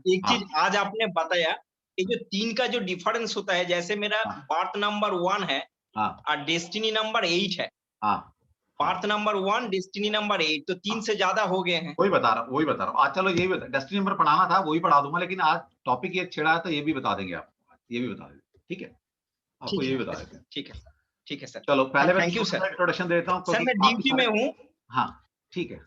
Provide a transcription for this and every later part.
एक हाँ चीज आज आपने बताया, ये जो 3 का जो डिफरेंस होता है, जैसे मेरा हाँ बर्थ नंबर 1 है हाँ और डेस्टिनी नंबर 8 है। हाँ हाँ बर्थ नंबर 1 डेस्टिनी नंबर 8 तो 3 हाँ, से ज्यादा हो गए हैं। वही बता रहा हूँ आज। चलो यही बता, डेस्टिनी नंबर पढ़ाना था वही पढ़ा दूंगा, लेकिन आज टॉपिक ये छेड़ा है तो ये भी बता देंगे आपको, ये भी बता देंगे, ठीक है, आपको ठीक ये है, भी बता देते हैं। ठीक है सर, ठीक है सर। चलो पहले मैं थैंक यू छोटा सर। सा इंट्रोडक्शन देता हूँ सर क्योंकि मैं काफी ड्यूटी सारे। में हूँ। हाँ ठीक है,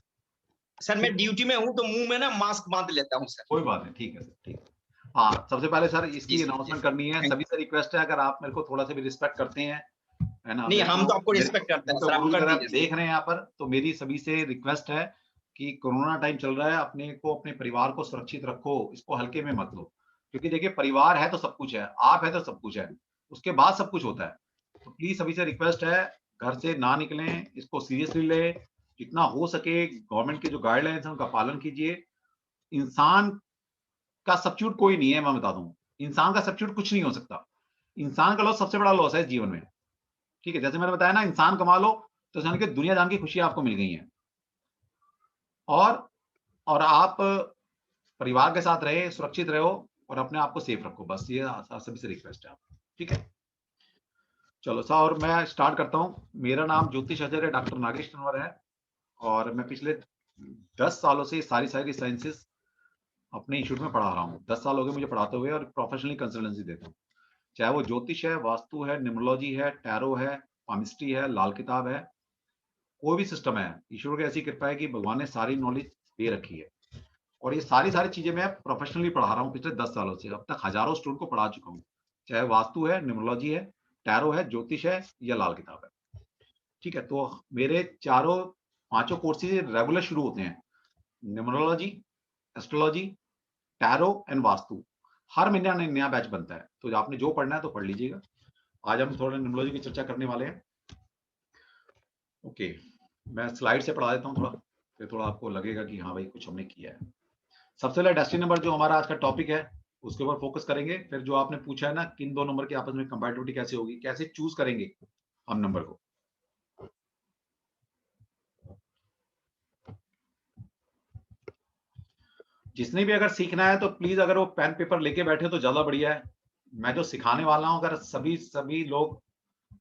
सर मैं ठीक है, ड्यूटी में हूँ तो मुंह में ना मास्क बांध लेता हूँ सर। कोई बात नहीं, ठीक है सर, ठीक है। हाँ, सबसे पहले सर जी इसकी सर, जी अनाउंसमेंट सर। करनी है, थैंक सभी से रिक्वेस्ट है अगर आप मेरे को थोड़ा सा भी रिस्पेक्ट करते हैं, है ना, नहीं, हम तो आपको मेरे रिस्पेक्ट करते हैं को सर, आप गुरु की कर तरह दीजिए सर। देख रहे हैं यहाँ पर, तो मेरी सभी से रिक्वेस्ट है कि कोरोना टाइम चल रहा है, अपने को अपने परिवार को सुरक्षित रखो, इसको हल्के में मत लो, क्योंकि देखिए परिवार है तो सब कुछ है, आप है तो सब कुछ है, उसके बाद सब कुछ होता है। तो प्लीज सभी से रिक्वेस्ट है, घर से ना निकलें, इसको सीरियसली ले, जितना हो सके गवर्नमेंट के जो गाइडलाइंस है उनका पालन कीजिए। इंसान का सब्स्टिट्यूट कोई नहीं है, मैं बता दूं, इंसान का सब्स्टिट्यूट कुछ नहीं हो सकता। इंसान का लॉस सबसे बड़ा लॉस है इस जीवन में, ठीक है, जैसे मैंने बताया ना, इंसान कमा लो तो जान के दुनिया जान की खुशियां आपको मिल गई हैं। और और आप परिवार के साथ रहे, सुरक्षित रहो और अपने आप को सेफ रखो, बस ये सभी से रिक्वेस्ट है आपको, ठीक है। चलो सा, और मैं स्टार्ट करता हूँ। मेरा नाम ज्योतिष आचार्य डॉक्टर नागेश तंवर है और मैं पिछले 10 सालों से सारी सारी साइंसेस अपने इंस्टीट्यूट में पढ़ा रहा हूँ। 10 साल हो गए मुझे पढ़ाते हुए और प्रोफेशनली कंसल्टेंसी देता हूँ, चाहे वो ज्योतिष है, वास्तु है, न्यूमरोलॉजी है, टैरो है, पामिस्ट्री है, लाल किताब है, कोई भी सिस्टम है। ईश्वर की ऐसी कृपा है कि भगवान ने सारी नॉलेज दे रखी है और ये सारी सारी चीजें मैं प्रोफेशनली पढ़ा रहा हूँ पिछले 10 सालों से। अब तक हजारों स्टूडेंट को पढ़ा चुका हूँ, चाहे वास्तु है, न्यूमरोलॉजी है, टैरो है, ज्योतिष है या लाल किताब है, ठीक है। तो मेरे चारों पांचों कोर्सेज रेगुलर शुरू होते हैं, numerology, astrology, tarot and vastu. हर महीने नया नया बैच बनता है, तो आपने जो पढ़ना है तो पढ़ लीजिएगा। आज हम थोड़ा न्यूमरोलॉजी की चर्चा करने वाले हैं। ओके, मैं स्लाइड से पढ़ा देता हूँ थोड़ा, फिर थोड़ा आपको लगेगा कि हाँ भाई कुछ हमने किया है। सबसे पहले डेस्टिनी नंबर जो हमारा आज का टॉपिक है उसके ऊपर फोकस करेंगे। फिर जो आपने पूछा है ना, किन दो नंबर की आपस में कंपैटिबिलिटी कैसे होगी, कैसे चूज करेंगे हम नंबर को। जिसने भी अगर सीखना है तो प्लीज अगर वो पेन पेपर लेके बैठे तो ज्यादा बढ़िया है। मैं जो सिखाने वाला हूं, अगर सभी सभी लोग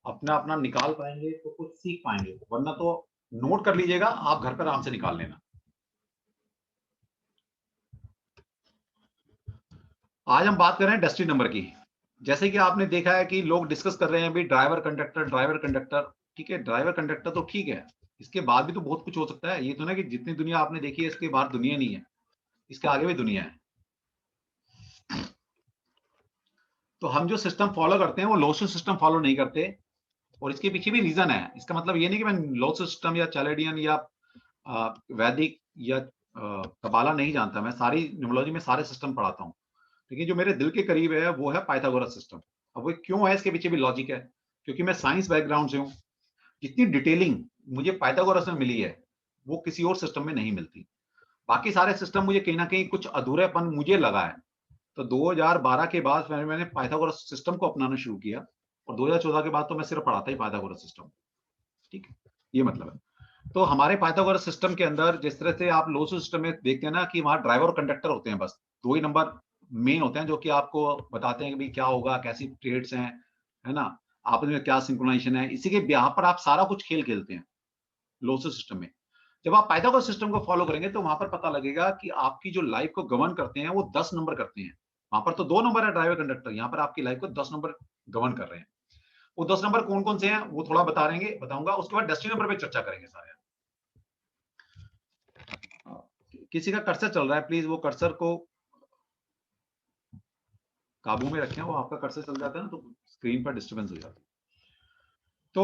अपना अपना निकाल पाएंगे तो कुछ सीख पाएंगे, वरना तो नोट कर लीजिएगा, आप घर पर आराम से निकाल लेना। आज हम बात कर रहे हैं डेस्टिनी नंबर की। जैसे कि आपने देखा है कि लोग डिस्कस कर रहे हैं अभी ड्राइवर कंडक्टर, ड्राइवर कंडक्टर, ठीक है, ड्राइवर कंडक्टर तो ठीक है, इसके बाद भी तो बहुत कुछ हो सकता है। ये तो ना कि जितनी दुनिया आपने देखी है इसके बाहर दुनिया नहीं है, इसके आगे भी दुनिया है। तो हम जो सिस्टम फॉलो करते हैं वो लोसो सिस्टम फॉलो नहीं करते, और इसके पीछे भी रीजन है। इसका मतलब ये नहीं कि मैं लोसो सिस्टम या चैलेडियन या वैदिक या कबाला नहीं जानता, मैं सारी न्यूमरोलॉजी में सारे सिस्टम पढ़ाता हूँ, लेकिन जो मेरे दिल के करीब है वो है पाइथागोरस सिस्टम। अब वो क्यों है, इसके पीछे भी लॉजिक है, क्योंकि मैं साइंस बैकग्राउंड से हूँ। जितनी डिटेलिंग मुझे पाइथागोरस में मिली है वो किसी और सिस्टम में नहीं मिलती। बाकी सारे सिस्टम मुझे कहीं ना कहीं कुछ अधूरेपन मुझे लगा है, तो 2012 के बाद मैंने पाइथागोरस सिस्टम को अपनाना शुरू किया, और 2014 के बाद तो मैं सिर्फ पढ़ाता ही पाइथागोरस सिस्टम, ठीक है, ये मतलब है। तो हमारे पाइथागोरस सिस्टम के अंदर जिस तरह से आप लोसो सिस्टम में देखते हैं ना कि वहां ड्राइवर और कंडक्टर होते हैं, बस दो ही नंबर मेन होते हैं जो कि आपको बताते हैं कि भाई क्या होगा, कैसी ट्रेड्स हैं, है ना, आपस में क्या सिंक्रोनाइजेशन है, इसी के यहाँ पर आप सारा कुछ खेल खेलते हैं लोसो सिस्टम में। जब आप पाइथागोरस सिस्टम को फॉलो करेंगे तो वहां पर पता लगेगा कि आपकी जो लाइफ को गवर्न करते हैं वो 10 नंबर करते हैं। वहां पर तो दो नंबर है ड्राइवर कंडक्टर, यहाँ पर आपकी लाइफ को 10 नंबर गवर्न कर रहे हैं। वो 10 नंबर कौन कौन से हैं वो थोड़ा बताऊंगा, उसके बाद डेस्टिनी नंबर पे चर्चा करेंगे सारे। किसी का कर्सर चल रहा है, प्लीज वो कर्सर को काबू में रखें, वो आपका कर्सर चल जाता है ना तो स्क्रीन पर डिस्टर्बेंस हो जाती है। तो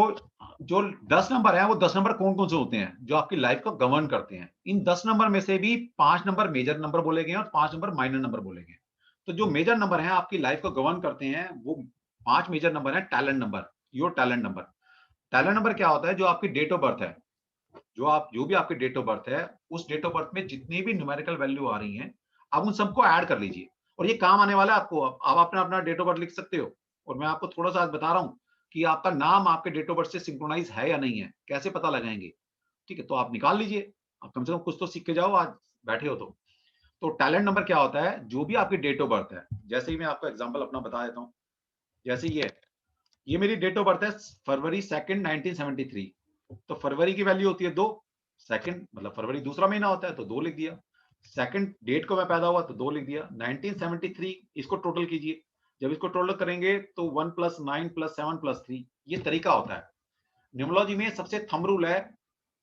जो 10 नंबर है वो 10 नंबर कौन कौन से होते हैं जो आपकी लाइफ को गवर्न करते हैं। इन 10 नंबर में से भी 5 नंबर मेजर नंबर बोले गए और 5 नंबर माइनर नंबर बोले गए। तो जो मेजर नंबर है आपकी लाइफ को गवर्न करते हैं वो 5 मेजर नंबर है। Talent number, your talent number. Talent number क्या होता है, जो आपकी डेट ऑफ बर्थ है, जो भी आपकी डेट ऑफ बर्थ है, उस डेट ऑफ बर्थ में जितनी भी न्यूमेरिकल वैल्यू आ रही हैं आप उन सबको ऐड कर लीजिए, और ये काम आने वाला है आपको। आप अपना अपना डेट ऑफ बर्थ लिख सकते हो, और मैं आपको थोड़ा सा आज बता रहा हूँ कि आपका नाम आपके डेट ऑफ बर्थ से सिंक्रोनाइज है या नहीं है, कैसे पता लगाएंगे, ठीक है। तो आप निकाल लीजिए, आप कम से कम कुछ तो सीख के जाओ, आज बैठे हो तो तो टैलेंट नंबर क्या होता है? जो भी आपकी डेट ऑफ बर्थ है, जैसे ही मैं आपको एग्जांपल अपना बता देता हूँ, जैसे ये मेरी डेट ऑफ बर्थ है फरवरी 2 1973, तो फरवरी की वैल्यू होती है 2, सेकंड मतलब फरवरी दूसरा महीना होता है तो 2 लिख दिया, सेकंड डेट को मैं पैदा हुआ तो 2 लिख दिया, 1973 इसको टोटल कीजिए, जब इसको टोटल करेंगे तो 1 + 9 + 7 + 3 ये तरीका होता है। न्यूमरोलॉजी में सबसे थंब रूल है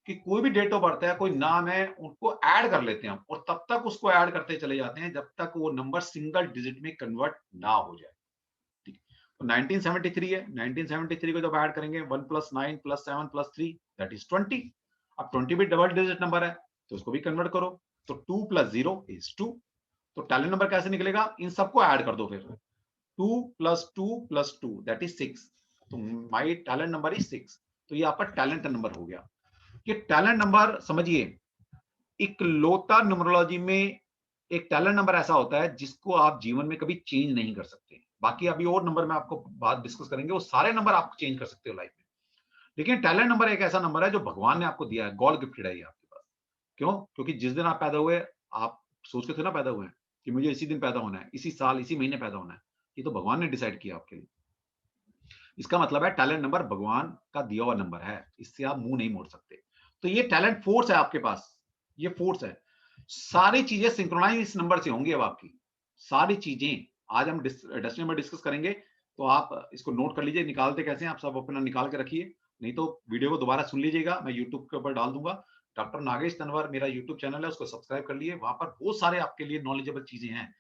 कि कोई भी डेट ऑफ बर्थ है, कोई नाम है, उनको ऐड कर लेते हैं हम और तब तक उसको ऐड करते चले जाते हैं जब तक वो नंबर सिंगल डिजिट में कन्वर्ट ना हो जाए। ठीक है, तो 1973 है, 1973 को जब ऐड करेंगे 1 + 9 + 7 + 3 दैट इज 20। अब 20 भी डबल डिजिट नंबर है तो उसको भी कन्वर्ट करो, तो 2 + 0 इज 2। तो टैलेंट नंबर कैसे निकलेगा? इन सबको ऐड कर दो, फिर 2 + 2 + 2 दैट इज 6। तो माय टैलेंट नंबर इज 6। तो ये आपका टैलेंट नंबर हो गया। ये टैलेंट नंबर समझिए, इकलौता न्यूमरोलॉजी में एक टैलेंट नंबर ऐसा होता है जिसको आप जीवन में कभी चेंज नहीं कर सकते। बाकी अभी और नंबर में आपको बात डिस्कस करेंगे, वो सारे नंबर आप चेंज कर सकते हो लाइफ में। लेकिन टैलेंट नंबर एक ऐसा नंबर है जो भगवान ने आपको दिया है, गॉड गिफ्टेड है ये आपके पास। क्यों? क्योंकि जिस दिन आप पैदा हुए, आप सोच के तो ना पैदा हुए हैं कि मुझे इसी दिन पैदा होना है, इसी साल, इसी महीने पैदा होना है। ये तो भगवान ने डिसाइड किया आपके लिए। इसका मतलब है टैलेंट नंबर भगवान का दिया हुआ नंबर है, इससे आप मुंह नहीं मोड़ सकते। तो ये टैलेंट फोर्स है आपके पास, ये फोर्स है। सारी चीजें सिंक्रोनाइज इस नंबर से होंगी। अब आपकी सारी चीजें आज हम डेस्टिनी नंबर डिस्कस करेंगे, तो आप इसको नोट कर लीजिए, निकालते कैसे हैं आप सब अपना निकाल के रखिए, नहीं तो वीडियो को दोबारा सुन लीजिएगा, मैं यूट्यूब के ऊपर डाल दूंगा। डॉक्टर नागेश तनवर मेरा यूट्यूब चैनल है, उसको सब्सक्राइब कर लिए, वहां पर बहुत सारे आपके लिए नॉलेजेबल चीजें हैं।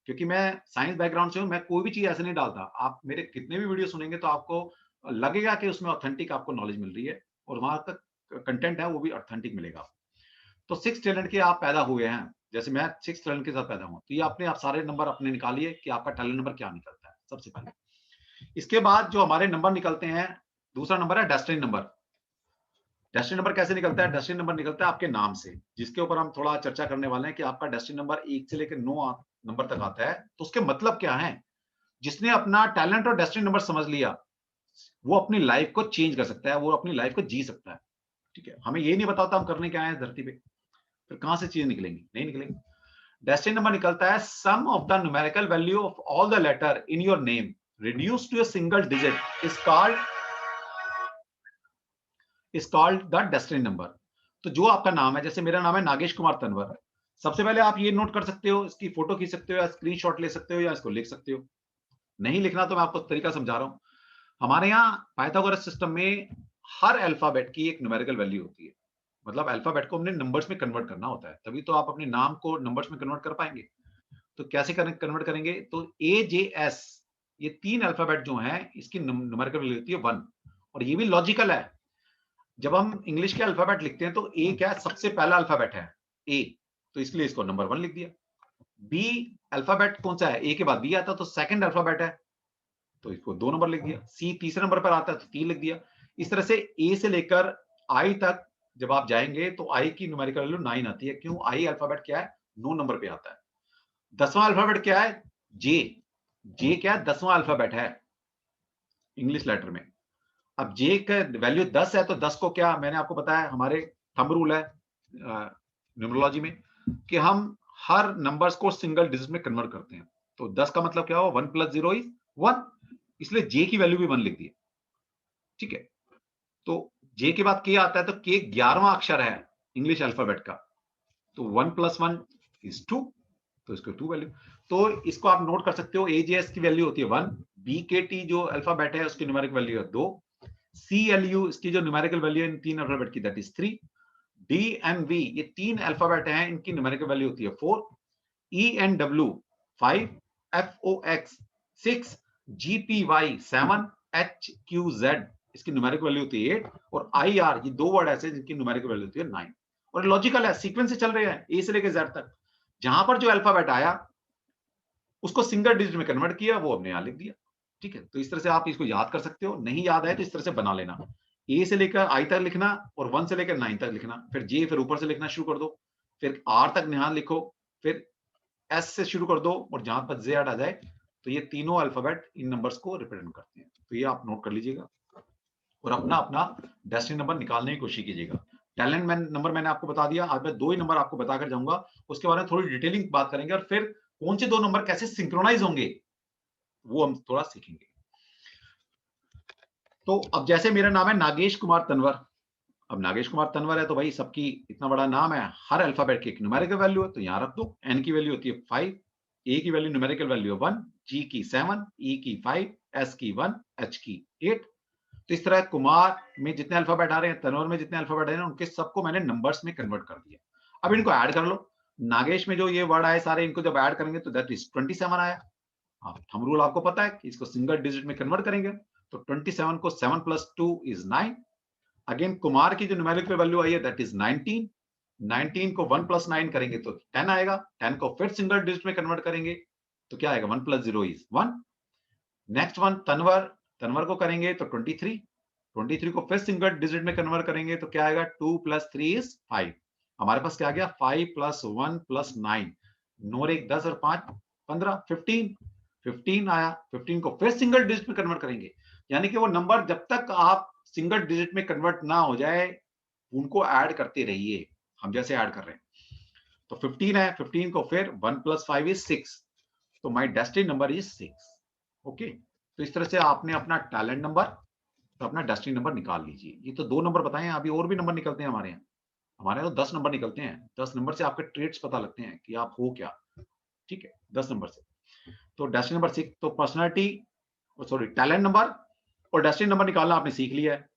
क्योंकि मैं साइंस बैकग्राउंड से हूँ, मैं कोई भी चीज ऐसे नहीं डालता। आप मेरे कितने भी वीडियो सुनेंगे तो आपको लगेगा कि उसमें ऑथेंटिक आपको नॉलेज मिल रही है और वहां का कंटेंट है वो भी ऑथेंटिक मिलेगा। तो 6 टैलेंट के आप पैदा हुए हैं, जैसे मैं 6 टैलेंट के साथ पैदा हुआ, तो ये आपने आप सारे नंबर अपने निकालिए कि आपका टैलेंट नंबर क्या निकलता है सबसे पहले। इसके बाद जो हमारे नंबर निकलते हैं, दूसरा नंबर है डेस्टिनी नंबर। डेस्टिनी नंबर कैसे निकलता है? डेस्टिनी नंबर निकलता है आपके नाम से, जिसके ऊपर हम थोड़ा चर्चा करने वाले हैं कि आपका डेस्टिनी नंबर 1 से लेकर 9 नंबर तक आता है। तो उसके मतलब क्या है? जिसने अपना टैलेंट और डेस्टिनी नंबर समझ लिया, वो अपनी लाइफ को चेंज कर सकता है, वो अपनी लाइफ को जी सकता है। ठीक है, हमें ये नहीं पता होता हम करने क्या आए धरती पे, फिर कहां से चीजें निकलेंगी? नहीं निकलेंगी। डेस्टिनी नंबर निकलता है sum of the numerical value of all the letter in your name reduced to a single digit is called the destiny number। तो जो आपका नाम है, जैसे मेरा नाम है नागेश कुमार तनवर, सबसे पहले आप ये नोट कर सकते हो, इसकी फोटो खींच सकते हो या स्क्रीनशॉट ले सकते हो या इसको लिख सकते हो। नहीं लिखना तो मैं आपको तरीका समझा रहा हूं। हमारे यहाँ पाइथागोरस सिस्टम में हर अल्फाबेट की एक न्यूमेरिकल वैल्यू होती है। मतलब अल्फाबेट को हमने नंबर्स में कन्वर्ट करना होता है, तभी तो आप अपने नाम को नंबर्स में कन्वर्ट कर पाएंगे। तो कैसे कन्वर्ट करेंगे? तो ए जे एस, ये 3 अल्फाबेट जो हैं इसकी न्यूमेरिकल वैल्यू होती है 1। और ये भी लॉजिकल है। जब हम इंग्लिश के अल्फाबेट लिखते हैं तो ए क्या है? सबसे पहला अल्फाबेट है ए, तो इसलिए इसको नंबर 1 लिख दिया। बी अल्फाबेट कौन सा है? ए के बाद बी आता है तो सेकंड अल्फाबेट है, तो इसको 2 नंबर लिख दिया। सी तीसरे नंबर पर आता है तो 3 लिख दिया। इस तरह से ए से लेकर आई तक जब आप जाएंगे तो आई की न्यूमेरिकल वैल्यू 9 आती है। क्यों? आई अल्फाबेट क्या है? 9 नंबर पे आता है। 10वां अल्फाबेट क्या है? जे। जे क्या है? 10वां अल्फाबेट है इंग्लिश लेटर में। अब जे का वैल्यू 10 है तो 10 को क्या मैंने आपको बताया, हमारे थंब रूल है न्यूमरोलॉजी में कि हम हर नंबर्स को सिंगल डिजिट में कन्वर्ट करते हैं। तो 10 का मतलब क्या हुआ? 1 + 0 इज 1, इसलिए जे की वैल्यू भी 1 लिख दी। ठीक है, तो जे के बाद के आता है तो के 11वां अक्षर है इंग्लिश अल्फाबेट का, तो 1 + 1 इज 2, तो इसको 2 वैल्यू। तो इसको आप नोट कर सकते हो, एजेएस की वैल्यू होती है 1, बीकेटी जो अल्फाबेट है उसकी न्यूमेरिक वैल्यू है 2, सीएलयू इसकी जो न्यूमेरिकल वैल्यू है इन 3 अल्फाबेट की दैट इज 3, डीएमवी ये 3 अल्फाबेट हैं इनकी न्यूमेरिकल वैल्यू होती है 4, ईएनडब्ल्यू 5, एफओएक्स 6, जीपीवाई 7, एचक्यूजेड इसकी न्यूमेरिक वैल्यू होती है 8 और आईआर ये 2 वर्ड ऐसे जिनकी न्यूमेरिक वैल्यू होती है 9। और लॉजिकल है, सीक्वेंस से चल रहे हैं ए से लेकर जेड तक। जहां पर जो अल्फाबेट आया उसको सिंगल डिजिट में कन्वर्ट किया, वो हमने यहां लिख दिया। ठीक है, तो इस तरह से आप इसको याद कर सकते हो। नहीं याद है तो इस तरह से बना लेना, ए से लेकर आई तक लिखना और 1 से लेकर 9 तक लिखना, फिर जे फिर ऊपर से लिखना शुरू कर दो, फिर आर तक ध्यान लिखो, फिर एस से शुरू कर दो और जहां पर जेड आ जाए, तो ये तीनों अल्फाबेट इन नंबर्स को रिप्रेजेंट करते हैं। तो ये आप नोट कर लीजिएगा और अपना अपना डेस्टिनी नंबर निकालने की कोशिश कीजिएगा। टैलेंट नंबर मैंने आपको बता दिया। आज मैं 2 ही नंबर आपको बताकर जाऊंगा, उसके बारे में थोड़ी डिटेलिंग बात करेंगे और फिर कौन से 2 नंबर कैसे सिंक्रोनाइज होंगे वो हम थोड़ा सीखेंगे। तो अब जैसे मेरा नाम है नागेश कुमार तनवर, अब नागेश कुमार तनवर है तो भाई सबकी इतना बड़ा नाम है, हर अल्फाबेट की एक न्यूमेरिकल वैल्यू है, तो यहां रख दो। एन की वैल्यू होती है 5, ए की वैल्यू न्यूमेरिकल वैल्यू है 1, जी की 7, ई की 5, एस की 1, एच की 8। तो इस तरह कुमार में जितने अल्फाबेट आ रहे हैं, तनवर में जितने अल्फाबेट आ रहे हैं, उनके सबको मैंने नंबर्स में कन्वर्ट कर दिया। अब इनको ऐड कर लो। नागेश में जो ये वर्ड आए सारे, इनको जब ऐड करेंगे तो दैट इज 27 आया। हम रूल आपको पता है कि इसको सिंगल डिजिट में कन्वर्ट करेंगे, तो 27 को 7 प्लस 2 इज 9। अगेन कुमार की जो न्यूमेरिकल वैल्यू आई है दैट इज 19। 19 को 1 प्लस 9 करेंगे तो 10 आएगा। 10 को फिर सिंगल डिजिट में कन्वर्ट करेंगे तो क्या आएगा, 1 plus 0 is 1। Next one Tanwar, Tanwar को करेंगे तो 23। 23 को फिर सिंगल डिजिट में कन्वर्ट करेंगे तो क्या आएगा, 2 प्लस 3 इज 5। हमारे पास क्या आ गया, 5 प्लस 1 प्लस 9, 9 1 10 और 5 15, 15 आया। 15 को फिर सिंगल डिजिट में कन्वर्ट करेंगे, यानी कि वो नंबर जब तक आप सिंगल डिजिट में कन्वर्ट ना हो जाए उनको ऐड करते रहिए, हम जैसे ऐड कर रहे हैं। तो 15 है, 15 को फिर 1 प्लस 5 इज 6, तो माई डेस्टिनी नंबर इज 6। ओके, तो इस तरह से आपने अपना टैलेंट नंबर तो अपना डेस्टिनी नंबर निकाल लीजिए। ये तो 2 नंबर बताए हैं, अभी और भी नंबर निकलते हैं हमारे यहाँ। हमारे यहाँ तो 10 नंबर निकलते हैं। 10 नंबर से आपके ट्रेड्स पता लगते हैं कि आप हो क्या। ठीक है, 10 नंबर से। तो डेस्टिनी नंबर 6, तो पर्सनालिटी सॉरी टैलेंट नंबर और डेस्टिनी नंबर निकालना आपने सीख लिया है।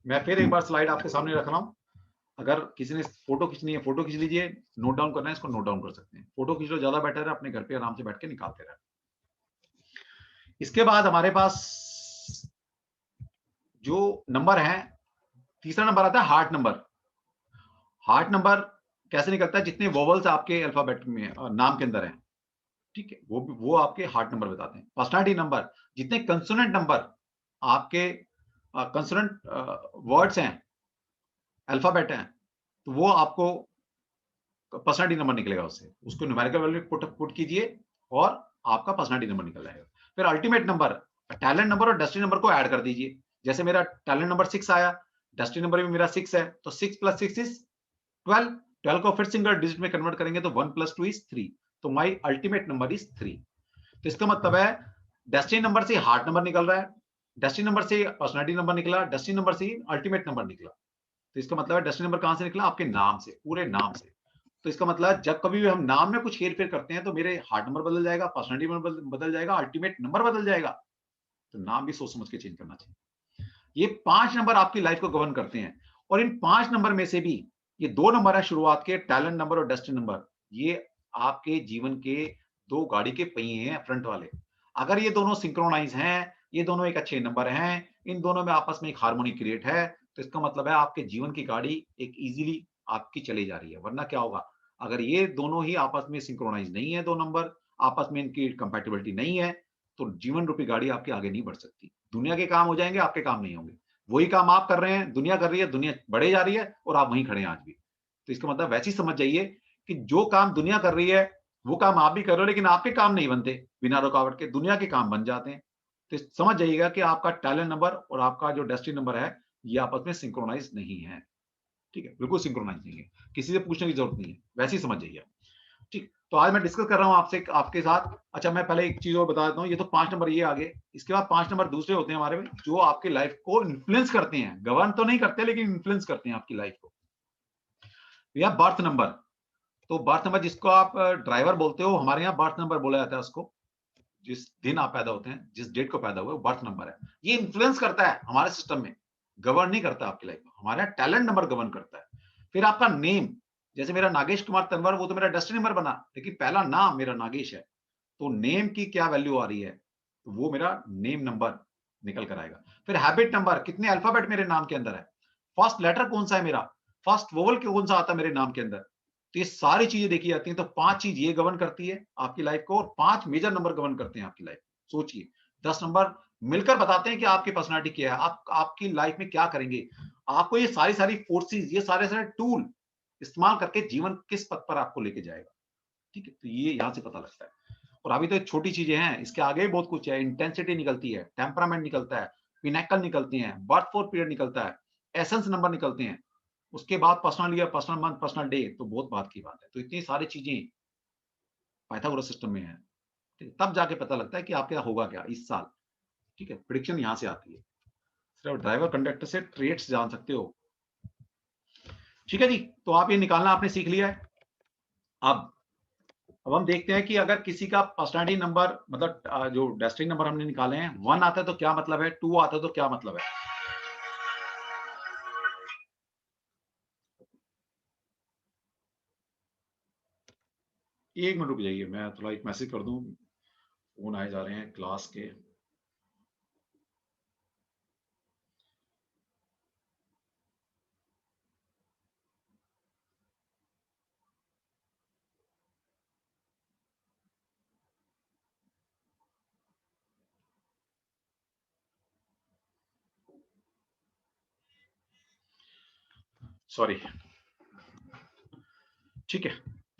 मैं फिर एक बार स्लाइड आपके सामने रख रहा हूं। अगर किसी ने फोटो खींचनी है, फोटो खींच लीजिए। नोट डाउन करना है, इसको नोट डाउन कर सकते हैं। फोटो खींच लो, ज्यादा बेटर है, अपने घर पे आराम से बैठ के निकालते रहे। इसके बाद हमारे पास जो नंबर है, तीसरा नंबर आता है हार्ट नंबर। हार्ट नंबर कैसे निकलता है, जितने वोवल्स आपके अल्फाबेट में नाम के अंदर है, ठीक है, वो आपके हार्ट नंबर बताते हैं। पर्सनालिटी नंबर, जितने कंसोनेंट नंबर आपके कंसोनेंट वर्ड्स हैं, अल्फाबेट हैं, तो वो आपको पर्सनालिटी नंबर निकलेगा उससे। उसको न्यूमेरिकल वैल्यू पुट कीजिए और आपका पर्सनालिटी नंबर निकल जाएगा। फिर अल्टीमेट नंबर, टैलेंट नंबर और डेस्टिनी नंबर को ऐड कर दीजिए। जैसे मेरा टैलेंट नंबर 6 आया, डेस्टिनी नंबर भी मेरा 6 है, तो 6 प्लस 6 इज 12। 12 को फिर सिंगल डिजिट में कन्वर्ट करेंगे तो 1 प्लस 2 इज 3, तो माई अल्टीमेट नंबर इज 3। तो इसका मतलब है डेस्टिनी नंबर से हार्ट नंबर निकल रहा है, डेस्टिनी नंबर से पर्सनालिटी नंबर निकला, डेस्टिनी नंबर से अल्टीमेट नंबर निकला। तो इसका मतलब है डेस्टिनी नंबर कहां से निकला, आपके नाम से, पूरे नाम से। तो इसका मतलब जब कभी भी हम नाम में कुछ हेर-फेर करते हैं तो मेरे हार्ट नंबर बदल जाएगा, पर्सनालिटी नंबर बदल जाएगा, अल्टीमेट नंबर बदल जाएगा। तो नाम भी सोच समझ के चेंज करना चाहिए। ये 5 नंबर आपकी लाइफ को गवर्न करते हैं और इन 5 नंबर में से भी ये 2 नंबर है शुरुआत के, टैलेंट नंबर और डेस्टिनी नंबर। ये आपके जीवन के 2 गाड़ी के पहिए हैं, फ्रंट वाले। अगर ये दोनों सिंक्रोनाइज हैं, ये दोनों एक अच्छे नंबर हैं, इन दोनों में आपस में एक हार्मोनी क्रिएट है, तो इसका मतलब है आपके जीवन की गाड़ी एक इजीली आपकी चली जा रही है। वरना क्या होगा, अगर ये दोनों ही आपस में सिंक्रोनाइज नहीं है, 2 नंबर आपस में इनकी कंपैटिबिलिटी नहीं है, तो जीवन रूपी गाड़ी आपकी आगे नहीं बढ़ सकती। दुनिया के काम हो जाएंगे, आपके काम नहीं होंगे। वही काम आप कर रहे हैं, दुनिया कर रही है, दुनिया बढ़े जा रही है और आप वहीं खड़े हैं आज भी। तो इसका मतलब वैसे ही समझ जाइए कि जो काम दुनिया कर रही है, वो काम आप भी कर रहे हो, लेकिन आपके काम नहीं बनते बिना रुकावट के, दुनिया के काम बन जाते हैं। तो समझ जाइएगा कि आपका टैलेंट नंबर और आपका जो डेस्टिनी नंबर है, ये आपस में सिंक्रोनाइज नहीं है। ठीक है, बिल्कुल सिंक्रोनाइज नहीं है, किसी से पूछने की जरूरत नहीं है, वैसे ही समझ जाइए। ठीक, तो आज मैं डिस्कस कर रहा हूं आपसे आपके साथ। अच्छा, मैं पहले एक चीज और बता देता हूं, ये तो 5 नंबर ये आगे, इसके बाद 5 नंबर दूसरे होते हैं हमारे में, जो आपकी लाइफ को इन्फ्लुएंस करते हैं, गवर्न तो नहीं करते लेकिन इन्फ्लुएंस करते हैं आपकी लाइफ को। या बर्थ नंबर, तो बर्थ नंबर जिसको आप ड्राइवर बोलते हो, हमारे यहाँ बर्थ नंबर बोला जाता है उसको। जिस दिन आप पैदा होते हैं, जिस डेट को पैदा हुए, बर्थ नंबर है। ये इन्फ्लुएंस करता है हमारे सिस्टम में, गवर्न नहीं करता आपकी लाइफ को। हमारे यहाँ टैलेंट नंबर गवर्न करता है। फिर आपका नेम, जैसे मेरा नागेश कुमार तनवर, वो तो मेरा डेस्टिनी नंबर बना, लेकिन पहला नाम मेरा नागेश है, तो नेम की क्या वैल्यू आ रही है, तो वो मेरा नेम नंबर निकल कर आएगा। फिर हैबिट नंबर, कितने अल्फाबेट मेरे नाम के अंदर है, फर्स्ट लेटर कौन सा है मेरा, फर्स्ट वोवल कौन सा आता है मेरे नाम के अंदर। तो ये सारी चीजें देखी जाती हैं। तो 5 चीज ये गवर्न करती है आपकी लाइफ को, और 5 मेजर नंबर गवर्न करते हैं आपकी लाइफ। सोचिए, 10 नंबर मिलकर बताते हैं कि आपकी पर्सनालिटी क्या है, आप आपकी लाइफ में क्या करेंगे। आपको ये सारी सारी फोर्सेस, ये सारे सारे टूल इस्तेमाल करके जीवन किस पथ पर आपको लेके जाएगा। ठीक है, तो ये यहां से पता लगता है। और अभी तो एक छोटी चीजें हैं, इसके आगे भी बहुत कुछ है। इंटेंसिटी निकलती है, टेम्परामेंट निकलता है, पिनेकल निकलती हैं, बर्थ फोर पीरियड निकलता है, एसेंस नंबर निकलते हैं। उसके बाद personal year, personal month, personal day, तो बहुत बात की बात है। तो इतनी सारी चीजें पाइथागोरस सिस्टम में है, ठीक है? तब जाके पता लगता है कि आपके यहाँ होगा क्या इस साल, ठीक है? प्रेडिक्शन यहाँ से आती है। सिर्फ ड्राइवर कंडक्टर से ट्रेड्स जान सकते हो, ठीक है जी? तो आप ये निकालना आपने सीख लिया है। अब हम देखते हैं कि अगर किसी का पर्सनैलिटी नंबर मतलब जो डेस्टिनी नंबर हमने निकाले हैं, 1 आता है तो क्या मतलब है, 2 आता है तो क्या मतलब है? एक मिनट रुक जाइए, मैं थोड़ा एक मैसेज कर दूं, फोन आए जा रहे हैं क्लास के। सॉरी, ठीक है।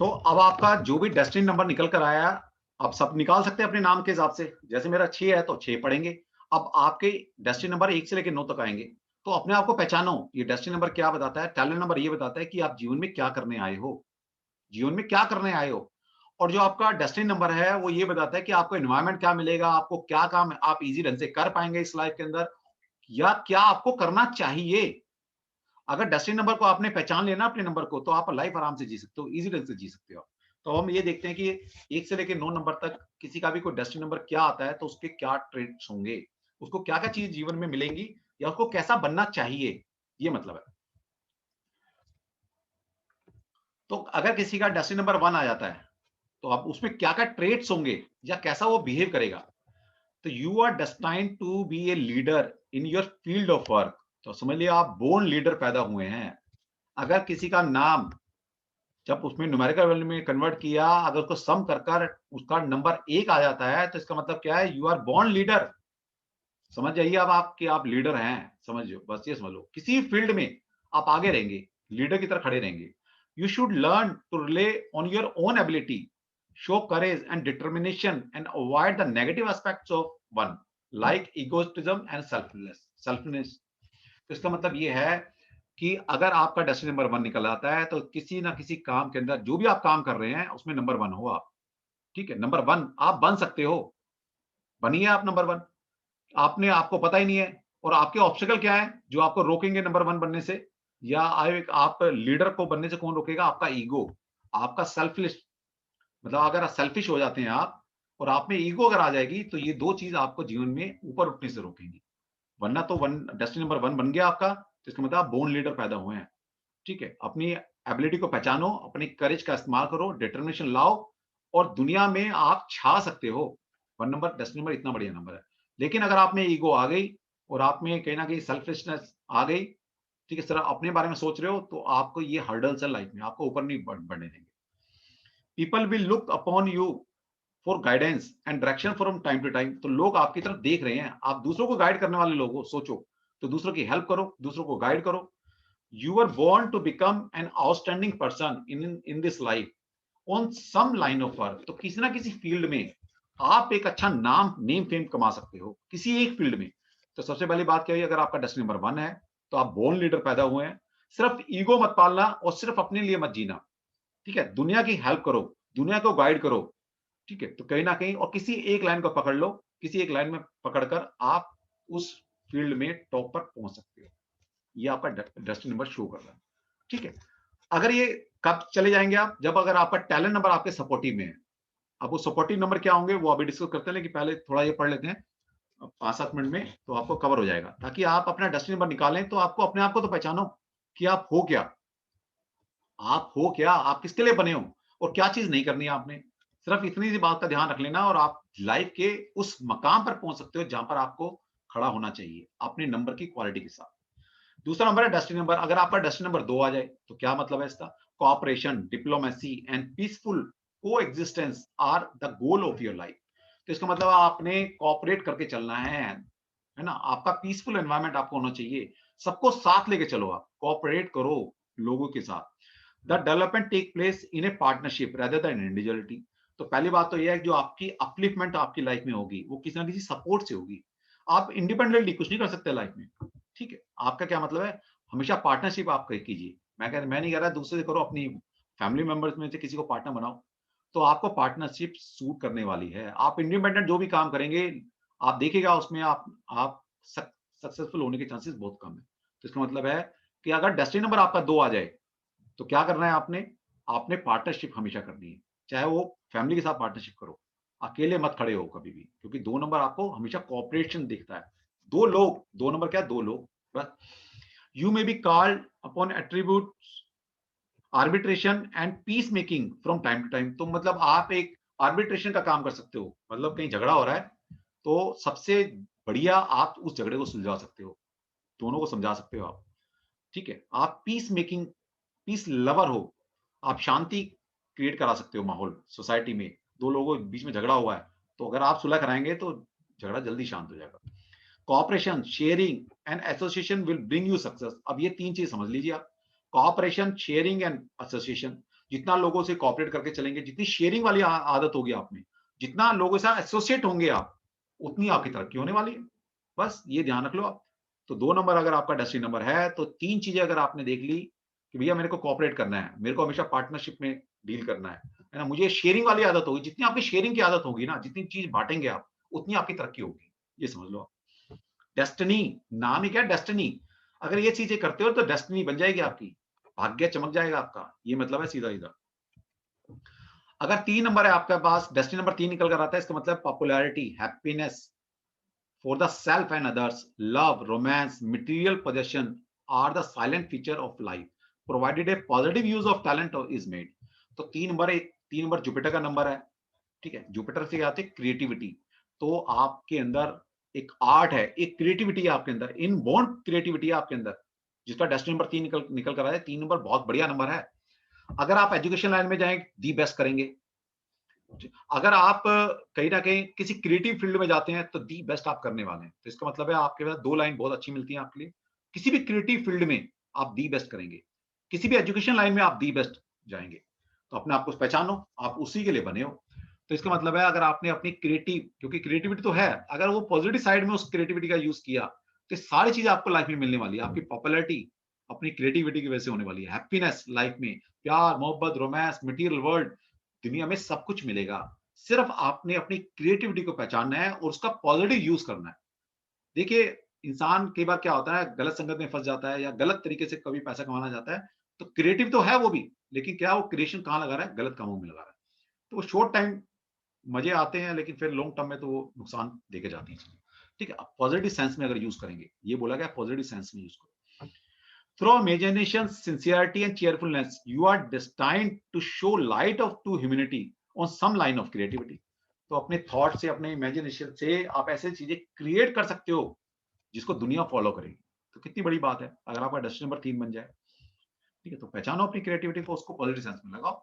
तो अब आपका जो भी डेस्टिनी नंबर निकल कर आया, आप सब निकाल सकते हैं अपने नाम के हिसाब से। जैसे मेरा 6 है तो 6 पढ़ेंगे। अब आपके डेस्टिनी नंबर 1 से लेकर 9 तक आएंगे, तो अपने आप को पहचानो। ये डेस्टिनी नंबर क्या बताता है? टैलेंट नंबर ये बताता है कि आप जीवन में क्या करने आए हो, जीवन में क्या करने आए हो। और जो आपका डेस्टिनी नंबर है वो ये बताता है कि आपको एनवायरनमेंट क्या मिलेगा, आपको क्या काम आप इजी ढंग से कर पाएंगे इस लाइफ के अंदर, या क्या आपको करना चाहिए। अगर डेस्टिनी नंबर को आपने पहचान लिया ना अपने नंबर को, तो आप लाइफ आराम से जी सकते हो, इजी ढंग से जी सकते हो। तो हम ये देखते हैं कि 1 से लेकर 9 नंबर तक किसी का भी कोई डेस्टिनी नंबर क्या आता है तो उसके क्या ट्रेड्स होंगे, उसको क्या-क्या चीज़ जीवन में मिलेंगी, या उसको कैसा बनना चाहिए, ये मतलब है। तो अगर किसी का डेस्टिनी नंबर 1 आ जाता है, तो आप उसमें क्या-क्या ट्रेड्स होंगे या कैसा वो बिहेव करेगा। तो you are destined to be a leader in your field of work. तो समझ लिया आप बोर्न लीडर पैदा हुए हैं। अगर किसी का नाम जब उसमें न्यूमेरिकल वैल्यू में कन्वर्ट किया, अगर उसको सम कर कर उसका नंबर 1 आ जाता है, तो इसका मतलब क्या है? You are born leader. समझ जाइए अब आप कि आप लीडर हैं, समझिए, बस ये समझ लो। किसी फील्ड में आप आगे रहेंगे, लीडर की तरह खड़े रहेंगे। You should learn to rely on your own ability, show courage and determination and avoid the negative aspects of one, like egotism and selfness. तो इसका मतलब ये है कि अगर आपका डेस्टिनी नंबर 1 निकल आता है, तो किसी ना किसी काम के अंदर जो भी आप काम कर रहे हैं, उसमें नंबर 1 हो आप, ठीक है? नंबर 1 आप बन सकते हो, बनिए आप नंबर 1। आपने आपको पता ही नहीं है, और आपके ऑब्स्टेकल क्या है जो आपको रोकेंगे नंबर 1 बनने से, या आप लीडर को बनने से कौन रोकेगा? आपका ईगो, आपका सेल्फिश। मतलब अगर सेल्फिश हो जाते हैं आप, और आप में ईगो अगर आ जाएगी, तो ये 2 चीज़ आपको जीवन में ऊपर उठने से रोकेंगी। वरना तो 1 डेस्टिनी नंबर 1 बन गया आपका, तो इसका मतलब आप बोर्न लीडर पैदा हुए हैं। ठीक है? अपनी एबिलिटी को पहचानो, अपनी करेज का इस्तेमाल करो, डिटर्मिनेशन लाओ, और दुनिया में आप छा सकते हो। 1 नंबर डेस्टिनी नंबर इतना बढ़िया नंबर है। लेकिन अगर आप में ईगो आ गई, और आप में कहीं न कहीं सेल्फिशनेस आ गई, ठीक है? सिर्फ अपने बारे में सोच रहे हो, तो आपको ये हर्डल्स है लाइफ में, आपको ऊपर नहीं बढ़ने देंगे। People will look upon you for guidance and direction from time to time. तो लोग आपकी तरफ देख रहे हैं, आप दूसरों को गाइड करने वाले लोग हो, सोचो। तो दूसरों की हेल्प करो, दूसरों को गाइड करो। You were born to become an outstanding person in this life on some line of work। तो किसी ना किसी फील्ड में आप एक अच्छा नाम नेम फेम कमा सकते हो, किसी एक फील्ड में। तो सबसे पहली बात क्या है? अगर आपका डेस्टिनी नंबर 1 है, तो आप बोर्न लीडर पैदा हुए हैं। सिर्फ ईगो मत पालना, और सिर्फ अपने लिए मत जीना, ठीक है? दुनिया की हेल्प करो, दुनिया को गाइड करो, ठीक है? तो कहीं ना कहीं, और किसी एक लाइन को पकड़ लो, किसी एक लाइन में पकड़कर आप उस फील्ड में टॉप पर पहुंच सकते हो। ये आपका डेस्टिनी नंबर शो कर रहा है, ठीक है? अगर ये कब चले जाएंगे आप? जब अगर आपका टैलेंट नंबर आपके सपोर्टिव में है। अब वो सपोर्टिव नंबर क्या होंगे वो अभी डिस्कस करते हैं, लेकिन पहले थोड़ा ये पढ़ लेते हैं 5-7 मिनट में, तो आपको कवर हो जाएगा। ताकि आप अपना डेस्टिनी नंबर निकालें, तो आपको अपने आप को तो पहचानो कि आप हो क्या, आप हो क्या, आप किसके लिए बने हो, और क्या चीज नहीं करनी है आपने। सिर्फ इतनी सी बात का ध्यान रख लेना, और आप लाइफ के उस मकाम पर पहुंच सकते हो जहां पर आपको खड़ा होना चाहिए, अपने नंबर की क्वालिटी के साथ। दूसरा नंबर है डेस्टिनी नंबर। अगर आपका डेस्टिनी नंबर 2 आ जाए, तो क्या मतलब है इसका? Cooperation, diplomacy and peaceful coexistence are the goal of your life. तो इसका मतलब आपने कोऑपरेट करके चलना है ना? आपका पीसफुल एनवायरनमेंट आपको होना चाहिए। सबको साथ लेके चलो, आप कोऑपरेट करो लोगों के साथ। The development take place in a partnership rather than individuality. तो पहली बात तो यह है कि जो आपकी अपलिफ्टमेंट आपकी लाइफ में होगी, वो किसी ना किसी सपोर्ट से होगी। आप इंडिपेंडेंटली कुछ नहीं कर सकते लाइफ में, ठीक है? आपका क्या मतलब है? हमेशा पार्टनरशिप आप कीजिए। मैं नहीं कह रहा दूसरे से करो, अपनी फैमिली मेंबर्स में से किसी को पार्टनर बनाओ, तो आपको पार्टनरशिप सूट करने वाली है। आप इंडिपेंडेंट जो भी काम करेंगे, आप देखिएगा उसमें आप सक्सेसफुल होने के चांसेस बहुत कम है। तो इसका मतलब है कि अगर डेस्टिनी नंबर आपका 2 आ जाए, तो क्या करना है आपने? आपने पार्टनरशिप हमेशा करनी है। चाहे वो फैमिली के साथ पार्टनरशिप करो, अकेले मत खड़े हो कभी भी, क्योंकि 2 नंबर आपको हमेशा कोऑपरेशन दिखता है। 2 लोग, 2 नंबर क्या है? 2 लोग बस। You may be called upon attributes arbitration and peace making from time to time. तो मतलब आप एक आर्बिट्रेशन का काम कर सकते हो, मतलब कहीं झगड़ा हो रहा है, तो सबसे बढ़िया आप उस झगड़े को सुलझा सकते हो, दोनों को समझा सकते हो आप, ठीक है? आप पीस मेकिंग, पीस लवर हो, आप शांति क्रिएट करा सकते हो माहौल सोसाइटी में। 2 लोगों के बीच में झगड़ा हुआ है, तो अगर आप सुलह कराएँगे तो झगड़ा जल्दी शांत हो जाएगा। Cooperation, sharing and association will bring you success. अब ये 3 चीज़ समझ लीजिए आप। Cooperation, sharing and association. जितना लोगों से कोऑपरेट करके चलेंगे, जितनी शेयरिंग वाली आदत होगी आप में, जितना लोगों के साथ एसोसिएट होंगे आप, उतनी आपकी तरक्की होने वाली है। बस ये ध्यान रख लो आप। तो 2 नंबर अगर आपका डेस्टिनी नंबर है, तो 3 चीज़ें अगर आपने देख ली कि भैया मेरे को कोऑपरेट करना है, मेरे को हमेशा पार्टनरशिप में डील करना है ना? मुझे शेयरिंग वाली आदत होगी, जितनी आपकी शेयरिंग की आदत होगी ना, जितनी चीज़ बाँटेंगे आप, उतनी आपकी तरक्की होगी। ये समझ लो आप। डेस्टिनी, नाम ही क्या है डेस्टिनी। अगर ये चीज़ें करते हो तो डेस्टिनी बन जाएगी आपकी, भाग्य चमक जाएगा आपका, ये मतलब है सीधा-सीधा। अगर 3 नंबर है आपके पास, डेस्टिनी नंबर 3 निकल कर आता है, इसका मतलब popularity, happiness for the self and others, love, romance, material possession are the silent feature of life, provided a positive use of talent is made। तो 3 नंबर जुपिटर का नंबर है, ठीक है? जुपिटर से क्या आती है? क्रिएटिविटी। तो आपके अंदर एक आर्ट है, एक क्रिएटिविटी है आपके अंदर, इनबॉर्न क्रिएटिविटी है आपके अंदर, जिसका डेस्टिनी नंबर 3 निकल निकल कर आया है। 3 नंबर बहुत बढ़िया नंबर है। अगर आप एजुकेशन लाइन में जाएँ, दी बेस्ट करेंगे। अगर आप कहीं न कहीं किसी क्रिएटिव फील्ड में जाते हैं, तो दी बेस्ट आप करने वाले हैं। तो इसका मतलब है आपके पास 2 लाइन बहुत अच्छी मिलती है आपके लिए। किसी भी क्रिएटिव फील्ड में आप दी बेस्ट करेंगे। किसी भी एजुकेशन लाइन में आप दी बेस्ट जाएँगे। तो अपने आप को पहचानो, आप उसी के लिए बने हो। तो इसका मतलब है अगर आपने अपनी क्योंकि क्रिएटिविटी तो है, अगर वो पॉजिटिव साइड में उस क्रिएटिविटी का यूज़ किया, तो ये सारी चीज़ें आपको लाइफ में मिलने वाली है। आपकी पॉपुलैरिटी अपनी क्रिएटिविटी की वजह से होने वाली है। हैप्पीनेस लाइफ में, प्यार, मोहब्बत, रोमांस, मटीरियल वर्ल्ड, दुनिया में सब कुछ मिलेगा। सिर्फ आपने अपनी क्रिएटिविटी को पहचानना है और उसका पॉजिटिव यूज़ करना है। देखिए, इंसान कई बार क्या होता है, गलत संगत में फँस जाता है या गलत तरीके से कभी पैसा कमाना चाहता है, तो क्रिएटिव तो है वो भी, लेकिन क्या वो क्रिएशन कहाँ लगा रहा है? गलत कामों में लगा रहा है। तो वो शॉर्ट टाइम मज़े आते हैं, लेकिन फिर लॉन्ग टर्म में तो वो नुकसान देके जाती हैं चीज़ें। ठीक है? अब पॉजिटिव सेंस में अगर यूज़ करेंगे, ये बोला गया पॉजिटिव सेंस में यूज़ करो। Through imagination, sincerity and cheerfulness, you are destined to show light of to humanity on some line of creativity। तो अपने थॉट से, अपने इमेजिनेशन से आप ऐसे चीजें क्रिएट कर सकते हो जिसको दुनिया फॉलो करेगी। तो कितनी बड़ी बात है अगर आपका डेस्टिनी नंबर 3 बन जाए। ठीक है? तो पहचानो अपनी क्रिएटिविटी को, उसको पॉजिटिव सेंस में लगाओ।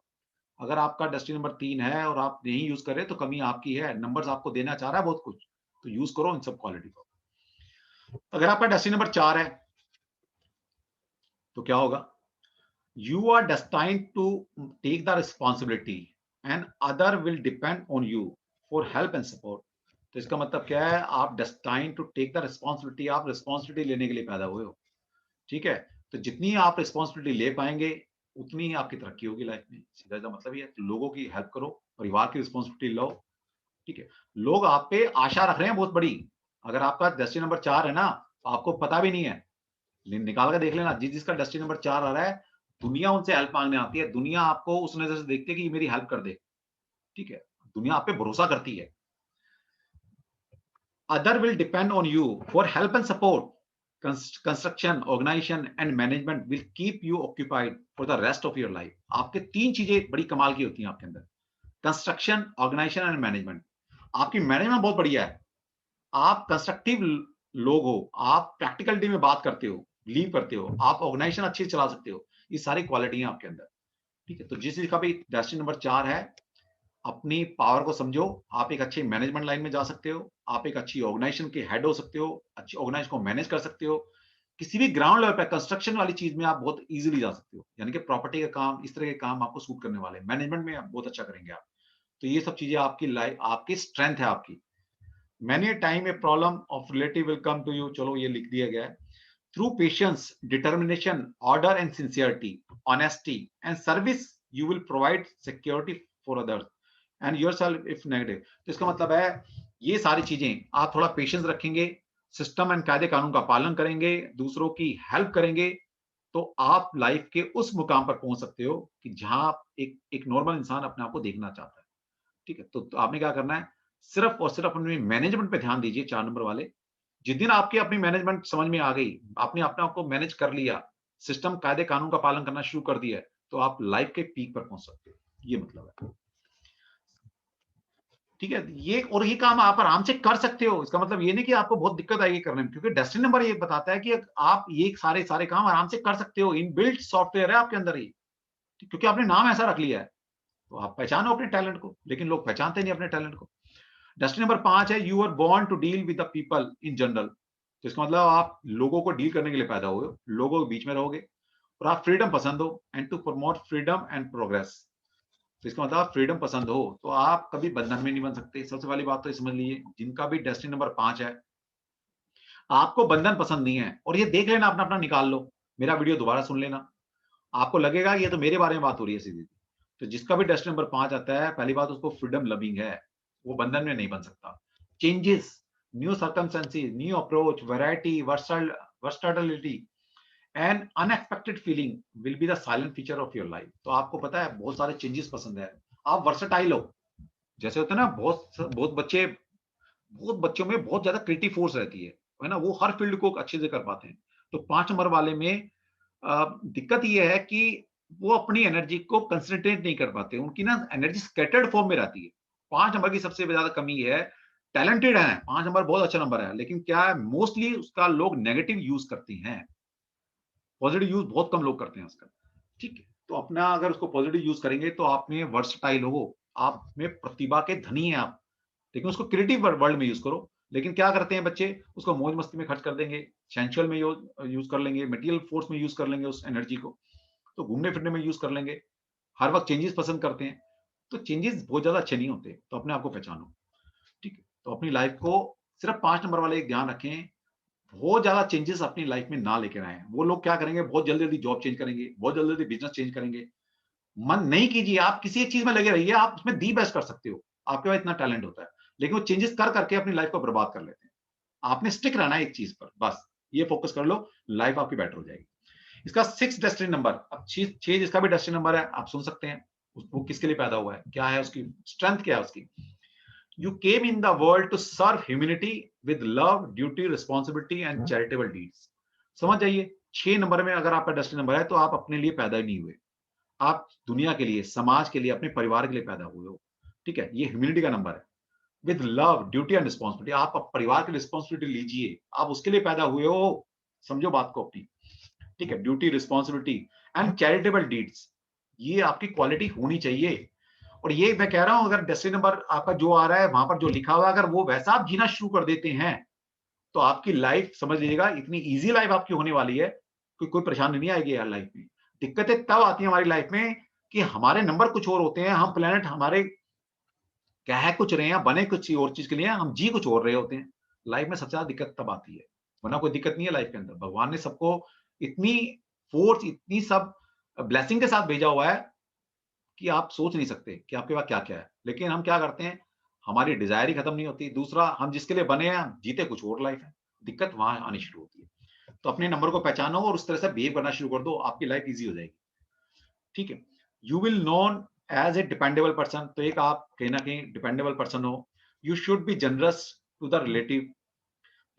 अगर आपका डेस्टिनी नंबर 3 है और आप नहीं यूज कर रहे, तो कमी आपकी है। नंबर्स आपको देना चाह रहा है बहुत कुछ, तो यूज करो इन सब क्वालिटी को। अगर आपका डेस्टिनी नंबर 4 है, तो क्या होगा? You are destined to take the responsibility and other will depend on you for help and support। तो इसका मतलब क्या है? आप destined to take the responsibility, आप responsibility लेने के लिए पैदा हुए हो। ठीक है? तो जितनी आप responsibility ले पाएंगे, उतनी ही आपकी तरक्की होगी लाइफ में। सीधा सा मतलब ये है। तो लोगों की हेल्प करो, परिवार की रिस्पॉन्सिबिलिटी लो। ठीक है? लोग आप पे आशा रख रहे हैं बहुत बड़ी। अगर आपका डेस्टिनी नंबर 4 है ना, तो आपको पता भी नहीं है, निकाल के देख लेना। जिसका डेस्टिनी नंबर 4 आ रहा है, दुनिया उनसे हेल्प मांगने आती है। दुनिया आपको उस नजर से देखती है कि ये मेरी हेल्प कर दे। ठीक है? दुनिया आप पे भरोसा करती है। Other will depend on you for help and support. Construction, organization and management will keep you occupied for the rest of your life. आपके 3 चीजें बड़ी कमाल की होती हैं आपके अंदर। Construction, organization and management. आपकी मैनेजमेंट बहुत बढ़िया है। आप कंस्ट्रक्टिव लोग हो, आप प्रैक्टिकलिटी में बात करते हो, बिलीव करते हो, आप ऑर्गेनाइजेशन अच्छी चला सकते हो। ये सारी क्वालिटी है आपके अंदर। ठीक है? तो जिस चीज का भी डेस्टिनी नंबर 4 है, अपनी पावर को समझो। आप एक अच्छे मैनेजमेंट लाइन में जा सकते हो, आप एक अच्छी ऑर्गेनाइजेशन के हेड हो सकते हो, अच्छी ऑर्गेनाइजेशन को मैनेज कर सकते हो। किसी भी ग्राउंड लेवल पे कंस्ट्रक्शन वाली चीज में आप बहुत इजीली जा सकते हो। यानी कि प्रॉपर्टी का काम, इस तरह के काम आपको सूट करने वाले हैं। मैनेजमेंट में आप बहुत अच्छा करेंगे आप। तो ये सब चीजें आपकी लाइफ, आपकी स्ट्रेंथ है आपकी। Many time a problem of relative will come to you. चलो ये लिख दिया गया है। through patience, determination, order and sincerity, honesty and service, you will provide security for others and yourself if negative. तो इसका मतलब है ये सारी चीजें आप थोड़ा पेशेंस रखेंगे, सिस्टम एंड कायदे कानून का पालन करेंगे, दूसरों की हेल्प करेंगे, तो आप लाइफ के उस मुकाम पर पहुंच सकते हो कि जहां आप एक नॉर्मल इंसान अपने आप को देखना चाहता है। ठीक है, तो आपने क्या करना है, सिर्फ और सिर्फ अपने मैनेजमेंट पे ध्यान दीजिए, 4 नंबर वाले। जिस दिन आपकी अपनी मैनेजमेंट समझ में आ गई, आपने अपने आप को मैनेज कर लिया, सिस्टम कायदे कानून का पालन करना शुरू कर दिया है, तो आप लाइफ के पीक पर पहुंच सकते हो। ये मतलब है। ठीक है, ये काम आप आराम से कर सकते हो। इसका मतलब ये नहीं कि आपको बहुत दिक्कत आएगी करने में, क्योंकि डेस्टिनी नंबर ये बताता है कि आप ये सारे सारे काम आराम से कर सकते हो। इनबिल्ट सॉफ्टवेयर है आपके अंदर ही, क्योंकि आपने नाम ऐसा रख लिया है। तो आप पहचानो अपने टैलेंट को, लेकिन लोग पहचानते नहीं अपने टैलेंट को। डेस्टिनी नंबर 5 है, you are born to deal with the people in general. तो इसका मतलब आप लोगों को डील करने के लिए पैदा हुए हो, लोगों के बीच में रहोगे और आप फ्रीडम पसंद हो and to promote freedom and progress. तो इसका मतलब फ्रीडम पसंद हो तो आप कभी बंधन में नहीं बन सकते। सबसे पहली बात तो ये समझ लीजिए, जिनका भी डेस्टिनी नंबर 5 है, आपको बंधन पसंद नहीं है, और ये देख लेना, अपना अपना निकाल लो, मेरा वीडियो दोबारा सुन लेना, आपको लगेगा ये तो मेरे बारे में बात हो रही है सीधी। तो जिसका भी डेस्टिनी नंबर 5 आता है, पहली बात उसको फ्रीडम लविंग है, वो बंधन में नहीं बन सकता। Changes, new circumstances, new approach, variety, versatility and unexpected feeling will be the silent feature of your life. तो आपको पता है बहुत सारे चेंजेस पसंद है, आप वर्सटाइल हो। जैसे होता है ना, बहुत बच्चों में बहुत ज्यादा क्रिएटिव फोर्स रहती है ना, वो हर फील्ड को अच्छे से कर पाते हैं। तो 5 नंबर वाले में दिक्कत ये है कि वो अपनी एनर्जी को कंसंट्रेट नहीं कर पाते, उनकी ना एनर्जी स्कैटर्ड फॉर्म में रहती है। 5 नंबर की सबसे ज्यादा कमी है, टैलेंटेड है, 5 नंबर बहुत अच्छा नंबर है, लेकिन क्या है, मोस्टली उसका लोग नेगेटिव यूज करते हैं, पॉजिटिव यूज बहुत कम लोग करते हैं उसका। ठीक है, तो अपना अगर उसको पॉजिटिव यूज करेंगे तो आप में वर्सटाइल हो, आप में प्रतिभा के धनी है आप, लेकिन उसको क्रिएटिव वर्ल्ड में यूज करो। लेकिन क्या करते हैं बच्चे, उसको मौज मस्ती में खर्च कर देंगे, सेंसुअल में यूज कर लेंगे, मटेरियल फोर्स में यूज कर लेंगे उस एनर्जी को, तो घूमने फिरने में यूज कर लेंगे, हर वक्त चेंजेस पसंद करते हैं। तो चेंजेस बहुत ज्यादा अच्छे नहीं होते, तो अपने आप को पहचानो। ठीक है, तो अपनी लाइफ को सिर्फ 5 नंबर वाले एक ध्यान रखें, बहुत ज्यादा चेंजेस अपनी लाइफ में ना लेकर आए। वो लोग क्या करेंगे, बहुत जल्दी जल्दी जॉब चेंज करेंगे, बहुत जल्दी जल्दी बिजनेस चेंज करेंगे। मन नहीं कीजिए, आप किसी एक चीज में लगे रहिए, आप उसमें दी बेस्ट कर सकते हो, आपके पास इतना टैलेंट होता है। लेकिन वो चेंजेस कर करके अपनी लाइफ को बर्बाद कर लेते हैं। आपने स्टिक रहना है एक चीज पर, बस ये फोकस कर लो, लाइफ आपकी बेटर हो जाएगी। इसका 6 डेस्टिनी नंबर, अब 6 जिसका भी डेस्टिनी नंबर है, आप सुन सकते हैं वो किसके लिए पैदा हुआ है, क्या है उसकी स्ट्रेंथ, क्या है उसकी। You came in the world to serve humanity with love, duty, responsibility and charitable deeds. समझ जाइए, 6 नंबर में अगर आपका डेस्टिनी नंबर है, तो आप अपने लिए पैदा ही नहीं हुए, आप दुनिया के लिए, समाज के लिए, अपने परिवार के लिए पैदा हुए हो। ठीक है, ये ह्यूमैनिटी का नंबर है। With love, duty and responsibility, आप परिवार की रिस्पॉन्सिबिलिटी लीजिए, आप उसके लिए पैदा हुए हो, समझो बात को अपनी। ठीक है, duty, responsibility and charitable deeds, ये आपकी क्वालिटी होनी चाहिए। और ये मैं कह रहा हूं, अगर डेस्टिनी नंबर आपका जो आ रहा है, वहां पर जो लिखा हुआ है, अगर वो वैसा आप जीना शुरू कर देते हैं, तो आपकी लाइफ समझ लीजिएगा इतनी इजी लाइफ आपकी होने वाली है कि कोई परेशानी नहीं आएगी यार लाइफ में। दिक्कतें तब आती हैं हमारी लाइफ में कि हमारे नंबर कुछ और होते हैं, हम प्लेनेट हमारे कह कुछ रहे हैं, बने कुछ और चीज के लिए, हम जी कुछ और रहे होते हैं। लाइफ में सबसे ज्यादा दिक्कत तब आती है, वरना कोई दिक्कत नहीं है लाइफ के अंदर। भगवान ने सबको इतनी फोर्स, इतनी सब ब्लेसिंग के साथ भेजा हुआ है कि आप सोच नहीं सकते कि आपके पास क्या-क्या है। लेकिन हम क्या करते हैं, हमारी डिज़ायर ही खत्म नहीं होती। दूसरा, हम जिसके लिए बने हैं, जीते कुछ और लाइफ है। दिक्कत वहाँ आनी शुरू होती है। तो अपने नंबर को पहचानो और उस तरह से बिहेव करना शुरू कर दो, आपकी लाइफ ईज़ी हो जाएगी। ठीक है? You will known as a dependable person, तो एक आप कहीं न कहीं डिपेंडेबल पर्सन हो। You should be generous to the relative.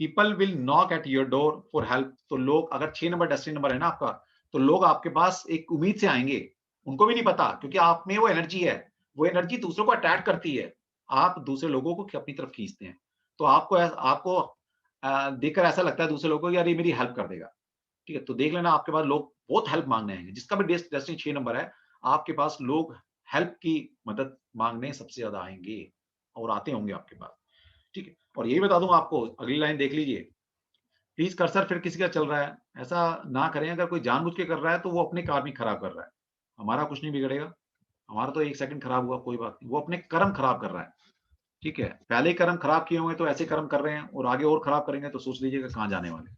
People will knock at your door for help. तो लोग, अगर 6 नंबर डेस्टिनी नंबर है ना आपका, तो लोग आपके पास एक उम्मीद से आएंगे। उनको भी नहीं पता, क्योंकि आप में वो एनर्जी है, वो एनर्जी दूसरों को अट्रैक्ट करती है। आप दूसरे लोगों को अपनी तरफ खींचते हैं। तो आपको देखकर ऐसा लगता है दूसरे लोगों को, यार ये मेरी हेल्प कर देगा। ठीक है, तो देख लेना, आपके पास लोग बहुत हेल्प मांगने आएंगे। जिसका भी डेस्टिनी 6 नंबर है, आपके पास लोग हेल्प की मदद मांगने सबसे ज्यादा आएंगे और आते होंगे आपके पास। ठीक है, और यही बता दूं आपको, अगली लाइन देख लीजिए, प्लीज कर्सर फिर किसी का चल रहा है, ऐसा ना करें। अगर कोई जानबूझ के कर रहा है, तो वो अपने कार्य खराब कर रहा है, हमारा कुछ नहीं बिगड़ेगा। हमारा तो 1 सेकंड खराब हुआ, कोई बात नहीं, वो अपने कर्म खराब कर रहा है। ठीक है, पहले ही कर्म खराब किए होंगे तो ऐसे कर्म कर रहे हैं, और आगे और खराब करेंगे तो सोच लीजिएगा कहाँ जाने वाले।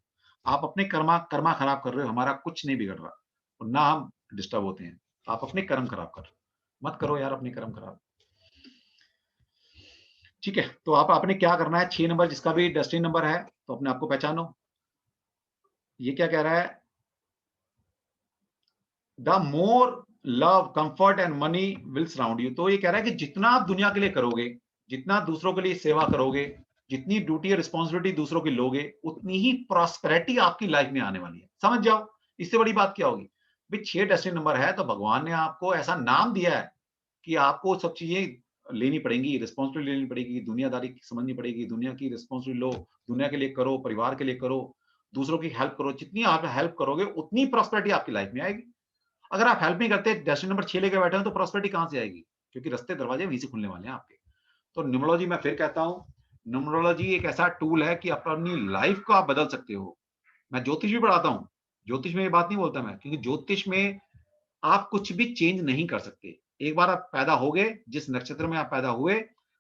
आप अपने कर्मा खराब कर रहे हो, हमारा कुछ नहीं बिगड़ रहा और ना हम डिस्टर्ब होते हैं। आप अपने कर्म खराब कर रहे हो। मत करो यार अपने कर्म खराब। ठीक है, तो आप आपने क्या करना है, 6 नंबर जिसका भी डेस्टिनी नंबर है, तो अपने आप को पहचानो। ये क्या कह रहा है? The more love, comfort and money will surround you. तो ये कह रहा है कि जितना आप दुनिया के लिए करोगे, जितना दूसरों के लिए सेवा करोगे, जितनी ड्यूटी और रिस्पॉन्सिबिलिटी दूसरों की लोगे, उतनी ही प्रॉस्पेरिटी आपकी लाइफ में आने वाली है। समझ जाओ, इससे बड़ी बात क्या होगी? भाई 6 डेस्टिनी नंबर है तो भगवान ने आपको ऐसा नाम दिया है कि आपको सब चीजें लेनी पड़ेंगी, रिस्पॉन्सिबिलिटी लेनी पड़ेगी, दुनियादारी समझनी पड़ेगी, दुनिया की रिस्पॉन्सिबिलिटी लो, दुनिया के लिए करो, परिवार के लिए करो, दूसरों की हेल्प करो। जितनी आप हेल्प करोगे उतनी प्रॉस्पेरिटी आपकी लाइफ में आएगी। अगर आप हेल्प नहीं करते, डेस्टिनी नंबर 6 लेके बैठे हो, तो प्रॉस्पेरिटी कहां से आएगी? क्योंकि रास्ते दरवाजे वहीं से खुलने वाले हैं आपके। तो न्यूमरोलॉजी मैं फिर कहता हूं, न्यूमरोलॉजी एक ऐसा टूल है कि अपनी लाइफ को आप बदल सकते हो। मैं ज्योतिष भी पढ़ाता हूं, ज्योतिष में ये बात नहीं बोलता मैं, क्योंकि ज्योतिष में आप कुछ भी चेंज नहीं कर सकते। एक बार आप पैदा हो गए, जिस नक्षत्र में आप पैदा हुए,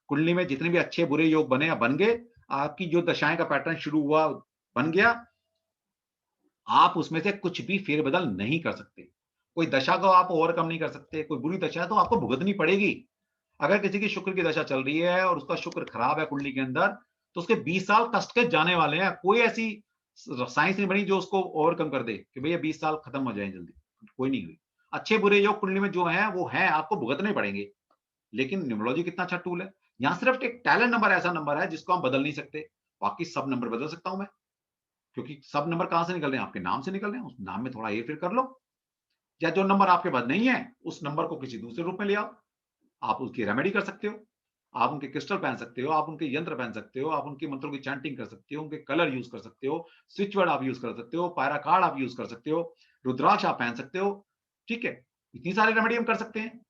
कुंडली में जितने भी अच्छे बुरे योग बने या बन गए, आपकी जो दशाएं का पैटर्न शुरू हुआ बन गया, आप उसमें से कुछ भी फेरबदल नहीं कर सकते। कोई दशा को आप ओवरकम नहीं कर सकते, कोई बुरी दशा है तो आपको भुगतनी पड़ेगी। अगर किसी की शुक्र की दशा चल रही है और उसका शुक्र खराब है कुंडली के अंदर, तो उसके 20 साल कष्ट के जाने वाले हैं। कोई ऐसी साइंस नहीं बनी जो उसको ओवरकम कर दे कि भैया 20 साल खत्म हो जाए जल्दी। कोई नहीं हुई। अच्छे बुरे योग कुंडली में जो हैं वो हैं, आपको भुगतने पड़ेंगे। लेकिन न्यूमरोलॉजी कितना अच्छा टूल है। यहाँ सिर्फ एक टैलेंट नंबर ऐसा नंबर है जिसको हम बदल नहीं सकते। बाकी सब नंबर बदल सकता हूं मैं, क्योंकि सब नंबर कहां से निकल रहे हैं? आपके नाम से निकल रहे हैं। उस नाम में थोड़ा हेर-फेर कर लो, या जो नंबर आपके पास नहीं है, उस नंबर को किसी दूसरे रूप में ले आओ। आप उसकी रेमेडी कर सकते हो, आप उनके क्रिस्टल पहन सकते हो, आप उनके यंत्र पहन सकते हो, आप उनके मंत्रों की चैंटिंग कर सकते हो, उनके कलर यूज़ कर सकते हो, स्विच वर्ड आप यूज़ कर सकते हो, पायरा कार्ड आप यूज़ कर सकते हो, रुद्राक्ष आप पहन सकते हो। ठीक है? इतनी सारी रेमेडी हम कर सकते हैं।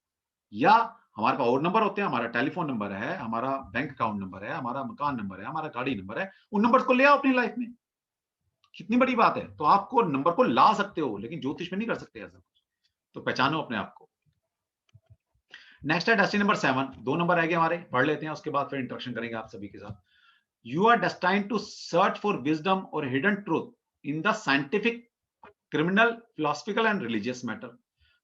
या हमारे पास और नंबर होते हैं, हमारा टेलीफ़ोन नंबर है, हमारा बैंक अकाउंट नंबर है, हमारा मकान नंबर है, हमारा गाड़ी नंबर है। उन नंबर्स को ले आओ अपनी लाइफ में। कितनी बड़ी बात है। तो आपको नंबर को ला सकते हो, लेकिन ज्योतिष में नहीं कर सकते ऐसा कुछ। तो पहचानो अपने आप को। नेक्स्ट है डेस्टिनी नंबर 7। 2 नंबर रह गए हमारे, पढ़ लेते हैं, उसके बाद फिर इंटरेक्शन करेंगे आप सभी के साथ। You are destined to search for wisdom और hidden truth in the scientific, criminal, philosophical and religious matter.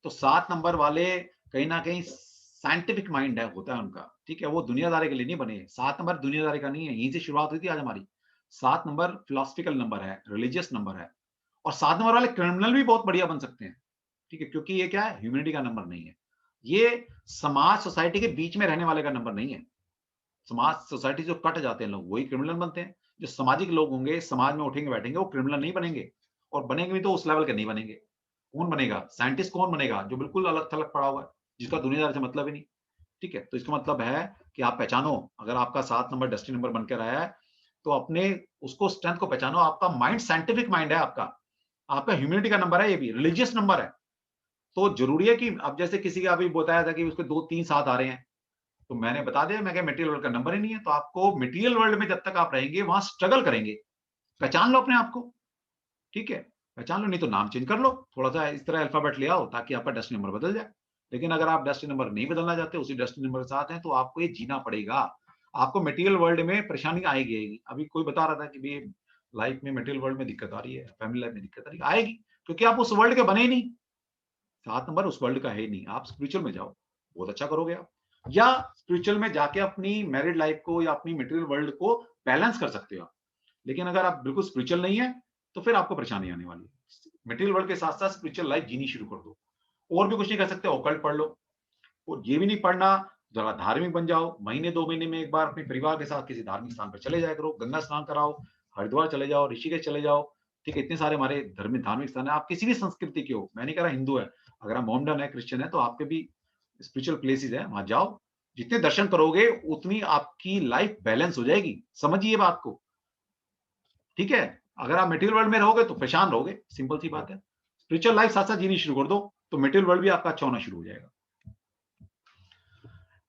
तो 7 नंबर वाले कहीं ना कहीं साइंटिफिक माइंड है, होता है उनका। ठीक है, वो दुनियादारी के लिए नहीं बने। 7 नंबर दुनियादारी का नहीं है, यहीं से शुरुआत हुई थी आज हमारी। 7 नंबर फिलोसफिकल नंबर है, रिलीजियस नंबर है। और 7 नंबर वाले क्रिमिनल भी बहुत बढ़िया बन सकते हैं। ठीक है, क्योंकि ये क्या है, ह्यूमैनिटी का नंबर नहीं है। ये समाज सोसाइटी के बीच में रहने वाले का नंबर नहीं है। समाज सोसाइटी जो कट जाते हैं लोग, वही क्रिमिनल बनते हैं। जो सामाजिक लोग होंगे, समाज में उठेंगे बैठेंगे, वो क्रिमिनल नहीं बनेंगे। और बनेंगे भी तो उस लेवल के नहीं बनेंगे। कौन बनेगा? साइंटिस्ट कौन बनेगा? जो बिल्कुल अलग थलग पड़ा हुआ है, जिसका दुनियादारी से मतलब ही नहीं। ठीक है, तो इसका मतलब है कि आप पहचानो, अगर आपका 7 नंबर डेस्टिनी नंबर बन के रहा है, तो अपने उसको स्ट्रेंथ को पहचानो। आपका माइंड साइंटिफिक माइंड है आपका। आपका ह्यूमैनिटी का नंबर है, ये भी रिलीजियस नंबर है। तो जरूरी है कि अब जैसे किसी का अभी बताया था कि उसके 2-3 7 आ रहे हैं, तो मैंने बता दिया, मैं क्या मटेरियल वर्ल्ड का नंबर ही नहीं है। तो आपको मटेरियल वर्ल्ड में जब तक आप रहेंगे, वहां स्ट्रगल करेंगे। पहचान लो अपने आप को। ठीक है, पहचान लो, नहीं तो नाम चेंज कर लो, थोड़ा सा इस तरह अल्फाबेट ले आओ ताकि आपका डेस्टिनी नंबर बदल जाए। लेकिन अगर आप डेस्टिनी नंबर नहीं बदलना चाहते, उसी डेस्टिनी नंबर के साथ हैं, तो आपको ये जीना पड़ेगा। आपको मटेरियल वर्ल्ड में परेशानी आएगी आएगी। अभी कोई बता रहा था कि भाई लाइफ में मटेरियल वर्ल्ड में दिक्कत आ रही है, फैमिली लाइफ में दिक्कत आ रही है, आएगी, क्योंकि आप उस वर्ल्ड के बने ही नहीं। 7 नंबर उस वर्ल्ड का है ही नहीं। आप स्पिरिचुअल में जाओ, बहुत अच्छा करोगे आप। या स्पिरिचुअल में जाके अपनी मैरिड लाइफ को या अपनी मटेरियल वर्ल्ड को बैलेंस कर सकते हो आप। लेकिन अगर आप बिल्कुल स्पिरिचुअल नहीं है, तो फिर आपको परेशानी आने वाली है। मटेरियल वर्ल्ड के साथ-साथ स्पिरिचुअल लाइफ जीनी शुरू कर दो। और भी कुछ नहीं कर सकते, ओकल्ट पढ़ लो। और ये भी नहीं पढ़ना, ज़रा धार्मिक बन जाओ। महीने 2 महीने में एक बार अपने परिवार के साथ किसी धार्मिक स्थान पर चले जाया करो। गंगा स्नान कराओ, हरिद्वार चले जाओ, ऋषिकेश चले जाओ। ठीक है, इतने सारे हमारे धार्मिक स्थान है। आप किसी भी संस्कृति के हो, मैं नहीं कह रहा हिंदू है। अगर आप मोमडन है, क्रिश्चियन है, तो आपके भी स्पिरिचुअल प्लेसेस है, वहाँ जाओ। जितने दर्शन करोगे, उतनी आपकी लाइफ बैलेंस हो जाएगी। समझिए बात को। ठीक है? अगर आप मटेरियल वर्ल्ड में रहोगे तो परेशान रहोगे, सिंपल सी बात है। स्पिरिचुअल लाइफ साथ-साथ जीनी शुरू कर दो, तो मटेरियल वर्ल्ड भी आपका अच्छा होना शुरू हो जाएगा।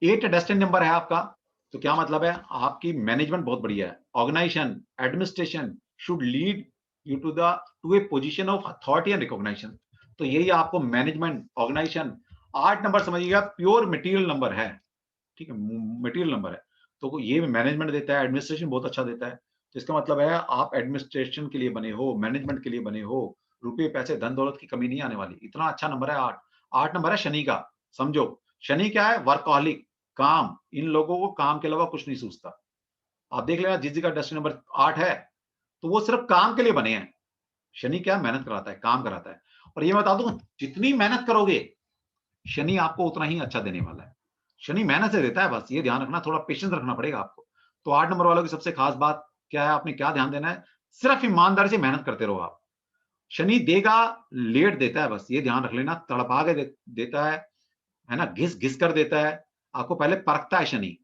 8 डेस्टिनी नंबर है आपका, तो क्या मतलब है? आपकी मैनेजमेंट बहुत बढ़िया है। Organization, administration should lead you to a position of authority and recognition. तो यही आपको मैनेजमेंट, ऑर्गेनाइजेशन। 8 नंबर समझिएगा प्योर मटेरियल नंबर है। ठीक है, मटेरियल नंबर है। तो ये मैनेजमेंट देता है, एडमिनिस्ट्रेशन बहुत अच्छा देता है। तो इसका मतलब है आप एडमिनिस्ट्रेशन के लिए बने हो, मैनेजमेंट के लिए बने हो, रुपए पैसे धन दौलत की कमी नहीं आने वाली। इतना अच्छा नंबर है 8। 8 नंबर है शनि का। समझो शनि क्या है? वर्कहॉलिक, काम। इन लोगों को काम के अलावा कुछ नहीं सूझता। आप देख लेना जिस का डेस्टिनी नंबर 8 है, तो वो सिर्फ काम के लिए बने हैं। शनि क्या मेहनत कराता है, काम कराता है। और ये मैं बता दूं, जितनी मेहनत करोगे शनि आपको उतना ही अच्छा देने वाला है। शनि मेहनत से देता है, बस ये ध्यान रखना, थोड़ा पेशेंस रखना पड़ेगा आपको। तो 8 नंबर वालों की सबसे खास बात क्या है, आपने क्या ध्यान देना है? सिर्फ ईमानदारी से मेहनत करते रहो आप। शनि देगा, लेट देता है, बस ये ध्यान रख लेना। तड़पा के देता है ना, घिस-घिस कर देता है। आपको पहले परखता है शनि।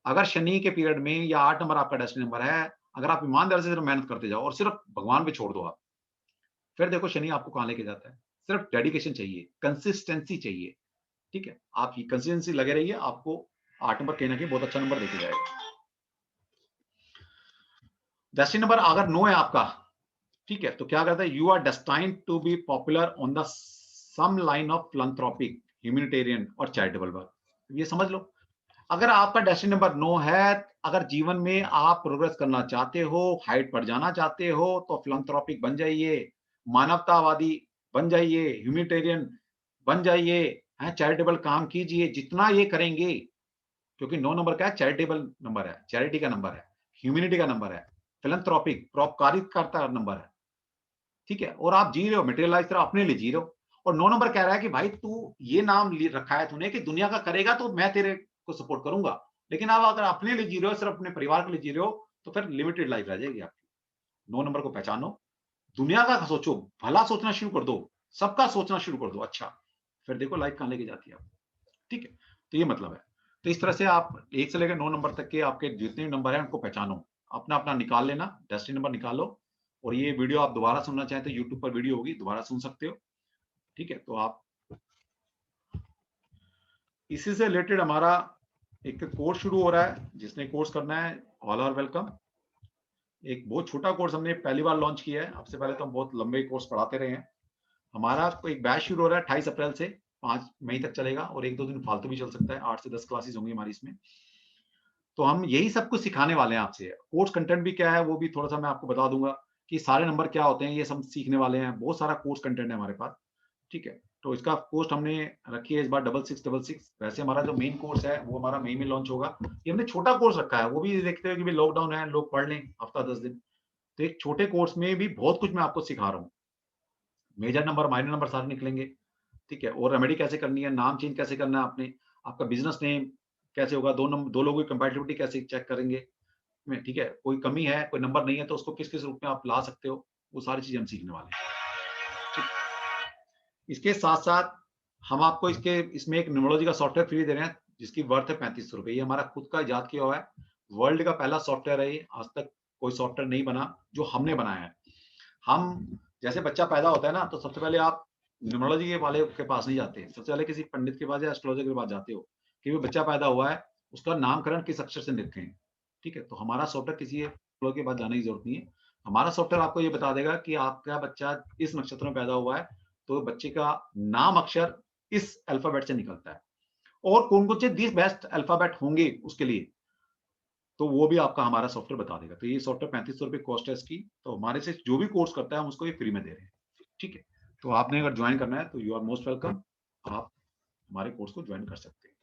अगर शनि के पीरियड में या 8 नंबर आपका डेस्टिनी नंबर है, अगर आप ईमानदारी से सिर्फ मेहनत करते जाओ और सिर्फ भगवान पे छोड़ दो आप, फिर देखो शनि आपको कहाँ लेके जाता है। सिर्फ डेडिकेशन चाहिए, कंसिस्टेंसी चाहिए, ठीक है? आप ये कंसिस्टेंसी लगे रहिए, आपको 8 नंबर कहीं न कहीं बहुत अच्छा नंबर देके जाएगा। डेस्टिनी नंबर अगर 9 है आपका, ठीक है? तो क्या करता है? You are destined to be popular on the some line of philanthropic, humanitarian और चैरिटेबल वर्क। ये समझ लो। अगर आपका डेस्टिनी नंबर 9 है, अगर जीवन में आप प्रोग्रेस करना चाहते हो, हाइट पर जाना चाहते हो, तो फिलैंथ्रोपिक बन जाइए, मानवतावादी बन जाइए, ह्यूमैनिटेरियन बन जाइए, हैं, चैरिटेबल काम कीजिए। जितना ये करेंगे, क्योंकि 9 नंबर क्या है? चैरिटेबल नंबर है, चैरिटी का नंबर है, ह्यूमैनिटी का नंबर है, फिलैंथ्रोपिक परोपकारिता का नंबर है, ठीक है? और आप जी रहे हो, मटेरियलाइज़ तरह अपने लिए जी रहे हो। और 9 नंबर कह रहा है कि भाई तू ये नाम ले रखा है तूने कि दुनिया का करेगा तो मैं तेरे को सपोर्ट करूँगा। लेकिन आप अगर अपने लिए जी रहे हो, सिर्फ अपने परिवार के लिए जी रहे हो, तो फिर लिमिटेड लाइफ रह जाएगी आपकी। 9 नंबर को पहचानो, दुनिया का सोचो, भला सोचना शुरू कर दो, सबका सोचना शुरू कर दो अच्छा, फिर देखो लाइफ कहाँ लेके जाती है आपको, ठीक है? तो ये मतलब है। तो इस तरह से आप 1 से लेकर 9 नंबर तक के आपके जितने भी नंबर हैं उनको पहचानो। अपना-अपना निकाल लेना, डेस्टिनी नंबर निकालो। और ये वीडियो आप दोबारा सुनना चाहें तो यूट्यूब पर वीडियो होगी, दोबारा सुन सकते हो, ठीक है? तो आप इसी से रिलेटेड हमारा एक कोर्स शुरू हो रहा है, जिसने कोर्स करना है ऑल आर वेलकम। एक बहुत छोटा कोर्स हमने पहली बार लॉन्च किया है, अब से पहले तो हम बहुत लंबे कोर्स पढ़ाते रहे हैं। हमारा एक बैच शुरू हो रहा है 28 अप्रैल से 5 मई तक चलेगा और 1-2 दिन फालतू भी चल सकता है, 8 से 10 क्लासेस होंगी हमारी इसमें। तो हम यही सब कुछ सिखाने वाले हैं आपसे। कोर्स कंटेंट भी क्या है वो भी थोड़ा-सा मैं आपको बता दूँगा कि सारे नंबर क्या होते हैं, ये सब सीखने वाले हैं। बहुत सारा कोर्स कंटेंट है हमारे पास, ठीक है? तो इसका कॉस्ट हमने रखी है इस बार 6666। वैसे हमारा जो मेन कोर्स है वो हमारा मई में लॉन्च होगा। ये हमने छोटा कोर्स रखा है, वो भी देखते हुए कि भई लॉकडाउन है, लोग पढ़ लें हफ्ता 10 दिन। तो एक छोटे कोर्स में भी बहुत कुछ मैं आपको सिखा रहा हूँ। मेजर नंबर, माइनर नंबर सारे निकलेंगे, ठीक है? और रेमेडी कैसे करनी है, नाम चेंज कैसे करना है आपने, आपका बिज़नेस नेम कैसे होगा, 2 लोगों की कंपैटिबिलिटी कैसे चेक करेंगे में, ठीक है? कोई कमी है, कोई नंबर नहीं है तो उसको किस-किस रूप में आप ला सकते हो, वो सारी चीज़ें हम सीखने वाले हैं। ठीक। इसके साथ-साथ हम आपको इसमें एक न्यूमरोलॉजी का सॉफ्टवेयर फ्री दे रहे हैं, जिसकी वर्थ है ₹35। ये हमारा खुद का इजाद किया हुआ है। वर्ल्ड का पहला सॉफ्टवेयर है ये, आज तक कोई सॉफ्टवेयर नहीं बना, जो हमने बनाया है। हम जैसे बच्चा पैदा होता है ना, तो सबसे पहले आप न्यूमरोलॉजी के वाले के पास नहीं जाते। सबसे पहले किसी पंडित के पास या एस्ट्रोलॉजर के पास जाते हो, कि वो बच्चा पैदा हुआ है, उसका नामकरण किस अक्षर से लिखें, ठीक है? तो हमारा सॉफ्टवेयर किसी एस्ट्रोलॉजर के पास जाने की ज़रूरत नहीं है। हमारा सॉफ्टवेयर आपको ये बता देगा कि आपका बच्चा इस नक्षत्र में पैदा हुआ है, तो बच्चे का नाम अक्षर इस अल्फ़ाबेट से निकलता है और कौन-कौन से 10 बेस्ट अल्फ़ाबेट होंगे उसके लिए, तो वो भी आपका हमारा सॉफ्टवेयर बता देगा। तो ये सॉफ्टवेयर ₹3500 कॉस्ट है इसकी। तो हमारे से जो भी कोर्स करता है हम उसको ये फ्री में दे रहे हैं। ठीक है? तो आपने अगर जॉइन करना है तो यू आर मोस्ट वेलकम। आप हमारे कोर्स को जॉइन कर सकते हैं।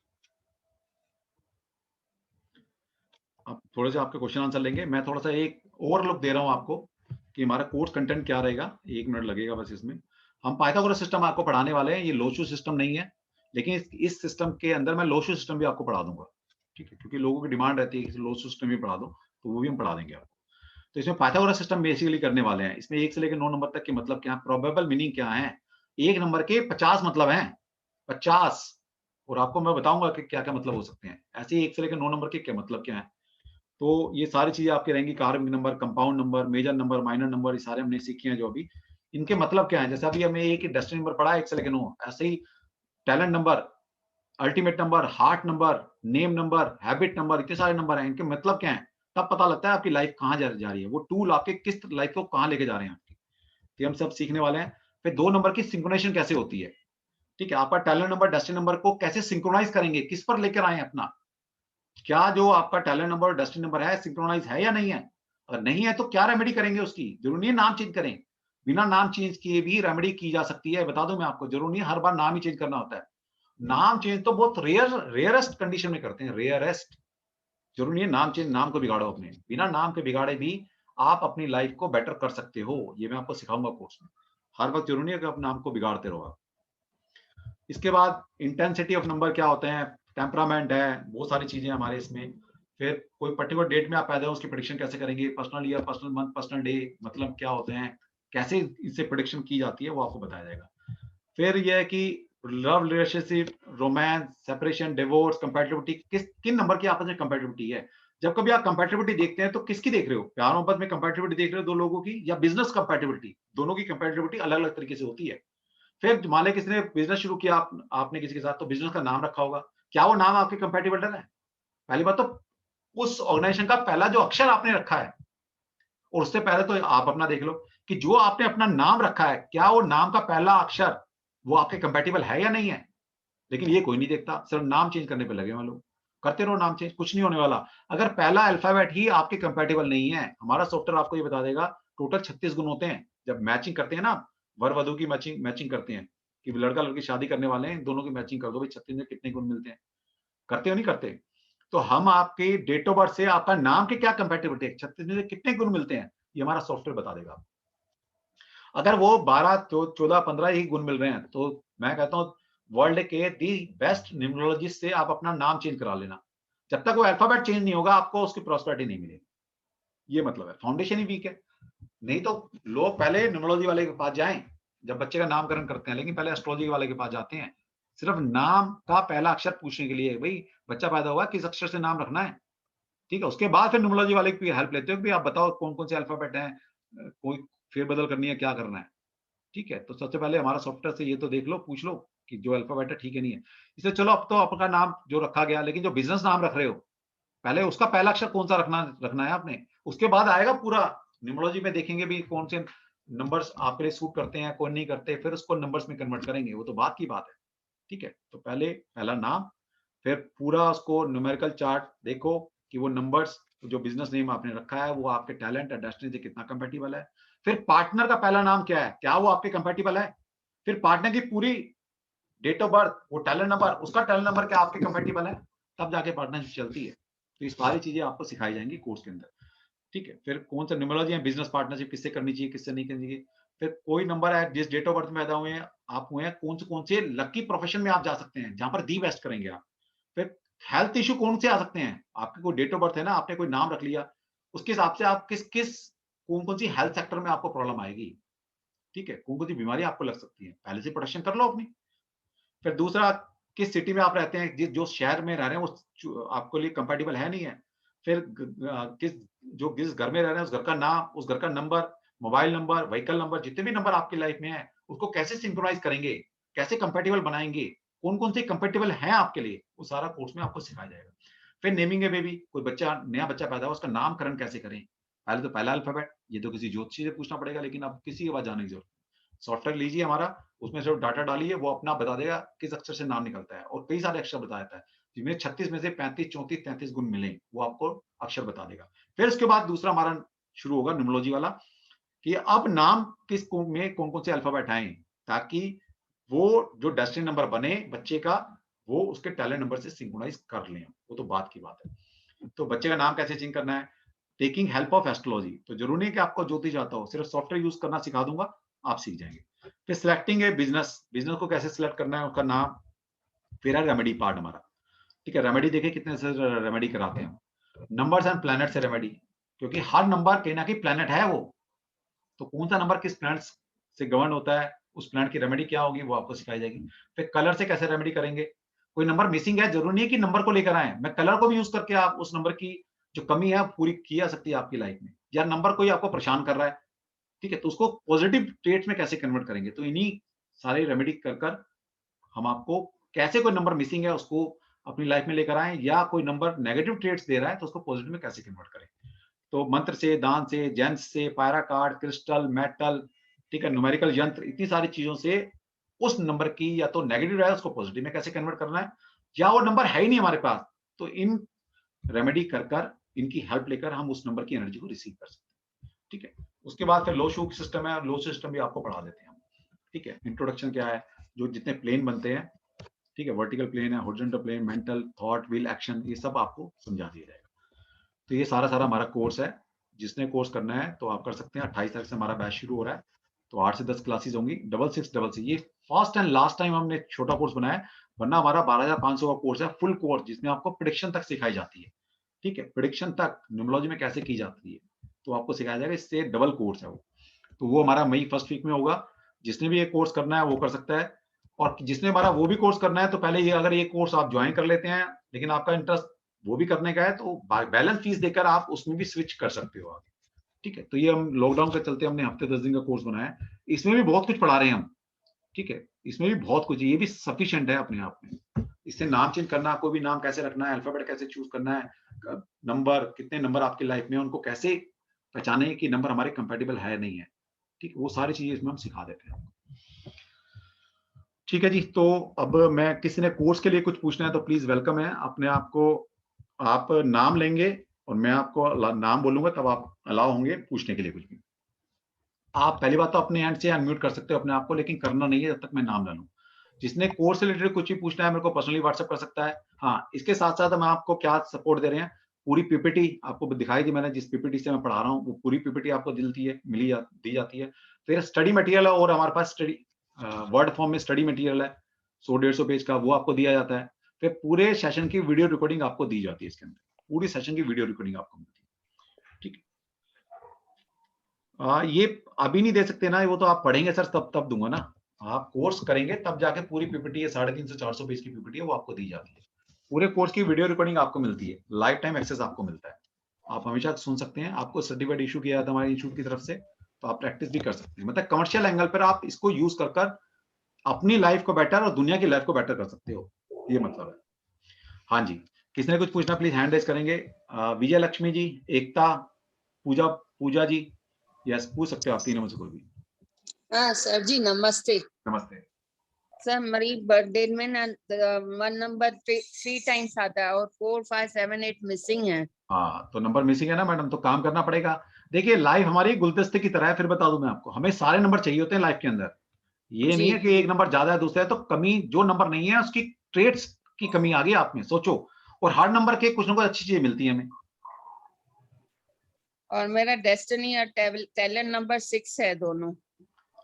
अब थोड़े से आपके क्वेश्चन आंसर लेंगे। मैं थोड़ा-सा एक ओवरलुक दे रहा हूँ आपको कि हमारा कोर्स कंटेंट क्या रहेगा। 1 मिनट लगेगा बस इसमें। हम पाइथागोरस सिस्टम आपको पढ़ाने वाले हैं। ये लोशू सिस्टम नहीं है, लेकिन इस सिस्टम के अंदर मैं लोशू सिस्टम भी आपको पढ़ा दूँगा। ठीक है? क्योंकि लोगों की डिमांड रहती है कि लोशू सिस्टम भी पढ़ा दो, तो वो भी हम पढ़ा देंगे आपको। तो इसमें पाइथागोरस सिस्टम बेसिकली करने वाले हैं। इसमें 1 से लेकर 9 नंबर तक के मतलब क्या है, प्रोबेबल मीनिंग क्या है। 1 नंबर के 50 मतलब हैं, 50। और आपको मैं बताऊँगा कि क्या-क्या मतलब हो सकते हैं। ऐसे ही 1 से लेकर 9 नंबर के क्या मतलब क्या है। तो ये सारी चीज़ें आपकी रहेंगी, karmic number, compound number, major number, minor number, ये सारे हमने सीखे हैं जो अभी। इनके मतलब क्या है, जैसे अभी हमने एक ही डेस्टिनी नंबर पढ़ा है 1 से लेकर 9, ऐसे ही talent number, ultimate number, heart number, name number, habit number, इतने सारे नंबर हैं। इनके मतलब क्या है? तब पता लगता है आपकी लाइफ कहाँ जा रही है। वो टूल आपके किस लाइफ को कहाँ लेके जा रहे हैं आपकी। तो ये हम सब सीखने वाले हैं। फिर 2 नंबर की सिंक्रोनाइज़ेशन कैसे होती है, ठीक है? आपका टैलेंट नंबर, डेस्टिनी नंबर को कैसे सिंक्रोनाइज़ करेंगे, किस पर लेकर आएँ अपना? क्या जो आपका टैलेंट नंबर और डेस्टिनी नंबर है सिंक्रोनाइज़ है या नहीं है? अगर नहीं है तो क्या रेमेडी करेंगे उसकी? जरूरी नहीं है नाम चेंज करें। बिना नाम चेंज किए भी रेमेडी की जा सकती है, बता दूं मैं आपको, जरूरी नहीं है हर बार नाम ही चेंज करना होता है। नाम चेंज तो बहुत रेयरेस्ट कंडीशन में करते हैं, रेयरेस्ट। जरूरी नहीं है नाम चेंज, नाम को बिगाड़ो अपने, बिना नाम के बिगाड़े भी आप अपनी लाइफ को बेटर कर सकते हो। ये मैं आपको सिखाऊंगा कोर्स में। हर वक्त जरूरी नहीं है कि आप नाम को बिगाड़ते रहो आप। इसके बाद इंटेंसिटी ऑफ नंबर क्या होते हैं, टेम्परामेंट है, बहुत सारी चीजें हमारे इसमें। फिर कोई पर्टिकुलर डेट में आप पैदा हो उसकी प्रेडिक्शन कैसे करेंगे, personal year, personal month, personal day, मतलब क्या होते हैं, कैसे इससे प्रेडिक्शन की जाती है, वो आपको बताया जाएगा। फिर यह है कि love relationship, romance, separation, divorce, compatibility, किन नंबर की आपस में कंपैटिबिलिटी है। जब कभी आप कंपैटिबिलिटी देखते हैं तो किसकी देख रहे हो, प्यार मोहब्बत में कंपैटिबिलिटी देख रहे हो दो लोगों की, या बिजनेस कंपैटिबिलिटी, दोनों की कंपैटिबिलिटी अलग अलग तरीके से होती है। फिर मान लें किसी ने बिजनेस शुरू किया, आपने किसी के साथ, तो बिजनेस का नाम रखा होगा, क्या वो नाम आपके कंपैटिबल है? पहली बात तो उस ऑर्गेनाइजेशन का पहला जो अक्षर आपने रखा है, और उससे पहले तो आप अपना देख लो कि जो आपने अपना नाम रखा है, क्या वो नाम का पहला अक्षर वो आपके कंपैटिबल है या नहीं है। लेकिन ये कोई नहीं देखता, सिर्फ नाम चेंज करने पे लगे हैं लोग। करते रहो नाम चेंज, कुछ नहीं होने वाला। अगर पहला अल्फाबेट ही आपके कंपैटिबल नहीं है, हमारा सॉफ्टवेयर आपको ये बता देगा, टोटल 36 गुण होते हैं। जब मैचिंग करते हैं ना, वर वधु की मैचिंग मैचिंग करते हैं कि लड़का लड़की शादी करने वाले हैं, दोनों की मैचिंग कर दो भाई, 36 में कितने गुण मिलते हैं। करते हो नहीं करते? तो हम आपके डेट ऑफ बर्थ से आपका नाम के क्या कंपैटिबिलिटी है, 36 में से कितने गुण मिलते हैं, ये हमारा सॉफ्टवेयर बता देगा। अगर वो 12, 14, 15 ही गुण मिल रहे हैं, तो मैं कहता हूँ वर्ल्ड के दी बेस्ट न्यूमरोलॉजिस्ट से आप अपना नाम चेंज करा लेना। जब तक वो अल्फाबेट चेंज नहीं होगा, आपको उसकी प्रॉस्पेरिटी नहीं मिलेगी। ये मतलब है, फाउंडेशन ही वीक है। नहीं तो लोग पहले न्यूमरोलॉजी वाले के पास जाएं जब बच्चे का नामकरण करते हैं, लेकिन पहले एस्ट्रोलॉजी वाले के पास जाते हैं सिर्फ नाम का पहला अक्षर पूछने के लिए, भाई बच्चा पैदा हुआ किस अक्षर से नाम रखना है। ठीक है, उसके बाद फिर न्यूमरोलॉजी वाले की हेल्प लेते हो कि आप बताओ कौन कौन से अल्फाबेट हैं, कोई फेरबदल करनी है, क्या करना है। ठीक है, तो सबसे पहले हमारा सॉफ्टवेयर से ये तो देख लो, पूछ लो कि जो अल्फाबेट है ठीक है नहीं है। इसलिए चलो, अब तो आपका नाम जो रखा गया, लेकिन जो बिजनेस नाम रख रहे हो, पहले उसका पहला अक्षर कौन सा रखना रखना है आपने। उसके बाद आएगा पूरा, न्यूमरोलॉजी में देखेंगे भी कौन से नंबर्स आपके लिए सूट करते हैं, कौन नहीं करते, फिर उसको नंबर्स में कन्वर्ट करेंगे, वो तो बात की बात है। ठीक है, तो पहले पहला नाम, फिर पूरा उसको न्यूमेरिकल चार्ट देखो कि वो नंबर्स, जो बिजनेस नेम आपने रखा है, वो आपके टैलेंट या डेस्टिनी से कितना कंपैटिबल है। फिर पार्टनर का पहला नाम क्या है, क्या वो आपके कंपैटिबल है। फिर पार्टनर की पूरी डेट ऑफ बर्थ, वो टैलेंट नंबर, उसका टैलेंट नंबर क्या आपके कंपैटिबल है, तब जाके पार्टनरशिप चलती है। तो ये सारी चीजें आपको सिखाई जाएंगी कोर्स के अंदर। ठीक है, फिर कौन सा न्यूमरोलॉजी है, बिजनेस पार्टनरशिप किससे करनी चाहिए, किससे नहीं करनी चाहिए। फिर कोई नंबर है जिस डेट ऑफ बर्थ में पैदा हुए हैं, आप हुए हैं, कौन से लकी प्रोफेशन में आप जा सकते हैं, जहां पर दी बेस्ट करेंगे आप। फिर हेल्थ इश्यू कौन से आ सकते हैं, आपकी कोई डेट ऑफ बर्थ है ना, आपने कोई नाम रख लिया, उसके हिसाब से आप किस किस कौन कौन सी हेल्थ सेक्टर में आपको प्रॉब्लम आएगी। ठीक है, कौन कौन सी बीमारी आपको लग सकती है, पहले से प्रोटेक्शन कर लो अपनी। फिर दूसरा, किस सिटी में आप रहते हैं, जिस जो शहर में रह रहे हैं वो आपके लिए कंपैटिबल है नहीं है। फिर किस जो जिस घर में रह रहे हैं, उस घर का नाम, उस घर का number, mobile number, vehicle number, जितने भी नंबर आपकी लाइफ में है, उसको कैसे सिंक्रोनाइज करेंगे, कैसे कंपैटिबल बनाएंगे, कौन कौन से कंपैटिबल हैं आपके लिए, वो सारा कोर्स में आपको सिखाया जाएगा। फिर नेमिंग ए बेबी, कोई बच्चा, नया बच्चा पैदा हुआ, उसका नामकरण कैसे करें। पहले तो पहला अल्फाबेट, ये तो किसी ज्योतिषी से पूछना पड़ेगा, लेकिन अब किसी के पास जाने की जरूरत। सॉफ्टवेयर लीजिए हमारा, उसमें सिर्फ डाटा डालिए, वो अपना बता देगा किस अक्षर से नाम निकलता है, और कई सारे अक्षर बता देता है, जिनमें 36 में से 35, 34, 33 गुण मिले, वो आपको अक्षर बता देगा। फिर उसके बाद दूसरा हमारा शुरू होगा न्यूमरोलॉजी वाला, कि अब नाम में कौन कौन से अल्फाबेट आए, ताकि वो जो डेस्टिनी नंबर बने बच्चे का, वो उसके टैलेंट नंबर से सिंक्रोनाइज कर लें, वो तो बात की बात है। तो बच्चे का नाम कैसे चेंज करना है, टेकिंग हेल्प ऑफ एस्ट्रोलॉजी, तो जरूरी नहीं कि आपको ज्योतिष आता हो, सिर्फ सॉफ्टवेयर यूज करना सिखा दूंगा, आप सीख जाएंगे। फिर सिलेक्टिंग है बिजनेस, बिजनेस को कैसे सिलेक्ट करना है, उसका नाम। फिर है रेमेडी पार्ट हमारा। ठीक है, रेमेडी देखिए कितने से रेमेडी कराते हैं। नंबर्स एंड प्लैनेट से रेमेडी, क्योंकि हर नंबर कहीं ना कहीं प्लैनेट है वो, तो कौन सा नंबर किस प्लैनेट से गवर्न होता है, उस प्लैनेट की रेमेडी क्या होगी, वो आपको सिखाई जाएगी। फिर कलर से कैसे रेमेडी करेंगे, कोई नंबर मिसिंग है, जरूरी नहीं है कि नंबर को लेकर आए, मैं कलर को भी यूज करके आप उस नंबर की जो कमी है पूरी की जा सकती है आपकी लाइफ में। या नंबर कोई आपको परेशान कर रहा है, ठीक है, तो उसको पॉजिटिव ट्रेड्स में कैसे कन्वर्ट करेंगे। तो इन्हीं सारे रेमेडी कर कर हम आपको कैसे, कोई नंबर मिसिंग है उसको अपनी लाइफ में लेकर आए, या कोई नंबर नेगेटिव ट्रेड्स दे रहा है तो उसको पॉजिटिव में कैसे कन्वर्ट करें। तो मंत्र से, दान से, जेम्स से, पायरा कार्ड, क्रिस्टल, मेटल, ठीक है, न्यूमेरिकल यंत्र, इतनी सारी चीजों से उस नंबर की या तो नेगेटिव है उसको पॉजिटिव में कैसे कन्वर्ट करना है, या वो नंबर है ही नहीं हमारे पास, तो इन रेमेडी कर कर इनकी हेल्प लेकर हम उस नंबर की एनर्जी को रिसीव कर सकते हैं। ठीक है, उसके बाद फिर लो शू सिस्टम है, लो सिस्टम भी आपको पढ़ा देते हैं हम। ठीक है, इंट्रोडक्शन क्या है, जो जितने प्लेन बनते हैं, ठीक है, वर्टिकल प्लेन है, horizontal plane, mental, thought, will, action, ये सब आपको समझा दिया जाएगा। तो ये सारा हमारा कोर्स है। जिसने कोर्स करना है तो आप कर सकते हैं। 28 तारीख से हमारा बैच शुरू हो रहा है, तो 8 से 10 क्लासेस होंगी। 6666, ये फर्स्ट एंड लास्ट टाइम हमने छोटा कोर्स बनाया है, वरना हमारा 12,500 का कोर्स है, फुल कोर्स, जिसमें आपको प्रेडिक्शन तक सिखाई जाती है। ठीक है, प्रेडिक्शन तक न्यूमरोलॉजी में कैसे की जाती है, तो आपको सिखाया जाएगा। इससे डबल कोर्स है वो, तो वो हमारा मई फर्स्ट वीक में होगा। जिसने भी ये कोर्स करना है वो कर सकता है, और जिसने हमारा वो भी कोर्स करना है तो पहले ये, अगर ये कोर्स आप ज्वाइन कर लेते हैं, लेकिन आपका इंटरेस्ट वो भी करने का है, तो बैलेंस फीस देकर आप उसमें भी स्विच कर सकते हो आगे। ठीक है, तो ये हम लॉकडाउन के चलते हमने हफ्ते 10 दिन का कोर्स बनाया है। इसमें भी बहुत कुछ पढ़ा रहे हैं हम। ठीक है, इसमें भी बहुत कुछ, ये भी सफिशिएंट है अपने आप में। इससे नाम चेंज करना, कोई भी नाम कैसे रखना है, अल्फाबेट कैसे चूज करना है, नंबर, कितने नंबर आपकी लाइफ में, उनको कैसे पहचाने कि नंबर हमारे कंपेटिबल है नहीं है। ठीक है, वो सारी चीजें इसमें हम सिखा देते हैं। ठीक है जी, तो अब मैं, किसी ने कोर्स के लिए कुछ पूछना है तो प्लीज वेलकम है। अपने आप को, आप नाम लेंगे और मैं आपको नाम बोलूंगा, तब आप अलाउ होंगे पूछने के लिए कुछ भी। आप पहली बात तो अपने एंड से अनम्यूट कर सकते हो अपने आप को, लेकिन करना नहीं है जब तक मैं नाम ना लूं। जिसने कोर्स से रिलेटेड कुछ भी पूछना है मेरे को पर्सनली व्हाट्सएप कर सकता है। हाँ, इसके साथ साथ हम आपको क्या सपोर्ट दे रहे हैं, पूरी पीपीटी आपको दिखाई दी मैंने, जिस पीपीटी से मैं पढ़ा रहा हूँ वो पूरी पीपीटी आपको दी जाती है। फिर स्टडी मटेरियल है, और हमारे पास स्टडी वर्ड फॉर्म में स्टडी मटेरियल है 100-150 पेज का, वो आपको दिया जाता है। फिर पूरे सेशन की वीडियो रिकॉर्डिंग आपको दी जाती है, इसके अंदर पूरी सेशन की वीडियो रिकॉर्डिंग आपको मिलती है। ठीक है, ये अभी नहीं दे सकते ना, वो तो आप पढ़ेंगे सर तब दूंगा ना। आप कोर्स करेंगे तब जाके पूरी पीपीटी है, 350 से 400 पेज की पीपीटी है, वो आपको दी जाती है। पूरे कोर्स की वीडियो रिकॉर्डिंग आपको मिलती है, लाइफ टाइम एक्सेस आपको मिलता है, आप हमेशा सुन सकते हैं। आपको सर्टिफिकेट इशू किया जाता है हमारे इंस्टीट्यूट की तरफ से, तो आप प्रैक्टिस भी कर सकते हैं। मतलब कमर्शियल एंगल पर आप इसको यूज कर अपनी लाइफ को बेटर और दुनिया की लाइफ को बेटर कर सकते हो, ये मतलब है। हाँ जी, किसने कुछ पूछना प्लीज हैंड रेज करेंगे। विजय लक्ष्मी जी, एकता, पूजा पूजा जी, यस पूछ सकते हो आप तीनों में से कोई भी। हाँ सर जी, नमस्ते। नमस्ते। सर हमारी बर्थडे में ना 1 नंबर 3 टाइम्स आता है और 4, 5, 7, 8 मिसिंग है। हाँ, तो नंबर मिसिंग है ना मैडम, तो काम करना पड़ेगा। देखिए लाइफ हमारी गुलदस्ते की तरह है, फिर बता दूं मैं आपको, हमें सारे नंबर चाहिए होते हैं लाइफ के अंदर। ये नहीं है कि एक नंबर ज्यादा है दूसरा है तो कमी, जो नंबर नहीं है उसकी ट्रेड्स की कमी आ गई आप में, सोचो। और हर नंबर के कुछ ना कुछ अच्छी चीजें मिलती है हमें। और मेरा डेस्टिनी और टैलेंट नंबर 6 है दोनों।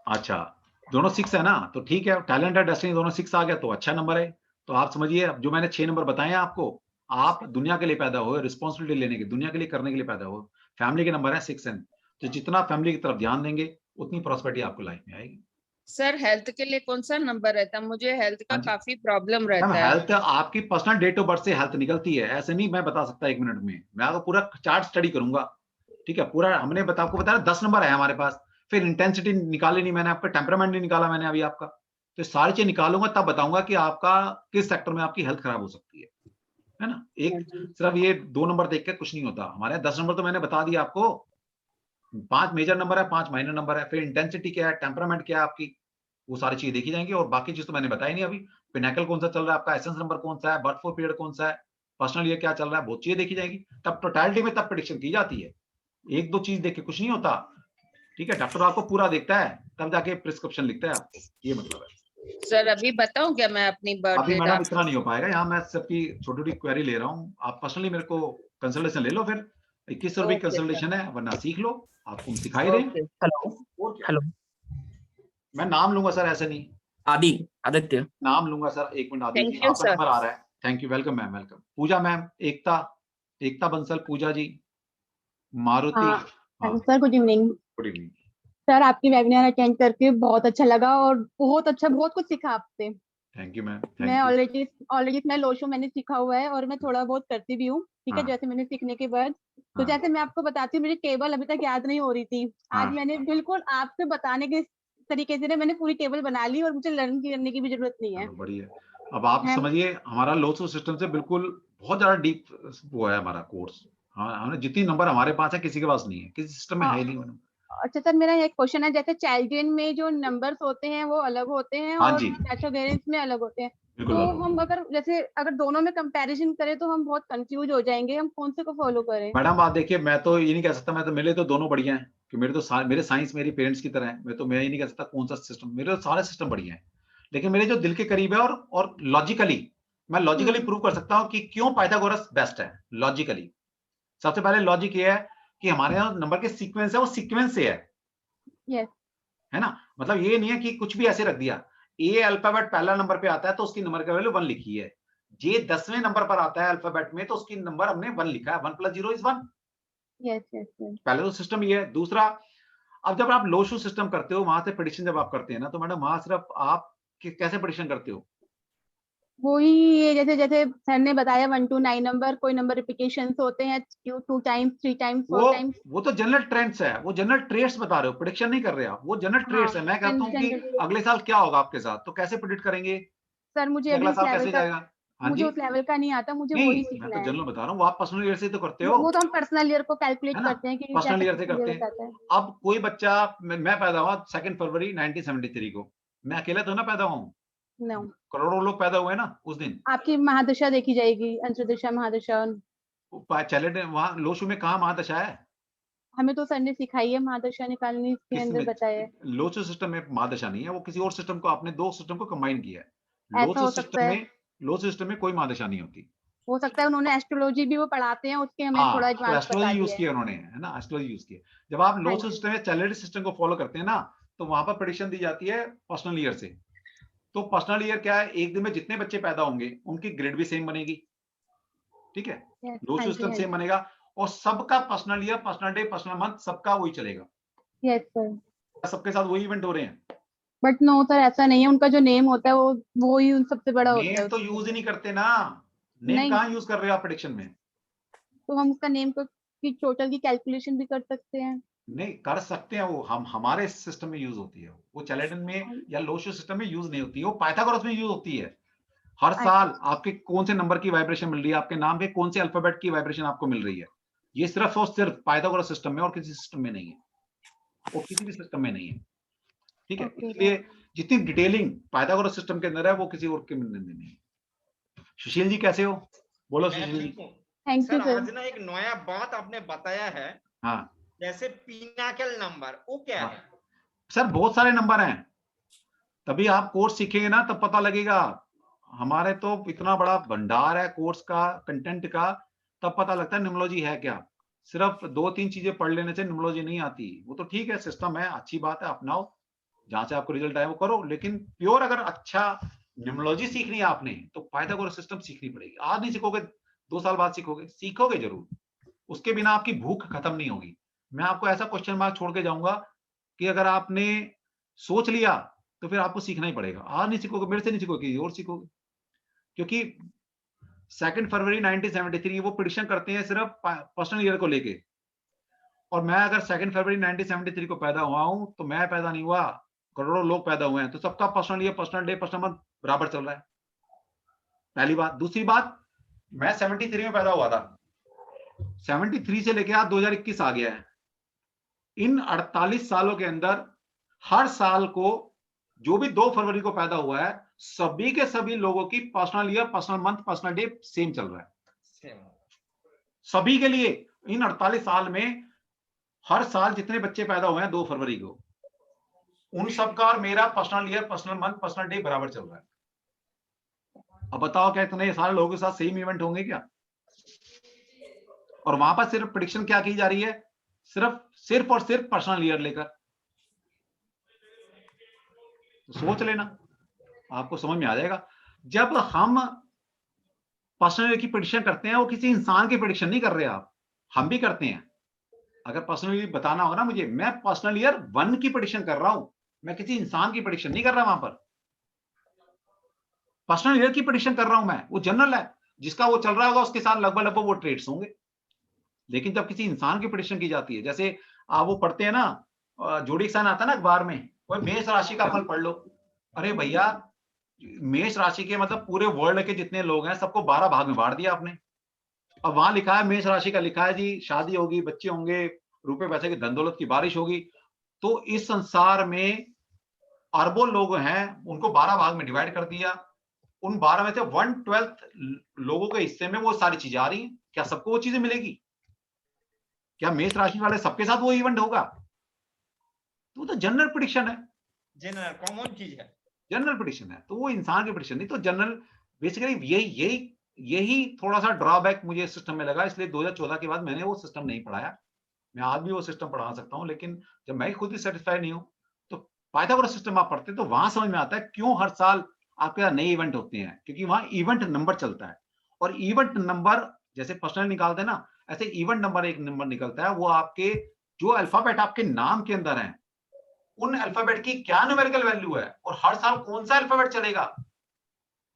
अच्छा, दोनों 6 है ना, तो ठीक है, टैलेंट और डेस्टिनी दोनों 6 आ गया तो अच्छा नंबर है। तो आप समझिए, अब जो मैंने 6 नंबर बताए हैं आपको, आप दुनिया के लिए पैदा हुए, रिस्पॉन्सिबिलिटी लेने के, दुनिया के लिए करने के लिए पैदा हुए। फैमिली के नंबर है 6 एंड, तो जितना फैमिली की तरफ ध्यान देंगे उतनी प्रॉस्पेरिटी आपको लाइफ में आएगी। सर हेल्थ के लिए कौन सा नंबर रहता है? मुझे हेल्थ का काफी प्रॉब्लम रहता है। हेल्थ आपकी पर्सनल डेट ऑफ बर्थ से हेल्थ निकलती है, ऐसे नहीं मैं बता सकता 1 मिनट में, मैं आपको पूरा चार्ट स्टडी करूंगा। ठीक है, पूरा हमने आपको बताया 10 नंबर है हमारे पास, फिर इंटेंसिटी निकाली नहीं मैंने, आपका टेम्परामेंट नहीं निकाला मैंने अभी आपका, तो सारी चीज निकालूंगा तब बताऊंगा कि आपका किस सेक्टर में आपकी हेल्थ खराब हो सकती है ना। एक सिर्फ ये 2 नंबर देख के कुछ नहीं होता, हमारे 10 नंबर तो मैंने बता दिया आपको। 5 मेजर नंबर है, 5 माइनर नंबर है, फिर इंटेंसिटी क्या है, टेम्परामेंट क्या है आपकी, वो सारी चीजें देखी जाएंगी। और बाकी चीज तो मैंने बताई नहीं अभी, पिनाकल कौन सा चल रहा है आपका, एसेंस नंबर कौन सा है, बर्थ फोर पीरियड कौन सा है, पर्सनल ईयर क्या चल रहा है, बहुत चीजें देखी जाएगी। तब टोटलिटी में तब प्रेडिक्शन की जाती है, 1-2 चीज देख के कुछ नहीं होता। ठीक है, डॉक्टर आपको पूरा देखता है तब जाके प्रिस्क्रिप्शन लिखता है आपको, ये मतलब है। सर अभी बताऊं क्या मैं अपनी अभी बर्थडे मैडम इतना नहीं हो पाएगा, यहाँ मैं सबकी छोटी-छोटी क्वेरी ले रहा हूँ, आप पर्सनली मेरे को कंसल्टेशन ले लो, फिर 2100 रुपए कंसल्टेशन है, वरना सीख लो, आपको हम सिखा ही रहे हैं। हेलो हेलो, मैं नाम लूंगा सर, ऐसे नहीं, आदित्य नाम लूंगा sir, 1 minute Aditya ji, Thank you, आपका sir. नंबर आ रहा है। Thank you, welcome ma'am, welcome. Pooja ma'am, Ekta Bansal, Pooja ji, Maruti. हाँ sir good evening. Good evening. Sir आपकी वेबिनार अटेंड करके बहुत अच्छा लगा और बहुत कुछ सीखा आपसे। थैंक यू मैम, मैं थैंक यू। ऑलरेडी इतना लोशो मैंने सीखा हुआ है और मैं थोड़ा बहुत करती भी हूँ। ठीक है, हाँ। जैसे मैंने सीखने के बाद तो हाँ। जैसे मैं आपको बताती हूँ, मुझे टेबल अभी तक याद नहीं हो रही थी। आज हाँ। मैंने बिल्कुल आपसे बताने के तरीके से मैंने पूरी टेबल बना ली और मुझे लर्न करने की भी जरूरत नहीं है। चलो बढ़िया। अब आप मैं समझिए, हमारा लोसो सिस्टम से बिल्कुल बहुत ज्यादा डीप वो है हमारा कोर्स। हाँ, हमने जितनी नंबर हमारे पास है किसी के पास नहीं है, किसी सिस्टम में है ही नहीं मैडम। अच्छा सर, मेरा एक क्वेश्चन है, जैसे चाइल्ड्रेन में जो नंबर्स होते हैं वो अलग होते हैं हाँ और जी, पैथोगेनिस में अलग होते हैं, बिल्कुल तो बिल्कुल। हम अगर दोनों में कंपैरिजन करें तो हम बहुत कंफ्यूज हो जाएंगे, हम कौन से को फॉलो करें? मैडम आप देखिए, मैं तो ये नहीं कह सकता, मैं तो मेरे लिए तो दोनों बढ़िया हैं कि मेरे साइंस मेरी पेरेंट्स की तरह है। मैं ये नहीं कह सकता कौन सा सिस्टम, मेरे तो सारे सिस्टम बढ़िया हैं। लेकिन मेरे जो दिल के करीब है और मैं लॉजिकली प्रूव कर सकता हूँ कि क्यों पाइथागोरस बेस्ट है लॉजिकली। सबसे पहले लॉजिक ये है कि हमारे यहाँ नंबर के सीक्वेंस है वो सीक्वेंस से यस। है ना। मतलब ये नहीं है कि कुछ भी ऐसे रख दिया। ए अल्फाबेट पहला नंबर पे आता है तो उसकी नंबर का वैल्यू 1 लिखी है। जे 10वें नंबर पर आता है अल्फाबेट में तो उसकी नंबर हमने 1 लिखा है। 1 + 0 = 1। Yes yes yes. पहले तो सिस्टम ये है। दूसरा, अब जब आप लो शू सिस्टम करते हो, वहां से प्रेडिक्शन जब आप करते हैं ना, तो मैडम वहां सिर्फ आप कैसे प्रेडिक्शन करते हो? वही ये जैसे जैसे सर ने बताया 1 to 9 नंबर, कोई नंबर रिपीटेशन होते हैं 2 टाइम्स 3 टाइम्स 4 टाइम्स। वो तो जनरल ट्रेंड्स है, वो जनरल ट्रेड्स बता रहे हो, प्रेडिक्शन नहीं कर रहे आप। वो जनरल हाँ ट्रेड्स है। मैं कहता हूँ कि जनरल। अगले साल क्या होगा आपके साथ, तो कैसे प्रेडिक्ट करेंगे सर मुझे कि अभी अगला उस साल लेवल कैसे का जाएगा? हाँ मुझे जी। उस लेवल का नहीं आता, मुझे नहीं, वही मैं सीखना तो है। जनरल बता रहा हूँ, वो आप पर्सनल ईयर से तो करते हो, वो तो हम पर्सनल ईयर को कैलकुलेट है ना? करते हैं कि क्या पर्सनल ईयर से करते ये हैं। बताता है। अब कोई बच्चा, मैं पैदा हुआ 2 फरवरी 1973 को, मैं अकेला तो ना पैदा हुआ हूँ, नो, करोड़ों लोग पैदा हुए ना उस दिन। आपकी महादशा देखी जाएगी, अंतर्दशा महादशा। चैलेंज वहां लोशु में कहाँ महादशा है? हमें तो सर ने सिखाई है महादशा निकालनी, इसके किस अंदर में? बताया है। लोचो सिस्टम में महादशा नहीं है, वो किसी और सिस्टम को, आपने दो सिस्टम को कंबाइन किया है। ऐसा हो सकता है। लोचो सिस्टम में कोई महादशा नहीं होती। हो सकता है उन्होंने एस्ट्रोलॉजी भी वो पढ़ाते हैं, उसके हमें थोड़ा हाँ, तो एडवांस एस्ट्रोलॉजी बता यूज दिया है। किया उन्होंने, है ना, एस्ट्रोलॉजी यूज किया। जब आप हाँ लोचो जी। सिस्टम में चैलेंज सिस्टम को फॉलो करते हैं ना, तो वहां पर प्रेडिक्शन दी जाती है पर्सनल ईयर से। तो पर्सनल ईयर क्या है, एक दिन में जितने बच्चे पैदा होंगे उनकी ग्रेड भी सेम बनेगी, ठीक है। Yes, हाँ लोचो जी सिस्टम हाँ सेम जी। बनेगा और सबका personal year, personal day, personal month सबका वही चलेगा। Yes sir. सबके साथ वही इवेंट हो रहे हैं। बट नो सर, ऐसा नहीं है, उनका जो नेम होता है वो ही उन सबसे बड़ा होता है नेम तो उसके यूज ही लिए। नहीं करते ना। नेम नहीं, कहाँ यूज कर रहे हो आप प्रेडिक्शन में? तो हम उसका नेम को की टोटल की कैलकुलेशन भी कर सकते हैं। नहीं कर सकते हैं, वो हम हमारे सिस्टम में यूज होती है, वो चैलेंजन में हाँ, या लोशो सिस्टम में यूज नहीं होती है, वो पाइथागोरस में यूज होती है। हर अच्छा साल आपके कौन से नंबर की वाइब्रेशन मिल रही है, आपके नाम के कौन से अल्फाबेट की वाइब्रेशन आपको मिल रही है, ये सिर्फ और सिर्फ पाइथागोरस सिस्टम में और किसी सिस्टम में नहीं है, वो किसी भी सिस्टम में नहीं है, ठीक है। Okay sir. इसलिए जितनी डिटेलिंग पाइथागोरस सिस्टम के अंदर है वो किसी और के अंदर नहीं है। सुशील जी कैसे हो? बोलो मैं सुशील जी। ठीक हूँ थैंक यू सर। सर। आज ना एक नया बात आपने बताया है, हाँ जैसे पिनाकल नंबर, वो क्या हाँ है? सर, बहुत सारे नंबर हैं, तभी आप कोर्स सीखेंगे ना तब पता लगेगा। हमारे तो इतना बड़ा भंडार है कोर्स का, कंटेंट का, तब पता लगता है न्यूमरोलॉजी है क्या। सिर्फ 2-3 चीजें पढ़ लेने से न्यूमरोलॉजी नहीं आती। वो तो ठीक है, सिस्टम है, अच्छी बात है, अपनाओ, जहां से आपको रिजल्ट आए वो करो। लेकिन प्योर अगर अच्छा न्यूमरोलॉजी सीखनी है आपने, तो पाइथागोरस सिस्टम सीखनी पड़ेगी। आज नहीं सीखोगे, 2 साल बाद सीखोगे, सीखोगे जरूर। उसके बिना आपकी भूख खत्म नहीं होगी। मैं आपको ऐसा क्वेश्चन मार्क छोड़ के जाऊंगा कि अगर आपने सोच लिया तो फिर आपको सीखना ही पड़ेगा। आज नहीं सीखोगे, मेरे से नहीं सीखोगे, किसी और सीखोगे। क्योंकि 2 फरवरी 1973 वो प्रेडिक्शन करते हैं सिर्फ पर्सनल ईयर को लेके, और मैं अगर 2 फरवरी 1973 को पैदा हुआ हूं तो मैं पैदा नहीं हुआ, करोड़ों लोग पैदा हुए हैं, तो सबका personal year, personal day, personal month बराबर चल रहा है। पहली बात। दूसरी बात, मैं 73 में पैदा हुआ था, 73 से लेके आज 2021 आ गया है। इन 48 सालों के अंदर हर साल को जो भी 2 फरवरी को पैदा हुआ है, सभी के सभी लोगों की personal year, personal month, personal day same चल रहा है, सेम। सभी के लिए। इन 48 साल में हर साल जितने बच्चे पैदा हुए हैं 2 फरवरी को, उन सबका और मेरा personal year, personal month, personal day बराबर चल रहा है। अब बताओ क्या इतने सारे लोगों के साथ सेम इवेंट होंगे क्या? और वहां पर सिर्फ प्रेडिक्शन क्या की जा रही है, सिर्फ और सिर्फ पर्सनल ईयर लेकर। तो सोच लेना, आपको समझ में आ जाएगा। जब हम पर्सनल ईयर की प्रेडिक्शन करते हैं, वो किसी इंसान की प्रेडिक्शन नहीं कर रहे आप, हम भी करते हैं। अगर पर्सनल ईयर बताना होगा ना मुझे, मैं पर्सनल ईयर 1 की प्रेडिक्शन कर रहा हूं, मैं किसी इंसान की प्रेडिक्शन नहीं कर रहा। वहां पर पर्सनल ईयर की प्रेडिक्शन कर रहा हूं मैं, वो जनरल है, जिसका वो चल रहा होगा उसके साथ लगभग लगभग वो ट्रेड्स होंगे। लेकिन जब किसी इंसान की प्रेडिक्शन की जाती है, जैसे आप वो पढ़ते हैं ना, जोडिक साइन आता है ना अखबार में, वो मेष राशि का फल पढ़ लो। अरे भैया, मेष राशि के मतलब पूरे वर्ल्ड के जितने लोग हैं सबको 12 भाग में बांट दिया आपने। अब वहां लिखा है, मेष राशि का लिखा है जी, शादी होगी, बच्चे होंगे, रुपए पैसे की धन दौलत की बारिश होगी। तो इस संसार में अरबों लोग हैं, उनको 12 भाग में डिवाइड कर दिया। उन 12 में से 1/12 लोगों के हिस्से में वो सारी चीजें आ रही हैं। क्या सबको वो चीजें मिलेगी? क्या मेष राशि वाले सबके साथ वो इवेंट होगा? तो वो तो जनरल प्रेडिक्शन है, जनरल कॉमन चीज है। जनरल प्रेडिक्शन है, तो वो इंसान की प्रेडिक्शन नहीं। तो जनरल बेसिकली यही थोड़ा सा ड्रॉबैक मुझे सिस्टम में लगा, इसलिए 2014 के बाद मैंने वो सिस्टम नहीं पढ़ाया। मैं आज भी वो सिस्टम पढ़ा सकता हूँ, लेकिन जब मैं खुद ही सेटिस्फाई नहीं हूँ, तो पाइथागोरस सिस्टम आप पढ़ते हैं तो वहां समझ में आता है क्यों हर साल आपके यहाँ नए इवेंट होते हैं, क्योंकि वहां इवेंट नंबर चलता है। और इवेंट नंबर जैसे पर्सनल निकालते हैं ना, ऐसे इवेंट नंबर एक नंबर निकलता है, वो आपके जो अल्फाबेट आपके नाम के अंदर है, उन अल्फाबेट की क्या न्यूमेरिकल वैल्यू है और हर साल कौन सा अल्फाबेट चलेगा।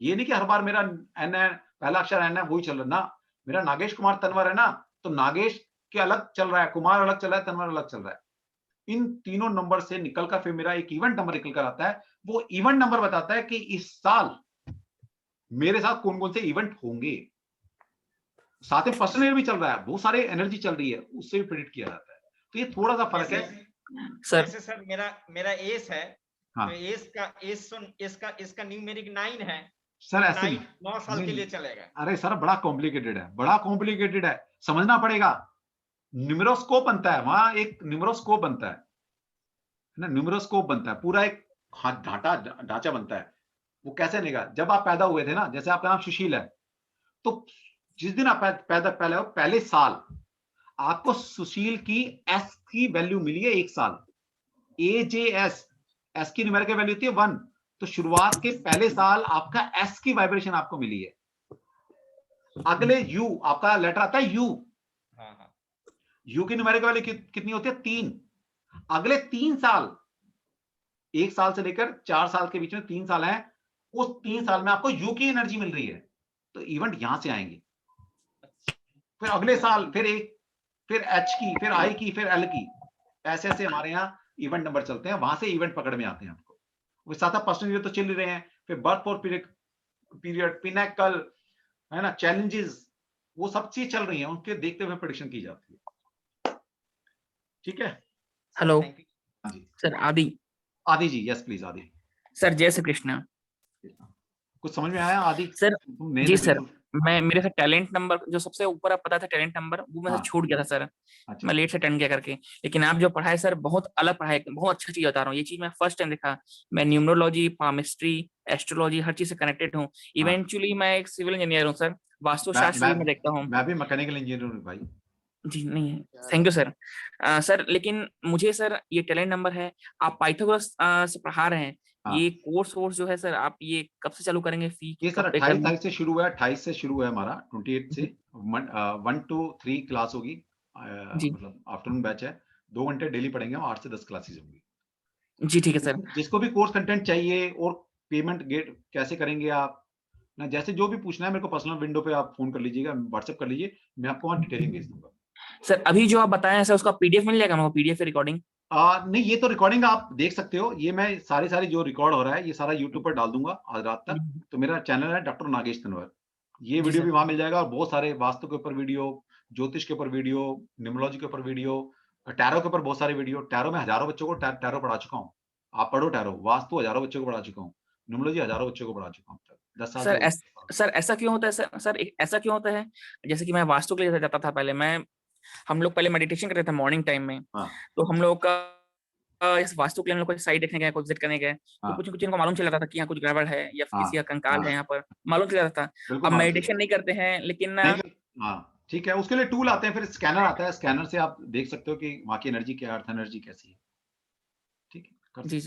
ये नहीं कि हर बार मेरा एन है, पहला अक्षर एन है, वही चल रहा है ना। मेरा नागेश कुमार तनवर है ना, तो नागेश के अलग चल रहा है, कुमार अलग चल रहा है, तनवर अलग चल रहा है। इन तीनों नंबर से निकलकर फिर मेरा एक इवेंट नंबर निकल कर आता है। वो इवेंट नंबर बताता है कि इस साल मेरे साथ कौन कौन से इवेंट होंगे। साथ में पर्सनल भी चल रहा है, बहुत सारे एनर्जी चल रही है, उससे भी प्रेडिक्ट किया जाता है। तो ये थोड़ा सा फर्क है सर। जैसे सर मेरा एस है, हाँ। तो इसका न्यूमेरिक 9 है। सर ऐसे 9 साल के लिए चलेगा। अरे सर बड़ा कॉम्प्लिकेटेड है, बड़ा कॉम्प्लिकेटेड है, समझना पड़ेगा। न्यूमेरोस्कोप बनता है, वहां एक न्यूमेरोस्कोप बनता है ना, न्यूमेरोस्कोप बनता है, पूरा एक ढांचा बनता है। वो कैसे निकला? जब आप पैदा हुए थे ना, जैसे आपका नाम सुशील है, तो जिस दिन आप पैदा पहले साल आपको सुशील की एस की वैल्यू मिली है, एक साल एस की न्यूमेरिकल वैल्यू होती है 1। तो शुरुआत के पहले साल आपका एस की वाइब्रेशन आपको मिली है। अगले यू आपका लेटर आता है यू, यू की न्यूमेरिकल वैल्यू कितनी होती है? 3। अगले 3 साल, 1 साल से लेकर 4 साल के बीच में 3 साल है, उस 3 साल में आपको यू की एनर्जी मिल रही है, तो इवेंट यहां से आएंगे। फिर अगले साल फिर एच की, फिर आई की, फिर एल की, ऐसे ऐसे हमारे यहाँ इवेंट नंबर चलते हैं, वहां से इवेंट पकड़ में आते हैं आपको। वो साथ पर्सनल तो चल रहे हैं, फिर बर्थ फॉर पीरियड, पिनेकल है ना, चैलेंजेस, वो सब चीज चल रही है, उनके देखते हुए प्रेडिक्शन की जाती है। ठीक है। हेलो जी सर। आदि जी, यस प्लीज आदि सर। जय श्री कृष्ण। कुछ समझ में आया आदि? सर जी सर, मेरे से टैलेंट नंबर जो सबसे ऊपर आप पता था टैलेंट नंबर, वो मेरे से छूट गया था सर। अच्छा। मैं लेट से अटेंड किया करके, लेकिन आप जो पढ़ाए सर बहुत अलग पढ़ाए, बहुत अच्छा चीज बता रहा हूँ। ये चीज मैं फर्स्ट टाइम देखा। मैं न्यूमरोलॉजी, पामिस्ट्री, एस्ट्रोलॉजी हर चीज से कनेक्टेड हूँ। इवेंचुअली मैं एक सिविल इंजीनियर हूँ सर, वास्तुशास्त्र भी मैं देखता हूँ। मैं भी मैकेनिकल इंजीनियर हूँ भाई। जी नहीं है, थैंक यू सर। सर लेकिन मुझे सर ये टैलेंट नंबर है, आप पाइथागोरस से पढ़ा रहे हैं, ये कोर्स जो है सर, आप ये कब से चालू करेंगे? फी ये सर 28 तारीख से शुरू है, 28 से शुरू है हमारा, 28 से 1 to 3 क्लास होगी, मतलब आफ्टरनून बैच है, 2 घंटे डेली पढ़ेंगे, 8 से 10 क्लासेस होंगी। जी ठीक है सर। जिसको भी कोर्स कंटेंट चाहिए और पेमेंट गेट कैसे करेंगे आप ना, जैसे जो भी पूछना है मेरे को पर्सनल विंडो पे आप फोन कर लीजिएगा, व्हाट्सएप कर लीजिए, मैं आपको वहाँ डिटेलिंग भेज दूंगा। सर अभी जो आप बताएं सर, उसका पीडीएफ मिल जाएगा मेरे को? PDF recording? नहीं, ये तो रिकॉर्डिंग आप देख सकते हो, ये मैं सारी जो रिकॉर्ड हो रहा है ये सारा यूट्यूब पर डाल दूंगा आज रात तक। तो मेरा चैनल है डॉक्टर नागेश तनवर, ये वीडियो भी वहां मिल जाएगा, और बहुत सारे वास्तु के ऊपर वीडियो, ज्योतिष के ऊपर वीडियो, न्यूमरोलॉजी के ऊपर वीडियो, टैरो के ऊपर बहुत सारे वीडियो। टैरो में हजारों बच्चों को टैरो पढ़ा चुका हूँ, आप पढ़ो टैरो। वास्तु हजारों बच्चों को पढ़ा चुका हूँ, न्यूमरोलॉजी हजारों बच्चों को पढ़ा चुका हूँ 10 साल सर। से। सर ऐसा क्यों होता है सर ऐसा क्यों होता है? जैसे कि मैं वास्तु के लिए जाता था पहले, हम लोग पहले मेडिटेशन करते थे मॉर्निंग टाइम में। तो हम लोग का इस वास्तु के लिए हम लोग कोई साइट देखने गए, कोई विजिट करने गए, तो कुछ इनको मालूम चल जाता था कि यहाँ कुछ गड़बड़ है या किसी का कंकाल है, यहाँ पर मालूम चल जाता था। अब मेडिटेशन नहीं करते हैं, लेकिन ठीक है, उसके लिए टूल आते हैं, फिर स्कैनर आता है, स्कैनर से आप देख सकते हो कि वहाँ की एनर्जी क्या है, अर्थ एनर्जी कैसी है। ठीक है जी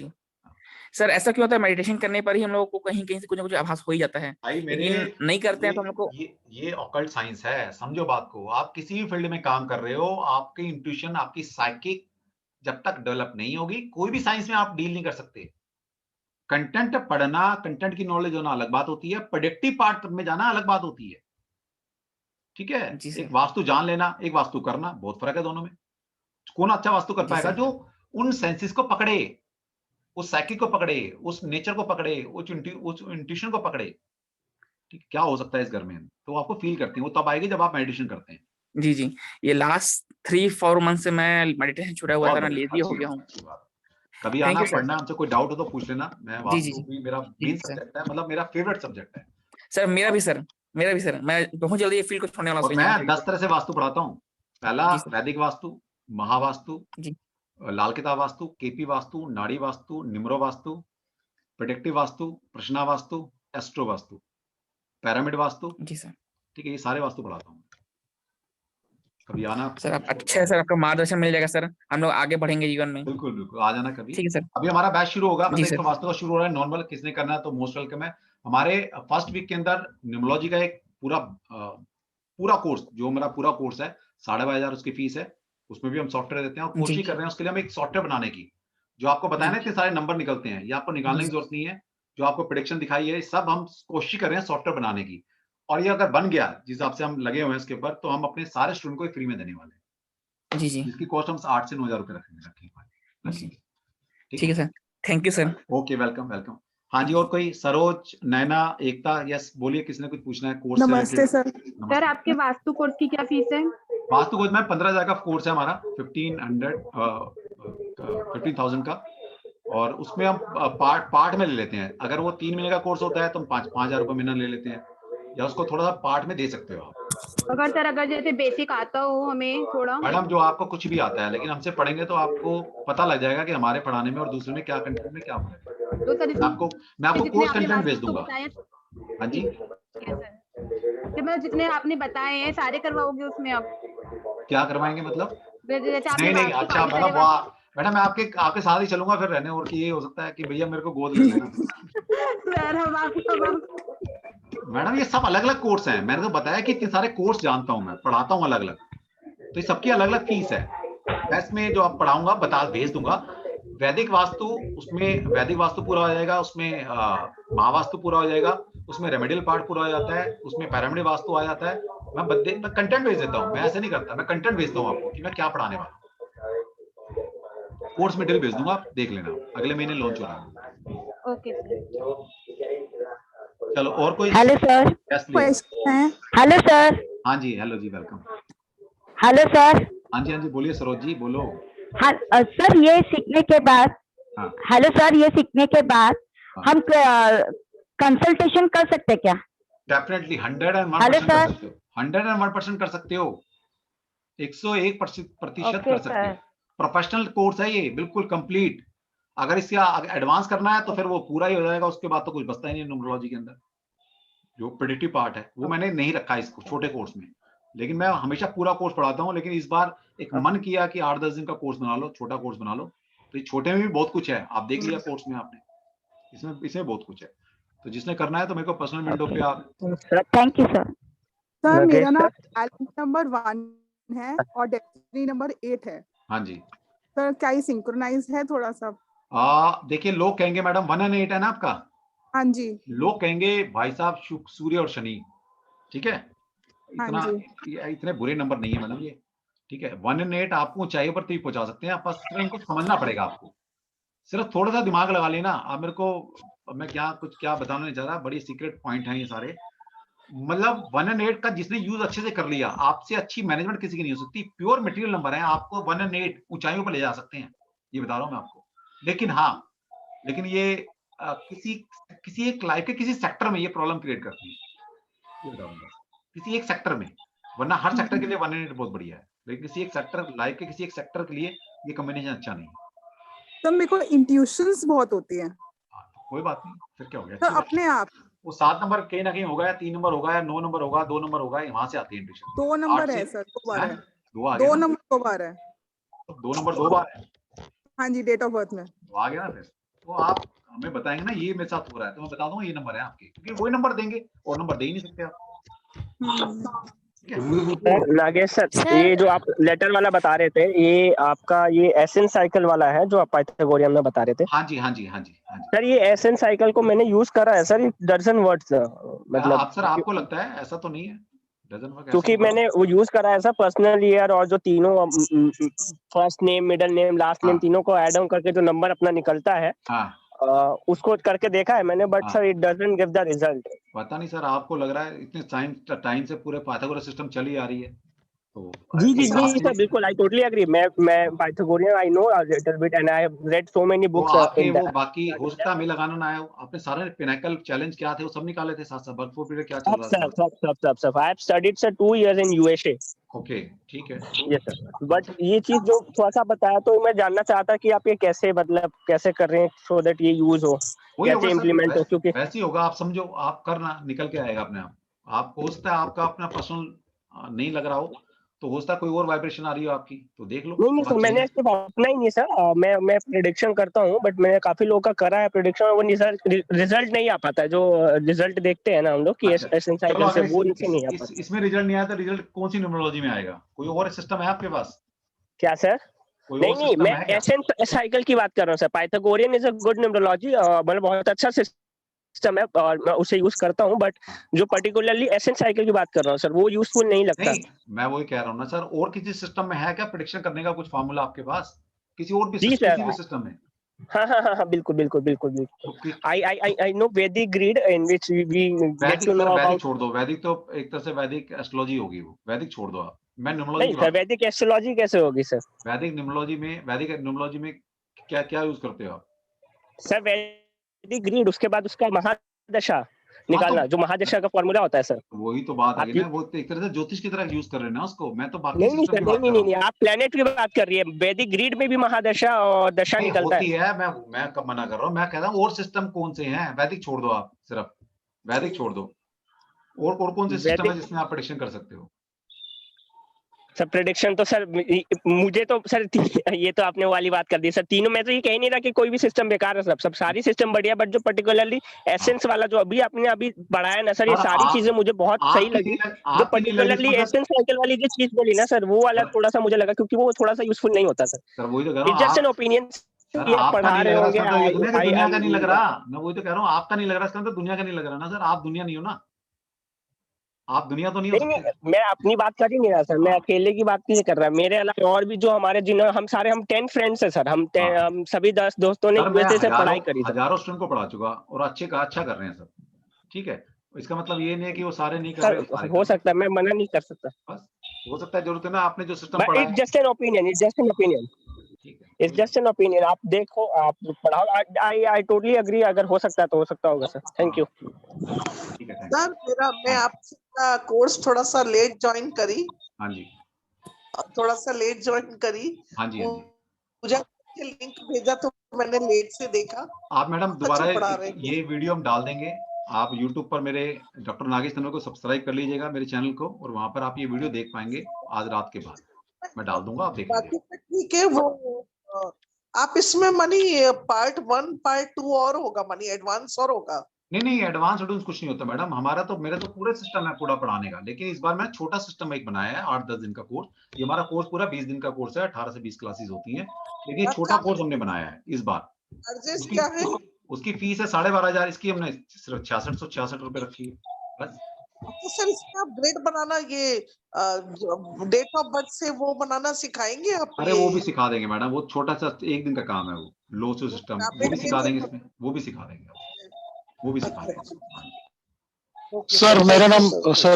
सर। ऐसा क्यों होता है मेडिटेशन करने पर ही हम लोगों को कहीं से कुछ ना कुछ आभास हो ही जाता है, लेकिन नहीं करते हैं तो हम लोग को? ये ऑकल्ट साइंस है, समझो बात को। आप किसी भी फील्ड में काम कर रहे हो, आपकी इंट्यूशन, आपकी साइकिक जब तक डेवलप नहीं होगी, कोई भी साइंस में आप डील नहीं कर सकते। कंटेंट पढ़ना, कंटेंट की नॉलेज होना अलग बात होती है, प्रेडिक्टिव पार्ट में जाना अलग बात होती है। ठीक है, एक वास्तु जान लेना, एक वास्तु करना, बहुत फर्क है दोनों में। कौन अच्छा वास्तु कर पाएगा? जो उन सेंसेस को पकड़े, उस साइकिक को पकड़े, उस नेचर को पकड़े, उस इंट्यूशन को पकड़े। ठीक, क्या हो सकता है इस घर में, तो आपको फील करते हैं, वो तब आएगी जब आप मेडिटेशन करते हैं। जी ये लास्ट 3-4 मंथ से मैं मेडिटेशन छुड़ा हुआ था, मैं लेजी हो गया हूँ। कभी Thank आना, you, sir. पढ़ना, हमसे कोई डाउट हो तो पूछ लेना। मैं जी, वास्तु जी। भी मेरा जी, मेन sir. सब्जेक्ट है, मतलब मेरा फेवरेट सब्जेक्ट है। सर मेरा भी सर, मैं बहुत जल्दी ये फील्ड को छोड़ने वाला हूँ और सर मैं इंजीनियरिंग 10 तरह से वास्तु पढ़ाता हूँ। पहला जी, सर। वैदिक वास्तु, महावास्तु, जी। लाल किताब vastu, KP vastu, Nadi vastu, numero vastu, predictive vastu, Prashna vastu, astro vastu, pyramid vastu, जी सर। ठीक है, ये सारे वास्तु पढ़ाता हूँ। कभी आना सर आप अच्छा है सर, आपका मार्गदर्शन मिल जाएगा सर, हम लोग आगे बढ़ेंगे जीवन में। बिल्कुल, बिल्कुल, आ जाना कभी। ठीक है सर। अभी हमारा बैच शुरू होगा, जी मतलब सर। 105 का शुरू हो रहा है, नॉर्मल किसने करना है तो मोस्ट वेलकम है। हमारे फर्स्ट वीक के अंदर न्यूमरोलॉजी का एक पूरा कोर्स, जो मेरा पूरा कोर्स है, 25,500 उसकी फीस है, उसमें भी हम सॉफ्टवेयर देते हैं और कोशिश जी। कर रहे हैं उसके लिए हम एक सॉफ्टवेयर बनाने की। जो आपको बताया ना जी। इतने सारे नंबर निकलते हैं, ये आपको निकालने की जी। जरूरत नहीं है। जो आपको प्रेडिक्शन दिखाई है, सब हम कोशिश कर रहे हैं सॉफ्टवेयर बनाने की। और ये अगर बन गया, जिस हिसाब से हम लगे हुए हैं इसके ऊपर, तो हम अपने सारे स्टूडेंट को फ्री में देने वाले हैं। जी, जी। जिसकी कॉस्ट हम 8 से 9,000 रुपए रखेंगे। जी। ठीक ठीक है sir, thank you sir. Okay, welcome, welcome. हाँ जी, और कोई? सरोज, नैना, एकता, यस बोलिए, किसने कुछ पूछना है कोर्स से नमस्ते related? सर। नमस्ते। सर आपके वास्तु कोर्स की क्या फीस है? वास्तु कोर्स में 15,000 का कोर्स है हमारा, 15,000 का, और उसमें हम पार्ट में ले लेते हैं। अगर वो 3 महीने का कोर्स होता है तो हम 5,000 रुपए महीना ले लेते हैं, या उसको थोड़ा सा पार्ट में दे सकते हो आप। अगर जैसे बेसिक आता हो हमें थोड़ा। मैडम, जो आपको कुछ भी आता है, लेकिन हमसे पढ़ेंगे तो आपको पता लग जाएगा कि हमारे पढ़ाने में और दूसरे में क्या कंटेंट में क्या फर्क है। तो सर मैं आपको जितने कोर्स आपने कंटेंट भेज वास्तु दूंगा। बताया, हाँ जी, ठीक है सर, कि मैं जितने आपने बताए हैं सारे करवाओगे उसमें आप? क्या करवाएंगे मतलब? जैसे आपने नहीं, वास्तु अच्छा काफी सारे मैडम, वाह मैडम, मैं आपके साथ ही चलूंगा फिर रहने, और कि ये हो सकता है कि भैया मेरे को गोद ले लेना। सर हम आपको मैडम, ये सब अलग अलग कोर्स हैं, मैंने तो बताया कि इतने सारे कोर्स जानता हूं, मैं पढ़ाता हूं अलग अलग, तो ये सबकी अलग अलग फीस है। इसमें जो आप पढ़ाऊंगा भेज दूंगा। वैदिक वास्तु, उसमें वैदिक वास्तु पूरा हो जाएगा, उसमें महावास्तु पूरा हो जाएगा, उसमें रेमेडियल पार्ट पूरा हो जाता है, उसमें पिरामिड वास्तु आ जाता है। मैं कंटेंट भेज देता हूँ, मैं ऐसे नहीं करता, मैं कंटेंट भेजता हूँ आपको कि मैं क्या पढ़ाने वाला हूँ। कोर्स मटेरियल भेज दूंगा, आप देख लेना, अगले महीने लॉन्च हो रहा है। Okay sir. चलो, और कोई? Hello sir. Hello sir. हाँ जी, हेलो जी, वेलकम। Hello sir. हाँ जी, बोलिए सरोज जी, बोलो। हाँ सर, ये सीखने के बाद, हाँ। हेलो सर, ये सीखने के बाद हाँ। हम कंसल्टेशन कर सकते क्या? डेफिनेटली 101% हेलो कर सर। सकते हो, 101% कर सकते हो, 101% कर सकते हो। प्रोफेशनल कोर्स है ये, बिल्कुल कंप्लीट। अगर इसका एडवांस करना है तो फिर वो पूरा ही हो जाएगा, उसके बाद तो कुछ बचता ही नहीं न्यूमरोलॉजी के अंदर। जो प्रेडिक्टिव पार्ट है वो मैंने नहीं रखा इसको छोटे कोर्स में, लेकिन मैं हमेशा पूरा कोर्स पढ़ाता हूँ। लेकिन इस बार एक मन किया कि 8-10 दिन का कोर्स बना लो, छोटा कोर्स बना लो। तो ये छोटे में भी बहुत कुछ है, आप देख लिया कोर्स में आपने, इसमें बहुत कुछ है। तो जिसने करना है तो मेरे को पर्सनल विंडो पे आप। Thank you sir. सर मेरा नाम नंबर 1 है और डेस्टिनी नंबर 8 है। हाँ जी सर, क्या ये सिंक्रोनाइज है थोड़ा सा? देखिए, लोग कहेंगे मैडम 1 और 8 है ना आपका। हाँ जी। लोग कहेंगे भाई साहब सूर्य और शनि, ठीक है, इतने बुरे नंबर नहीं है मैडम ये, ठीक है। 1 और 8 आपको ऊंचाई पर तो ही पहुंचा सकते हैं, आप सिर्फ इनको समझना पड़ेगा आपको, सिर्फ थोड़ा सा दिमाग लगा लेना। आप मेरे को, मैं क्या बताना नहीं चाह रहा, बड़ी सीक्रेट पॉइंट है ये सारे। मतलब 1 और 8 का जिसने यूज अच्छे से कर लिया, आपसे अच्छी मैनेजमेंट किसी की नहीं हो सकती। प्योर मटेरियल नंबर है, आपको 1 और 8 ऊंचाइयों पर ले जा सकते हैं, ये बता रहा हूं मैं आपको। लेकिन ये किसी एक लाइफ के किसी सेक्टर में ये प्रॉब्लम क्रिएट करती है, ये बताऊंगा, किसी एक सेक्टर में। वरना हर सेक्टर के लिए 1 और 8 बहुत बढ़िया है, लेकिन किसी एक सेक्टर, लाइफ के किसी एक सेक्टर के लिए ये कॉम्बिनेशन अच्छा नहीं है। तो मेरे को इंट्यूशंस बहुत होती हैं। कोई बात नहीं, फिर क्या हो गया, तो अपने आप वो 7 नंबर कहीं ना कहीं होगा, या 3 नंबर होगा, या 9 नंबर होगा, 2 नंबर होगा, वहां से आती है इंट्यूशन। 2 नंबर है सर, 2 बार है। 2 नंबर 2 बार है। 2 नंबर 2 बार है। हाँ जी, डेट ऑफ बर्थ में तो आ गया ना फिर। तो आप हमें बताएंगे ना ये मेरे साथ हो रहा है, तो मैं बता दूंगा ये नंबर है आपके, क्योंकि वही नंबर देंगे और नंबर दे ही नहीं सकते आप। नागेश सर, ये जो आप लेटर वाला बता रहे थे, ये आपका ये एसन साइकिल वाला है जो आप पाइथागोरियन में बता रहे थे? हाँ जी सर, ये एसन साइकिल को मैंने यूज करा है सर, दर्जन वर्ड्स, मतलब आप सर, आपको लगता है, ऐसा तो नहीं है, क्योंकि मैंने वो यूज करा है सर, पर्सनल ईयर और जो तीनों first name, middle name, last name, तीनों को ऐड ऑन करके जो नंबर अपना निकलता है, उसको करके देखा है मैंने, but sir it doesn't give the result. पता नहीं सर, आपको लग रहा है, इतने टाइम से पूरे पाइथागोरस सिस्टम चली आ रही है, तो जी जी जी सर, बिल्कुल, आई टोटली एग्री। मैं Pythagorean I know a little bit and I have read so many तो बुक्स आपके इन वो बाकी हो सकता है हमें लगाना ना आया हो, आपने सारे पिनाकल चैलेंज क्या थे वो सब निकाले थे साथ साथ, वर्कफोर्स पीरियड क्या चल रहा था? सब। I have studied sir 2 years in USA. Okay, ठीक है। यस सर, बट ये चीज जो थोड़ा सा बताया तो मैं जानना चाहता कि आप ये कैसे, मतलब कैसे कर रहे हैं सो दैट ये यूज हो, वही होगा कैसे सर, इम्प्लीमेंट हो, क्योंकि वैसे ही होगा, आप समझो, आप करना, निकल के आएगा अपने आप। आपको हो सकता है आपका अपना पर्सनल नहीं लग रहा हो, तो हो सकता है कोई और वाइब्रेशन आ रही हो आपकी, तो देख लो। नहीं सर, मैंने सिर्फ अपना ही नहीं सर, मैं प्रेडिक्शन करता हूँ, बट मैंने काफी लोगों का करा है प्रेडिक्शन, वो रिजल्ट नहीं आ पाता है। जो रिजल्ट देखते हैं ना हम लोग कि अच्छा, एसेंस चलो साइकिल से, अगर वो इनसे नहीं आ पाता। इसमें रिजल्ट नहीं आया तो रिजल्ट कौन सी न्यूमरोलॉजी में आएगा? कोई और सिस्टम है आपके पास? क्या सर? कोई नहीं और नहीं, सिस्टम मैं है क्या? एसेंस साइकिल की बात कर रहा हूँ sir. Pythagorean is a good numerology, मतलब बहुत अच्छा सिस्टम है और मैं उसे यूज करता हूँ, बट जो पर्टिकुलरली एसेंस साइकिल की बात कर रहा हूँ सर, वो यूजफुल नहीं लगता। नहीं, मैं वही कह रहा हूँ ना सर, और किसी सिस्टम में है क्या प्रेडिक्शन करने का कुछ फार्मूला आपके पास? किसी और भी जी सर, किसी भी सिस्टम में? हाँ, बिल्कुल बिल्कुल बिल्कुल बिल्कुल। तो I know Vedic grid in which we get Vedic to know sir, Vedic about. छोड़ दो, वैदिक तो एक तरह से वैदिक एस्ट्रोलॉजी होगी, वो वैदिक छोड़ दो आप, मैं न्यूमरोलॉजी नहीं की सर, बात। वैदिक एस्ट्रोलॉजी कैसे होगी सर? वैदिक न्यूमरोलॉजी में क्या क्या यूज करते हो आप? सर वैदिक ग्रिड, उसके बाद उसका महादशा हाँ, तो निकालना, जो महादशा का फॉर्मूला होता है सर। वही तो बात आ गई आप ना, वो तो एक तरह से ज्योतिष की तरह यूज कर रहे हैं ना उसको, मैं तो बाकी नहीं सिस्टम सर, की नहीं बात कर नहीं रहा नहीं, हूँ। आप प्लेनेट की बात कर रही है। वैदिक ग्रिड में भी महादशा और दशा नहीं निकलता होती है। है, मैं कब मना कर रहा हूँ, मैं कह रहा हूँ और सिस्टम कौन से हैं? वैदिक छोड़ दो आप, सिर्फ वैदिक छोड़ दो, और कौन से सिस्टम है वैदिक जिसमें आप प्रेडिक्शन कर सकते हो? सर प्रेडिक्शन तो सर मुझे तो सर ये तो आपने वाली बात कर दी सर। तीनों में तो ये कह ही नहीं रहा कि कोई भी सिस्टम बेकार है, सब सारी सिस्टम बढ़िया, बट जो पर्टिकुलरली हाँ। एसेंस वाला जो अभी बढ़ाया ना सर, ये सर सारी चीजें मुझे बहुत सही लगी। जो आपकी नहीं लगी पर्टिकुलरली इसमें सर? एसेंस साइकिल वाली जो चीज बोली ना सर, वो वाला थोड़ा सा मुझे लगा, क्योंकि वो थोड़ा सा यूजफुल नहीं होता सर। सर वही तो कह रहा इट्स हूँ जस्ट एन आप, ओपिनियन। सर ये आप आपका पढ़ा नहीं रहे लग रहा, होंगे, इसका मतलब ये तो नहीं है कि आई दुनिया एम। का नहीं लग रहा, मैं वही तो कह रहा हूँ आपका नहीं लग रहा, इसका मतलब दुनिया का नहीं लग रहा ना सर, आप दुनिया नहीं हो ना, आप दुनिया तो नहीं हो नहीं सकते। नहीं, मैं अपनी बात कर ही नहीं रहा सर, मैं हाँ, अकेले की बात नहीं कर रहा। मेरे अलावा और भी जो हमारे, जिन्होंने हम सारे, हम 10 फ्रेंड्स हैं सर, हाँ। हम सभी 10 दोस्तों ने सर मैं यूएसए से हजारों पढ़ाई करी सर। हजारों स्टूडेंट को पढ़ा चुका, और अच्छा कर रहे हैं सब, ठीक है। इसका मतलब ये नहीं है कि वो सारे नहीं कर सर रहे, सारे कर हो रहे हैं। सकता है, मैं मना नहीं कर सकता, बस हो सकता है, जरूरत है ना, आपने जो सिस्टम बट पढ़ा इट्स है। Just an opinion, it's just an opinion, ठीक है, इट्स जस्ट एन ओपिनियन। आप देखो, आप पढ़ाओ, आई टोटली एग्री। अगर हो सकता है तो हो सकता होगा सर। Thank you. ठीक है, थैंक सर मैं हाँ आपका कोर्स थोड़ा सा लेट ज्वाइन करी, हाँ जी, थोड़ा सा लेट ज्वाइन करी। हाँ जी, हाँ जी। मुझे लिंक भेजा तो मैंने लेट से देखा। आप मैडम बहुत दोबारा अच्छा पढ़ा रहे थे। ये वीडियो हम डाल देंगे, आप YouTube पर मेरे डॉक्टर नागेश तन्वर को सब्सक्राइब कर लीजिएगा, मेरे चैनल को, और वहां पर आप ये वीडियो देख पाएंगे आज रात के बाद मैं डाल दूंगा, आप देख लीजिएगा। बाकी तो ठीक है। वो आप इसमें मनी पार्ट 1 पार्ट 2 और होगा, मनी एडवांस और होगा? नहीं, एडवांस एडवांस कुछ नहीं होता मैडम, हमारा तो, मेरा तो पूरा सिस्टम है पूरा पढ़ाने का, लेकिन इस बार मैं छोटा सिस्टम एक बनाया है, 8-10 दिन का कोर्स। ये हमारा कोर्स पूरा 20 दिन का कोर्स है, 18 से 20 क्लासेस होती हैं, लेकिन ये छोटा कोर्स हमने बनाया है इस बार। चार्जेस क्या है? उसकी फीस है 12,500, इसकी हमने सिर्फ 6666 रुपए रखी है बस। तो सर इसका ग्रेड बनाना, ये डेट ऑफ बर्थ से वो बनाना सिखाएंगे आप? अरे वो भी सिखा देंगे मैडम, वो छोटा सा एक दिन का काम है, वो लोसो सिस्टम वो भी सिखा देंगे इसमें, वो भी सिखा देंगे आपको, वो भी सिखा देंगे। सर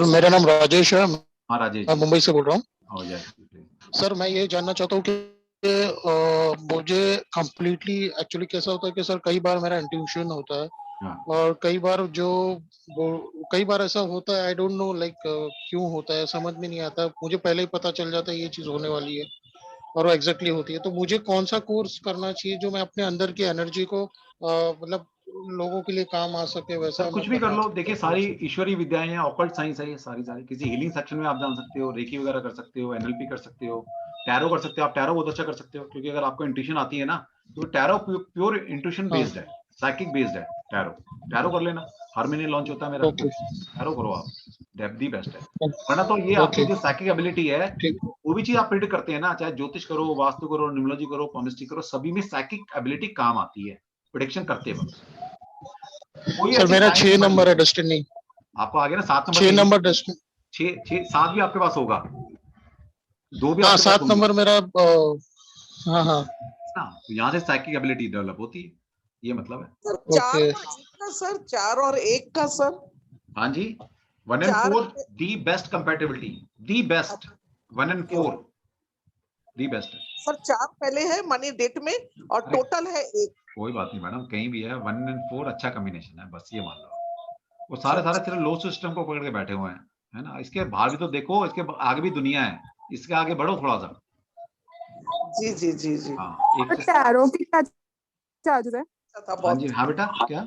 मेरा नाम राजेश है। हाँ राजेश मैं जी, मुंबई से बोल रहा हूँ। हो जाए। सर मैं ये जानना चाहता हूँ कि मुझे कंप्लीटली एक्चुअली कैसा होता है कि सर कई बार मेरा इंट्यूशन होता है, और कई बार ऐसा होता है, आई डोंट नो लाइक क्यों होता है, समझ में नहीं आता। मुझे पहले ही पता चल जाता है ये चीज होने वाली है, और वो एग्जैक्टली होती है। तो मुझे कौन सा कोर्स करना चाहिए जो मैं अपने अंदर की एनर्जी को मतलब लोगों के लिए काम आ सके वैसा? सर कुछ भी कर लो, देखिए सारी ईश्वरीय विद्याएं हैं, ऑकल्ट साइंस है ये सारी। किसी हीलिंग सेक्शन में आप जान सकते हो, रेकी वगैरह कर सकते हो, एनएलपी कर सकते हो, टैरो कर सकते हो। आप टैरो बहुत अच्छा कर सकते हो, क्योंकि अगर आपको इंट्यूशन आती है ना, तो टैरो प्योर इंट्यूशन बेस्ड है, साइकिक बेस्ड है। टैरो कर लेना, हर महीने लॉन्च होता है मेरा कोर्स, टैरो करो आप, दी बेस्ट है। वरना तो ये आपकी जो साइकिक एबिलिटी है, वो भी चीज आप प्रिडिक्ट करते हैं ना, चाहे ज्योतिष करो, वास्तु करो, न्यूमरोलॉजी करो, केमिस्ट्री करो, सभी में साइकिक एबिलिटी काम आती है प्रिडिक्शन करते वक्त। सर मेरा 6 नंबर है डेस्टिनी। आपको आ गया ना 7 नंबर? 6 number destiny. 7 भी आपके पास होगा, 2 भी हाँ, आपके पास 7 नंबर मेरा। हाँ तो यहाँ से साइकिक एबिलिटी डेवलप होती है, ये मतलब है। सर 4 और 1 का सर? हाँ जी, 1 and 4 the best compatibility, the best 1 and 4 the best है सर 4 पहले है मनी डेट में और अरे, टोटल है 1। कोई बात नहीं मैडम, कहीं भी है 1 and 4 अच्छा कॉम्बिनेशन है, बस ये मान लो। वो सारे सिर्फ लो सिस्टम को पकड़ के बैठे हुए हैं, है ना। इसके बाहर भी तो देखो, इसके आगे भी दुनिया है, इसके आगे बढ़ो थोड़ा सा। जी जी जी जी। हाँ, एक टैरो के क्या चार्जेस है? हाँ जी, हाँ बेटा, क्या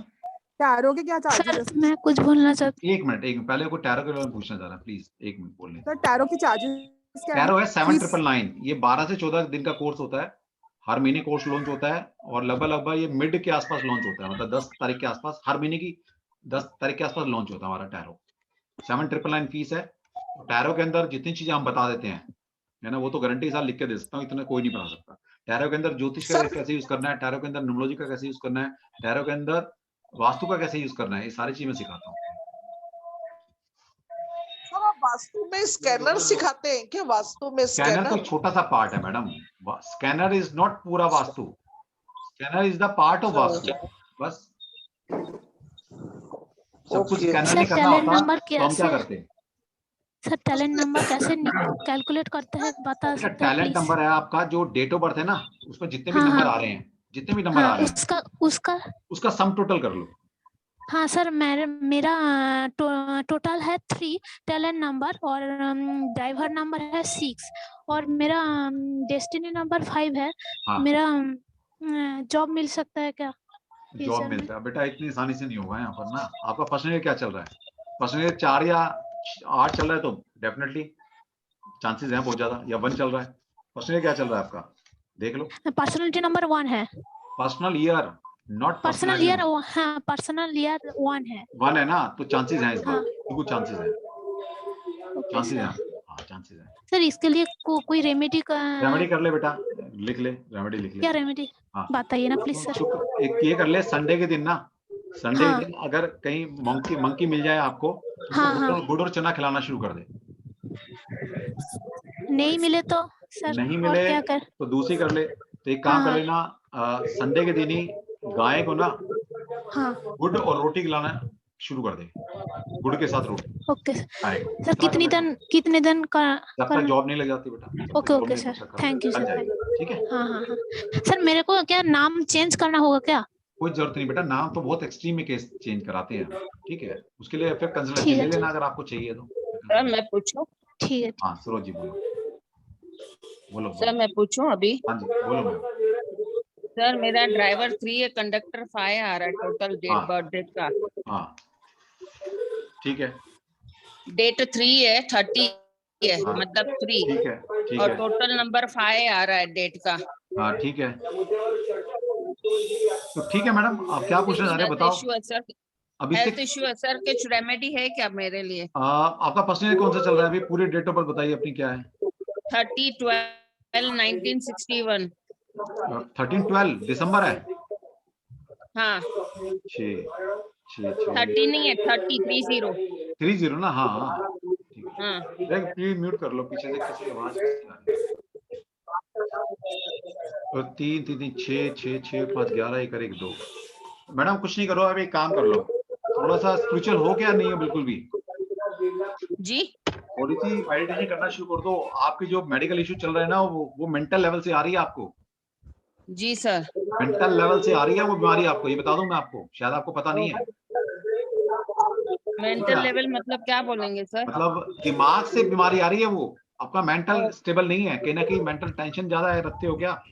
टैरो के क्या चार्जेस है? मैं कुछ बोलना चाहती एक मिनट पहले को टैरो के बारे में पूछना चाह रहा, प्लीज 1 मिनट बोल लें। सर टैरो के चार्जेस क्या टैरो है Please. 7999, ये 12 से 14 दिन का कोर्स होता है, हर महीने कोर्स लॉन्च होता है और लगभग ये मिड के आसपास लॉन्च होता है, मतलब 10 तारीख के आसपास, हर महीने की 10 तारीख के आसपास लॉन्च होता है हमारा टैरो। 7999 फीस है। टैरो के अंदर जितनी चीजें हम बता देते हैं, है ना, वो तो गारंटी के साथ लिख के दे सकता हूँ, इतना कोई नहीं पढ़ा सकता। टैरो के अंदर ज्योतिष का कैसे यूज करना है, टैरो के अंदर न्यूमरोलॉजी का कैसे यूज करना है, टैरो के अंदर वास्तु का कैसे यूज करना है, ये सारी चीजें मैं सिखाता हूँ। सर आप वास्तु में स्कैनर सिखाते हैं क्या? वास्तु में स्कैनर तो छोटा सा पार्ट है मैडम, स्कैनर इज नॉट पूरा vastu, scanner is the part of vastu, बस सब कुछ स्कैनर नहीं करना होता, तो हम क्या करते हैं? सर टैलेंट नंबर कैसे कैलकुलेट करते हैं बता सकते हैं? टैलेंट नंबर है आपका जो डेट ऑफ बर्थ है ना, उसमें जितने भी नंबर आ रहे हैं, जितने भी नंबर आ रहे हैं उसका सम टोटल कर लो। हाँ सर, मेरा टोटल है 3 टैलेंट नंबर और ड्राइवर नंबर है 6 और मेरा डेस्टिनी नंबर 5 है। हाँ। मेरा जॉब मिल सकता है क्या? जॉब मिलता है बेटा, इतनी आसानी से नहीं होगा यहाँ पर ना। आपका पर्सनल क्या चल रहा है? पर्सनल 4 या 8 चल रहा है तो डेफिनेटली चांसेस हैं बहुत ज्यादा, या 1 चल रहा है। पर्सनल क्या चल रहा है आपका, देख लो। पर्सनालिटी नंबर 1 है। Personal year not personal year, हाँ पर्सनल ईयर 1 है। 1 है ना, तो चांसेस हैं इस बार, बिल्कुल चांसेस हैं, चांसेस हैं, हाँ चांसेस हैं। सर इसके लिए कोई रेमेडी रेमेडी कर ले बेटा, लिख ले रेमेडी, लिख ले। क्या रेमेडी बताइए ना प्लीज सर। एक ये कर ले, संडे के दिन ना, संडे के दिन अगर कहीं मंकी मिल जाए आपको, गुड़ और चना खिलाना शुरू कर दे। नहीं मिले तो सर, नहीं मिले क्या कर? तो दूसरी कर ले। तो एक काम कर लेना, संडे के दिन ही गाय को ना गुड़ और रोटी खिलाना शुरू कर दे, गुड़ के साथ रोटी। ओके सर, कितने दिन का? जब तक जॉब नहीं लग जाती बेटा। Okay sir, thank you sir. ठीक है। हाँ सर, मेरे को क्या नाम चेंज करना होगा क्या? कोई जरूरत नहीं बेटा, नाम तो बहुत एक्सट्रीम में केस चेंज कराते हैं, ठीक है। उसके लिए फिर कंसल्टेशन ले लेना अगर आपको चाहिए तो। सर मैं पूछूं? ठीक है। हाँ सरोज जी बोलो। सर मैं पूछूं अभी? हाँ जी बोलो मैम। सर मेरा ड्राइवर 3 है, कंडक्टर 5 आ रहा है, टोटल डेट बर्थ डेट का। हाँ ठीक है। डेट 3 है, 30 है, मतलब 3। ठीक है और टोटल नंबर 5 आ रहा है डेट का। हाँ ठीक है, तो ठीक है मैडम, आप क्या पूछना चाह रहे हैं बताओ। अभी हेल्थ इश्यू है सर, कुछ रेमेडी है क्या मेरे लिए? आपका पर्सनल कौन सा चल रहा है अभी? पूरी डेट ऑफ बर्थ बताइए अपनी, क्या है? 30/12/1961। 13/12 दिसंबर है। हाँ 30 नहीं है, 30 ना। हाँ हाँ प्लीज म्यूट कर लो, पीछे से किसी आवाज। तो 3 3 3 6 6 6 5 11 1 1 2। मैडम कुछ नहीं करो, अभी एक काम कर लो, थोड़ा सा स्पिरिचुअल हो क्या? नहीं है बिल्कुल भी जी। थोड़ी सी मेडिटेशन करना शुरू कर दो। आपके जो मेडिकल इश्यू चल रहे हैं ना, वो मेंटल लेवल से आ रही है आपको। जी सर। मेंटल लेवल से आ रही है वो बीमारी आपको, ये बता दूं मैं आपको, शायद आपको पता नहीं है। मेंटल लेवल मतलब क्या बोलेंगे सर? मतलब दिमाग से बीमारी आ रही है, वो आपका मेंटल स्टेबल नहीं है, कहीं ना कहीं मेंटल टेंशन ज्यादा है, रखते हो क्या,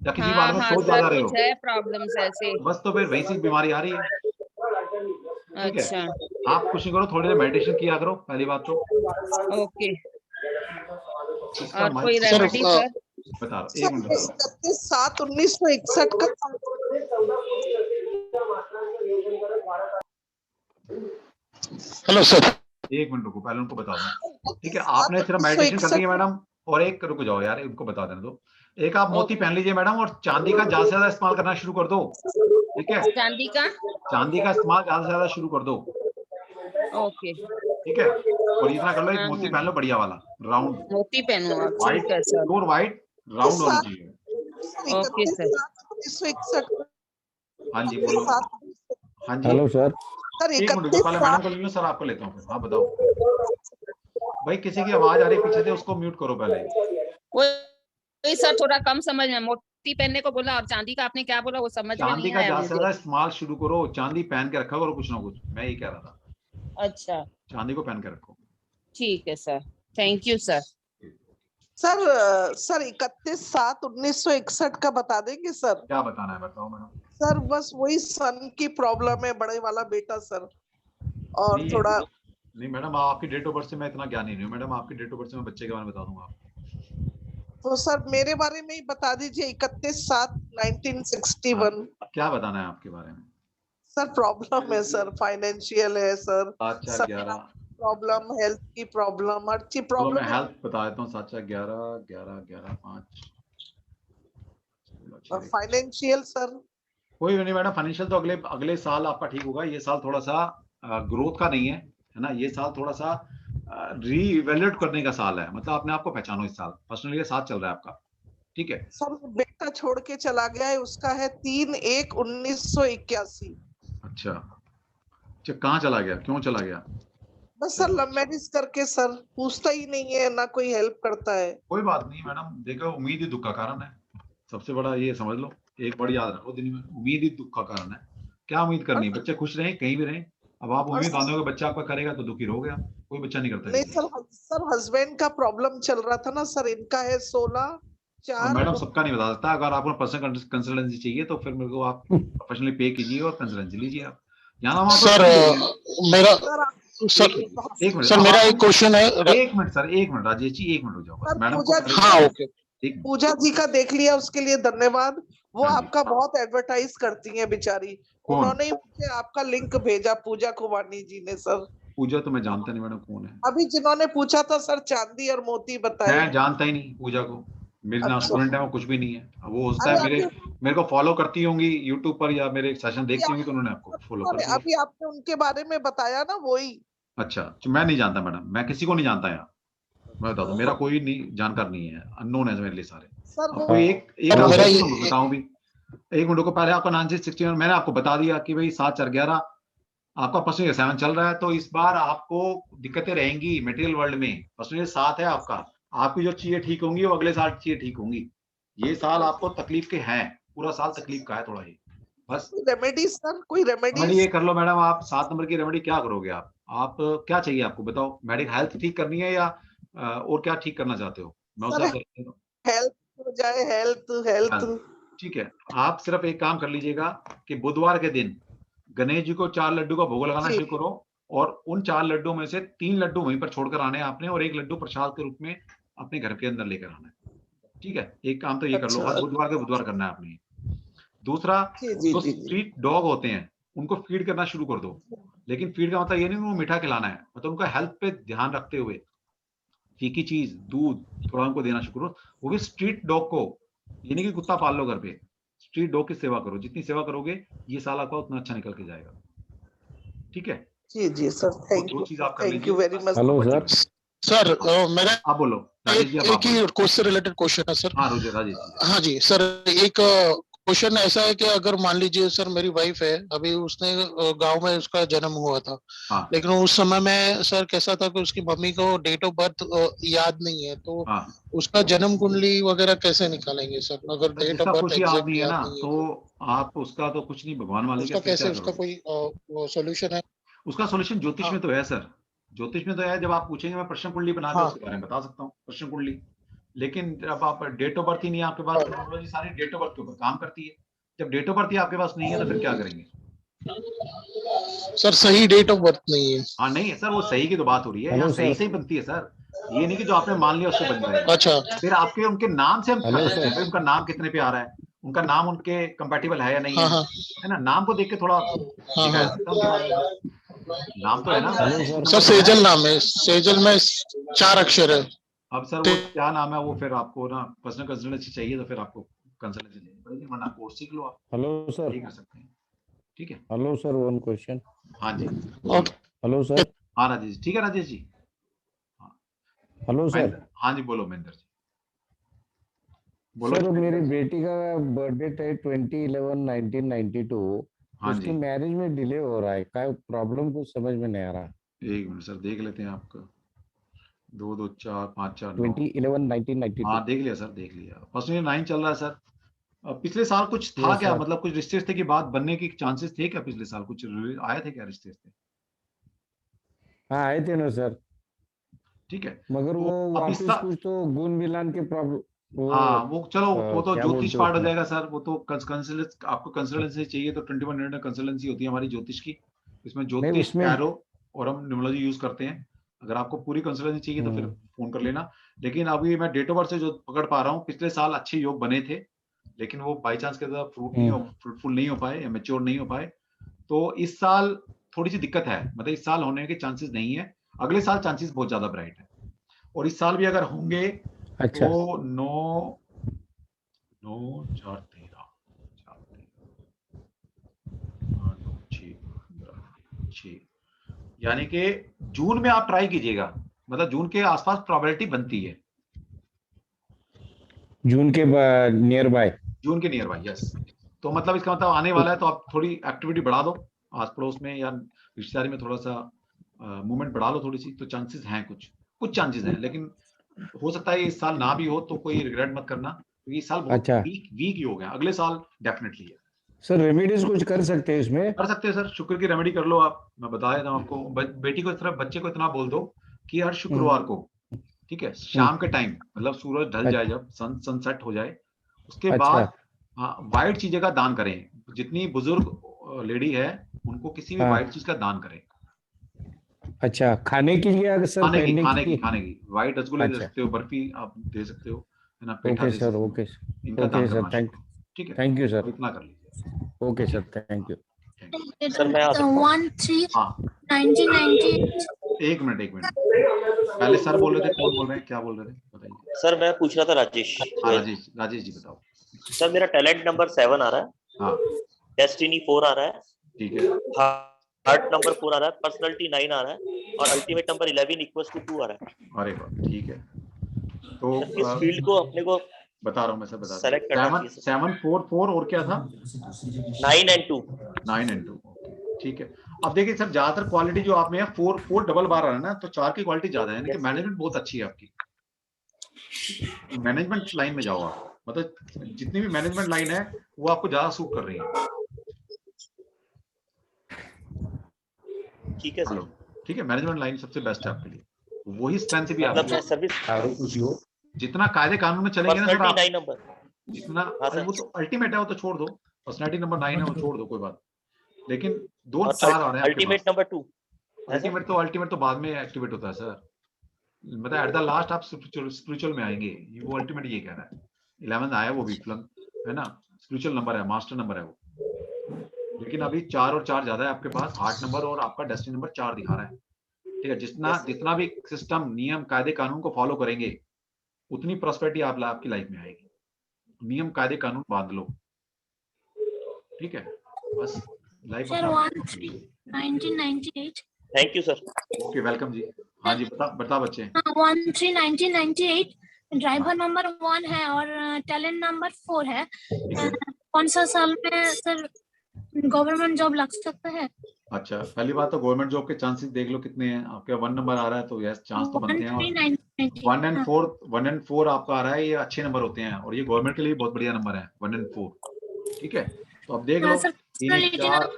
या किसी बारे में सोच ज्यादा रहे हो? कुछ है प्रॉब्लम्स ऐसे। बस तो फिर वैसी बीमारी आ रही है। अच्छा आप कुछ नहीं करो, थोड़ी देर मेडिटेशन किया करो, पहली बात तो। ओके। और कोई रेमेडी सर? बता रहा, 1 मिनट 7/1961 का। हेलो सर, 1 मिनट रुको, पहले उनको बता दो, ठीक है। आपने सिर्फ मेडिटेशन करनी है मैडम, और एक रुक जाओ यार, उनको बता देने दो। एक आप मोती पहन लीजिए मैडम, और चांदी का ज्यादा से ज्यादा इस्तेमाल करना शुरू कर दो, ठीक है। चांदी का इस्तेमाल ज्यादा से ज्यादा शुरू कर दो, ओके ठीक है। और इतना कर लो, एक मोती पहन लो बढ़िया वाला, राउंड मोती पहनूं? व्हाइट, प्योर व्हाइट राउंड होना चाहिए। Okay sir. 1961। हाँ जी बोलो। हाँ जी हेलो सर। सर 1 मिनट पहले मैडम को ले लो सर, आपको लेता हूँ। हाँ बताओ। भाई किसी की आवाज आ रही है पीछे से, उसको म्यूट करो पहले। वही सर थोड़ा कम समझ में, मोती पहनने को बोला और चांदी का आपने क्या बोला वो समझ में चांदी नहीं का आया ज्यादा से ज्यादा मुझे। इस्तेमाल शुरू करो, चांदी पहन के रखा करो कुछ ना कुछ, मैं ये कह रहा था। अच्छा चांदी को पहन के रखो। ठीक है sir, thank you sir. Sir 31/7/1961 का बता देंगे सर? क्या बताना है बताओ मैडम। सर बस वही सन की प्रॉब्लम है, बड़े वाला बेटा सर, और नहीं, थोड़ा नहीं मैडम आपकी डेट ऑफ बर्थ से मैं इतना ज्ञानी नहीं हूँ मैडम, आपकी डेट ऑफ बर्थ से मैं बच्चे के बारे में बता दूंगा आपको। तो सर मेरे बारे में ही बता दीजिए 31/7/1961। क्या बताना है आपके बारे में? सर प्रॉब्लम है सर, फाइनेंशियल है सर, 7/4/11 प्रॉब्लम, हेल्थ की प्रॉब्लम, हर चीज प्रॉब्लम मैं है। हेल्थ बता देता हूँ। 7/4/11 11 5 फाइनेंशियल सर? कोई नहीं मैडम, फाइनेंशियल तो अगले अगले साल आपका ठीक होगा। ये साल थोड़ा सा ग्रोथ का नहीं है, है ना। ये साल थोड़ा सा रीइवैल्यूएट करने का साल है, मतलब अपने आप को पहचानो इस साल। पर्सनली ये साथ चल रहा है आपका, ठीक है। सर बेटा छोड़ के चला गया है, उसका है 3/1/1981। अच्छा, कहाँ चला गया, क्यों चला गया? बस सर लव मैरिज करके सर, पूछता ही नहीं है ना कोई हेल्प करता है। कोई बात नहीं मैडम, देखो उम्मीद ही दुख का कारण है, सबसे बड़ा ये समझ लो। एक बड़ी याद रखो दिन में, उम्मीद ही दुख का कारण है। क्या उम्मीद करनी है, बच्चे खुश रहें कहीं भी रहें। अब आप उम्मीद बांधोगे बच्चा आपका करेगा तो दुखी रहोगे आप, कोई बच्चा नहीं करता। नहीं सर हस्बैंड का प्रॉब्लम चल रहा था ना सर, इनका है 16/4। मैडम सबका नहीं बता सकता, अगर आपको पर्सनल कंसल्टेंसी चाहिए तो फिर मेरे को आप प्रोफेशनली पे कीजिए और कंसल्टेंसी लीजिए आप। यहाँ सर मेरा सर एक मिनट सर मेरा एक क्वेश्चन है। एक मिनट सर, एक मिनट राजेश जी, एक मिनट हो जाओ मैडम। हाँ ओके। पूजा जी का देख लिया, उसके लिए धन्यवाद। वो आपका बहुत एडवर्टाइज करती हैं बेचारी, उन्होंने ही मुझे आपका लिंक भेजा, पूजा कुमानी जी ने सर। पूजा तो मैं जानता नहीं मैडम कौन है। अभी जिन्होंने पूछा था सर चांदी और मोती बताए। मैं जानता ही नहीं पूजा को, मेरी ना स्टूडेंट है वो, कुछ भी नहीं है वो। होता है मेरे को फॉलो करती होंगी यूट्यूब पर या मेरे सेशन देखती होंगी तो उन्होंने आपको फॉलो कर दिया। अभी आपने उनके बारे में बताया ना, वही। अच्छा, मैं नहीं जानता मैडम, मैं किसी को नहीं जानता यार, मैं बता दूं, मेरा कोई नहीं जानकार नहीं है, अननोन है मेरे लिए सारे। कोई एक बताऊं भी, एक मिनट को पहले आपका 9661 मैंने आपको बता दिया कि भाई 7/4/11 आपका पर्सनल 7 चल रहा है, तो इस बार आपको दिक्कतें रहेंगी मटेरियल वर्ल्ड में। पर्सनल 7 है आपका, आपकी जो चीजें ठीक होंगी वो अगले साल चीजें ठीक होंगी। ये साल आपको तकलीफ के हैं, पूरा साल तकलीफ का है थोड़ा ही, बस। रेमेडी सर, कोई रेमेडी ये कर लो मैडम। आप 7 नंबर की रेमेडी क्या करोगे आप क्या चाहिए आपको बताओ? मेडिकल हेल्थ ठीक करनी है या और क्या ठीक करना चाहते हो? मैं हेल्थ हो जाए, हेल्थ ठीक है। आप सिर्फ एक काम कर लीजिएगा कि बुधवार के दिन गणेश जी को 4 लड्डू का भोग लगाना शुरू करो, और उन 4 लड्डू में से 3 लड्डू वहीं पर छोड़कर आने हैं आपने, और 1 लड्डू प्रसाद के रूप में अपने घर के अंदर लेकर आना है, ठीक है। एक काम तो ये कर लो, हर बुधवार के बुधवार करना है आपने। दूसरा, जो स्ट्रीट डॉग होते हैं उनको फीड करना शुरू कर दो, लेकिन फीड का मतलब ये नहीं उनको मीठा खिलाना है, मतलब उनका हेल्थ पे ध्यान रखते हुए फीकी चीज, दूध थोड़ा उनको देना शुरू करो, वो भी स्ट्रीट डॉग को। ये नहीं कि कुत्ता पाल लो घर पे, स्ट्रीट डॉग की सेवा करो। जितनी सेवा करोगे ये साल आपका उतना अच्छा निकल के जाएगा, ठीक है। जी sir, thank you very much. Hello sir. Sir मेरा आप बोलो। एक ही क्वेश्चन रिलेटेड क्वेश्चन है सर। हाँ राजेश। हाँ जी सर, एक क्वेश्चन ऐसा है कि अगर मान लीजिए सर मेरी वाइफ है, अभी उसने गांव में उसका जन्म हुआ था। हाँ। लेकिन उस समय में सर कैसा था कि उसकी मम्मी को डेट ऑफ बर्थ याद नहीं है, तो उसका जन्म कुंडली वगैरह कैसे निकालेंगे सर, अगर डेट ऑफ बर्थ याद नहीं है ना, तो आप उसका तो कुछ नहीं, भगवान वाले उसका कैसे, उसका कोई सोल्यूशन है? उसका सोल्यूशन ज्योतिष में तो है सर, ज्योतिष में तो है। जब आप पूछेंगे मैं प्रश्न कुंडली बना के उसके बारे में बता सकता हूँ, प्रश्न कुंडली। लेकिन जब आप डेट ऑफ बर्थ ही नहीं है आपके पास, टेक्नोलॉजी सारी डेट ऑफ बर्थ के ऊपर काम करती है। जब डेट ऑफ बर्थ ही आपके पास नहीं है तो फिर क्या करेंगे सर? सही डेट ऑफ बर्थ नहीं है। हाँ नहीं है सर, वो सही की तो बात हो रही है, यहाँ सही से ही बनती है सर, ये नहीं कि जो आपने मान लिया उससे बन जाएगा। अच्छा, फिर आपके उनके नाम से हम कर सकते हैं, उनका नाम कितने पे आ रहा है, उनका नाम उनके कंपैटिबल है या नहीं है ना। नाम को देख के थोड़ा दिखाया सकता है उनके बारे में। नाम तो है ना सर, सेजल नाम है, सेजल में 4 अक्षर है। अब सर वो क्या नाम है, वो फिर आपको ना पर्सनल कंसल्टेंसी चाहिए तो फिर आपको कंसल्टेंसी लेनी पड़ेगी, वरना कोर्स सीख लो आप। हेलो सर, ठीक कर सकते हैं, ठीक है। Hello sir, one question. हाँ जी, हेलो सर। हाँ राजेश, ठीक है राजेश जी। Hello sir. हाँ जी बोलो महेंद्र जी, बोलो। सर मेरी बेटी का बर्थडे है 20/11/1992। उसकी मैरिज में डिले हो रहा है, क्या प्रॉब्लम कुछ समझ में नहीं आ रहा। एक मिनट सर देख लेते हैं आपका 2 2 4 5 4 9 2011-1992। हाँ देख लिया सर, देख लिया। फर्स्ट 9 चल रहा है सर। पिछले साल कुछ था क्या, मतलब कुछ रिश्ते की बात बनने की चांसेस थे क्या पिछले साल? कुछ आए थे क्या रिश्ते? हाँ आए थे ना सर, ठीक है, मगर वो वापस कुछ तो गुण मिलान के प्रॉब्लम। हाँ वो चलो वो तो क्या ज्योतिष बोलते पार्ट हो उसमें? जाएगा सर। वो तो आपको कंसल्टेंसी चाहिए तो 21 मिनट में कंसल्टेंसी होती है हमारी ज्योतिष की। इसमें ज्योतिष, उसमें टैरो और हम न्यूमरोलॉजी यूज करते हैं। अगर आपको पूरी कंसल्टेंसी चाहिए तो फिर फोन कर लेना। लेकिन अभी मैं डेट ऑफ बर्थ से जो पकड़ पा रहा हूँ, पिछले साल अच्छे योग बने थे, लेकिन वो बाई चांस के साथ फ्रूटफुल नहीं हो पाए या मैच्योर नहीं हो पाए। तो इस साल थोड़ी सी दिक्कत है, मतलब इस साल होने के चांसेस नहीं है। अगले साल चांसेस बहुत ज्यादा ब्राइट है। और इस साल भी अगर होंगे अच्छा। तो 9 4 13 6 यानी कि जून में आप ट्राई कीजिएगा, मतलब जून के आसपास प्रोबेबिलिटी बनती है। जून के नियर बाय। जून के नियर बाय, यस। तो मतलब इसका मतलब आने वाला है, तो आप थोड़ी एक्टिविटी बढ़ा दो आस पड़ोस में या रिश्तेदारी में, थोड़ा सा मूवमेंट बढ़ा लो थोड़ी सी, तो चांसेस हैं, कुछ चांसेस हैं। लेकिन हो सकता है इस साल ना भी हो, तो कोई रिग्रेट मत करना, क्योंकि इस साल बहुत अच्छा। वीक योग है। अगले साल डेफिनेटली है। सर रेमेडीज कुछ कर सकते हैं इसमें? कर सकते हैं सर, शुक्र की रेमेडी कर लो आप। मैं बता देता हूँ आपको। बेटी को इस तरह, बच्चे को इतना बोल दो कि हर शुक्रवार को, ठीक है, शाम के टाइम, मतलब सूरज ढल जाए, जब सनसेट हो जाए, उसके बाद व्हाइट चीजें का दान करें। जितनी बुजुर्ग लेडी है उनको किसी भी व्हाइट चीज का दान करें। अच्छा, खाने की या सर खाने की व्हाइट रसगुल्ले दे सकते हो, बर्फी आप दे सकते हो, है ना, पेठा दे सकते हो। ओके इनका दान सर, करना, ठीक है, थैंक यू सर, इतना कर लीजिए। Okay sir, thank you sir. मैं 1-3-1998। एक मिनट पहले सर बोल रहे थे, कौन बोल रहे हैं, क्या बोल रहे थे, बताइए। सर मैं पूछ रहा था राजेश। हाँ राजेश जी बताओ। सर मेरा टैलेंट नंबर 7 आ रहा है। हाँ। डेस्टिनी 4 आ रहा है। ठीक है। हार्ट नंबर 4 आ रहा है। पर्सनालिटी 9 आ रहा है और अल्टीमेट नंबर 11 = 2 आ रहा है। अरे वाह, ठीक है। तो इस फील्ड को अपने को बता रहा हूँ मैं, सब बता सेलेक्ट करना चाहिए। 7 4 4 और क्या था? 9 and 2। 9 and 2, ठीक है। अब देखिए सर, ज्यादातर क्वालिटी जो आप में है 4 डबल बार आ रहा है ना, तो 4 की क्वालिटी ज्यादा है, यानी कि मैनेजमेंट बहुत अच्छी है आपकी। मैनेजमेंट लाइन में जाओ आप, मतलब जितनी भी मैनेजमेंट लाइन है वो आपको ज्यादा सूट कर रही है। ठीक है सर। ठीक है, मैनेजमेंट लाइन सबसे बेस्ट है आपके लिए, वही स्ट्रेंथ भी आपकी सर्विस। जितना कायदे कानून में चलेंगे ना सर आप, 9 नंबर जितना वो तो अल्टीमेट है, वो तो छोड़ दो। पर्सनालिटी नंबर 9 है, वो छोड़ दो, कोई बात। लेकिन 2 4 आ रहे हैं। Ultimate number 2। अल्टीमेट तो बाद में एक्टिवेट होता है सर, मतलब एट द लास्ट आप स्पिरिचुअल में आएंगे। वो अल्टीमेट ये कह रहा है। 11 आया वो भी फ्लंग, है ना, स्पिरिचुअल नंबर है, मास्टर नंबर है वो। लेकिन अभी 4 और 4 ज्यादा है आपके पास। 8 नंबर और आपका डेस्टिनी नंबर 4 दिखा रहा है, ठीक है। जितना भी सिस्टम, नियम, कायदे कानून को फॉलो करेंगे, उतनी प्रॉस्पेरिटी आपकी लाइफ में आएगी। नियम कायदे कानून बांध लो, ठीक है, बस life. Sir 1998। Thank you sir. Okay, welcome जी। हाँ जी, बता बच्चे। 1-3-1998 ड्राइवर नंबर 1 है और टैलेंट नंबर 4 है। कौन सा साल में सर गवर्नमेंट जॉब लग सकता है? अच्छा, पहली बात तो गवर्नमेंट जॉब के चांसेस देख लो कितने हैं आपके। 1 नंबर आ रहा है तो यस, चांस तो बनते हैं। 1 and 4 आपका आ रहा है, ये अच्छे नंबर होते हैं और ये गवर्नमेंट के लिए बहुत बढ़िया नंबर है 1 and 4, ठीक है। तो अब देख लो 3 1 4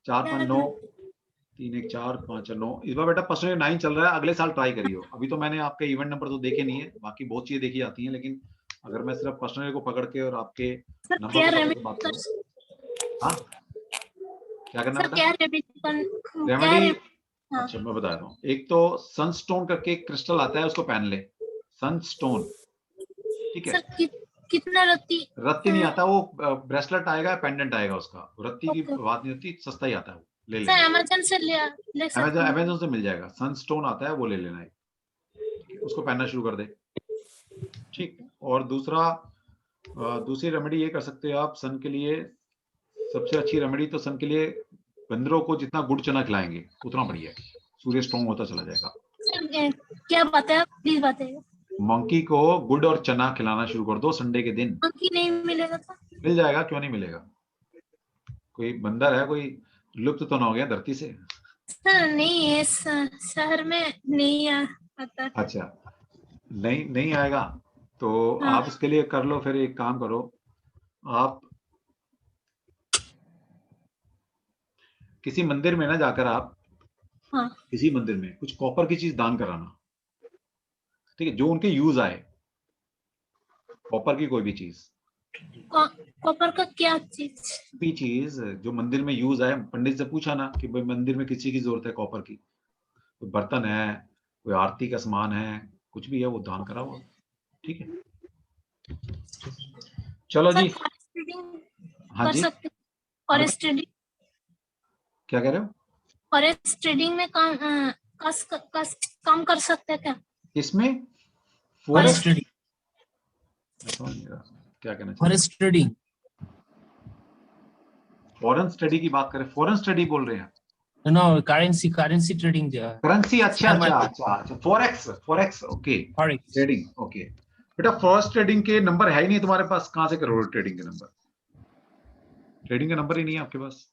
4 5 9 3 1 4 5 9। इस बार बेटा पर्सनल 9 चल रहा है, अगले साल ट्राई करियो। अभी तो मैंने आपके इवेंट नंबर तो देखे नहीं है, बाकी बहुत चीजें देखी जाती हैं, लेकिन अगर मैं सिर्फ पर्सनल को पकड़ के और आपके नंबर को बात करूं, हाँ क्या करना बेटा? रेमेडी, अच्छा मैं बता रहा हूँ। एक तो सनस्टोन करके एक क्रिस्टल आता है, उसको पहन ले, सनस्टोन, ठीक है। कितना रत्ती नहीं आता, वो ब्रेसलेट आएगा, पेंडेंट आएगा उसका, रत्ती की बात नहीं होती, सस्ता ही आता है वो, ले लेना। अमेज़न से ले सकते हैं। अमेज़न से मिल जाएगा, सनस्टोन आता है, वो ले लेना है, उसको पहनना शुरू कर दे, ठीक। और दूसरी रेमेडी ये कर सकते हो आप सन के लिए। सबसे अच्छी रेमेडी तो सन के लिए, बंदरों को जितना गुड़ चना खिलाएंगे उतना बढ़िया है, सूर्य स्ट्रॉन्ग होता चला जाएगा। क्या बताया, प्लीज बताइए। मंकी को गुड़ और चना खिलाना शुरू कर दो संडे के दिन। मंकी नहीं मिलेगा तो? मिल जाएगा, क्यों नहीं मिलेगा। कोई बंदर है, कोई लुप्त तो ना हो गया धरती से? नहीं, शहर में नहीं आता। अच्छा, नहीं आएगा तो हाँ। आप इसके लिए कर लो, फिर एक काम करो, आप किसी मंदिर में ना जाकर आप हाँ। किसी मंदिर में कुछ कॉपर की चीज दान कराना, ठीक है, जो उनके यूज आए, कॉपर की कोई भी चीज, कॉपर का क्या चीज? भी चीज जो मंदिर में यूज आए। पंडित से पूछा ना कि भाई मंदिर में किसी की जरूरत है कॉपर की, कोई बर्तन है, कोई आरती का सामान है, कुछ भी है, वो दान करा हुआ, ठीक है। चलो जी, हाँ जी, फॉरेस्ट ट्रेडिंग क्या कह रहे हो? फॉरेस्ट ट्रेडिंग में काम कर सकते हैं क्या? इसमें फॉरेस्ट ट्रेडिंग क्या कहना चाहिए? फॉरेस्ट ट्रेडिंग, फॉरेन स्टडी की बात करें, फॉरेन स्टडी बोल रहे हैं? नो करेंसी ट्रेडिंग, करेंसी, अच्छा, फॉरेक्स, ओके, ट्रेडिंग, ओके। बेटा फॉरेक्स ट्रेडिंग के नंबर है ही नहीं तुम्हारे पास, कहां से करोगे ट्रेडिंग के नंबर? ट्रेडिंग का नंबर ही नहीं है आपके पास,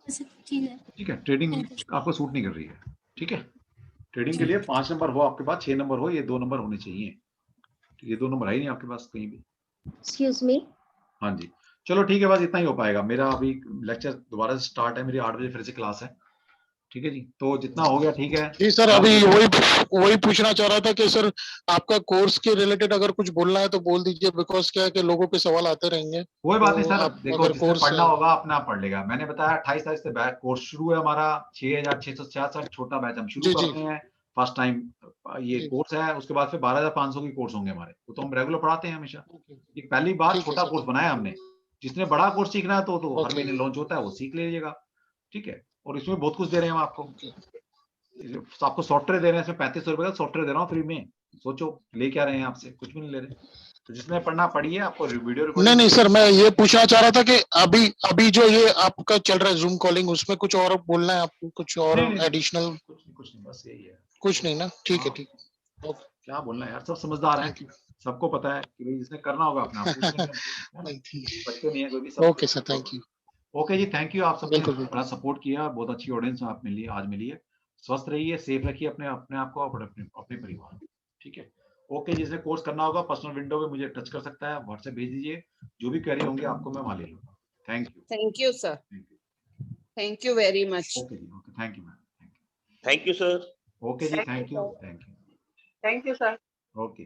ठीक है। ट्रेडिंग आपको सूट नहीं कर रही है, ठीक है। ट्रेडिंग के लिए 5 नंबर हो आपके पास, 6 नंबर हो, ये 2 नंबर होने चाहिए, ये 2 नंबर है ही नहीं आपके पास कहीं भी। एक्सक्यूज मी, हाँ जी, चलो ठीक है, बस इतना ही हो पाएगा। मेरा अभी लेक्चर दोबारा से स्टार्ट है, मेरी 8 बजे फिर से क्लास है, ठीक है जी। तो जितना हो गया ठीक है जी सर, अभी वही पूछना चाह रहा था कि सर आपका कोर्स के रिलेटेड अगर कुछ बोलना है तो बोल दीजिए, बिकॉज क्या है कि लोगों के सवाल आते रहेंगे। कोई बात नहीं तो सर, आप देखो अगर जिसने कोर्स पढ़ना होगा अपना आप पढ़ लेगा। मैंने बताया 28 तारीख से बैच कोर्स शुरू है हमारा, 6666 छोटा बैच हम शुरू कर रहे हैं, फर्स्ट टाइम ये कोर्स है। उसके बाद फिर 12500 की कोर्स होंगे हमारे, वो तो हम रेगुलर पढ़ाते हैं हमेशा। ये पहली बार छोटा कोर्स बनाया हमने, जिसने बड़ा कोर्स सीखना है तो हर महीने लॉन्च होता है, वो सीख लीजिएगा, ठीक है। और इसमें बहुत कुछ दे रहे हैं हम आपको सॉफ्टवेयर दे रहे हैं, इसमें 3500 रुपए का सॉफ्टवेयर दे रहा हूँ फ्री में। सोचो ले क्या रहे हैं आपसे, कुछ भी नहीं ले रहे। तो जिसने पढ़ना पढ़िए, आपको वीडियो रिकॉर्डिंग। नहीं सर, मैं ये पूछना चाह रहा था कि अभी जो ये आपका चल रहा है जूम कॉलिंग, उसमें कुछ और बोलना है आपको, कुछ और एडिशनल? कुछ नहीं, बस यही है। कुछ नहीं ना, ठीक है, ठीक है। क्या बोलना है यार, सब समझदार हैं, सबको पता है कि भाई जिसने करना होगा अपना बच्चे नहीं है कोई भी। Okay sir, thank you. Okay जी, थैंक यू। आप सबने बड़ा सपोर्ट किया, बहुत अच्छी ऑडियंस आप मिली, आज मिली है। स्वस्थ रहिए, सेफ रखिए अपने आप को, अपने परिवार, ठीक है। ओके, जिसने कोर्स करना होगा पर्सनल विंडो में मुझे टच कर सकता है, व्हाट्सएप भेज दीजिए, जो भी क्वेरी होंगे आपको मैं वहां ले लूंगा। Thank you sir, thank you very much. Okay जी, okay, thank you ma'am, thank you sir. Okay जी, thank you thank you sir. Okay.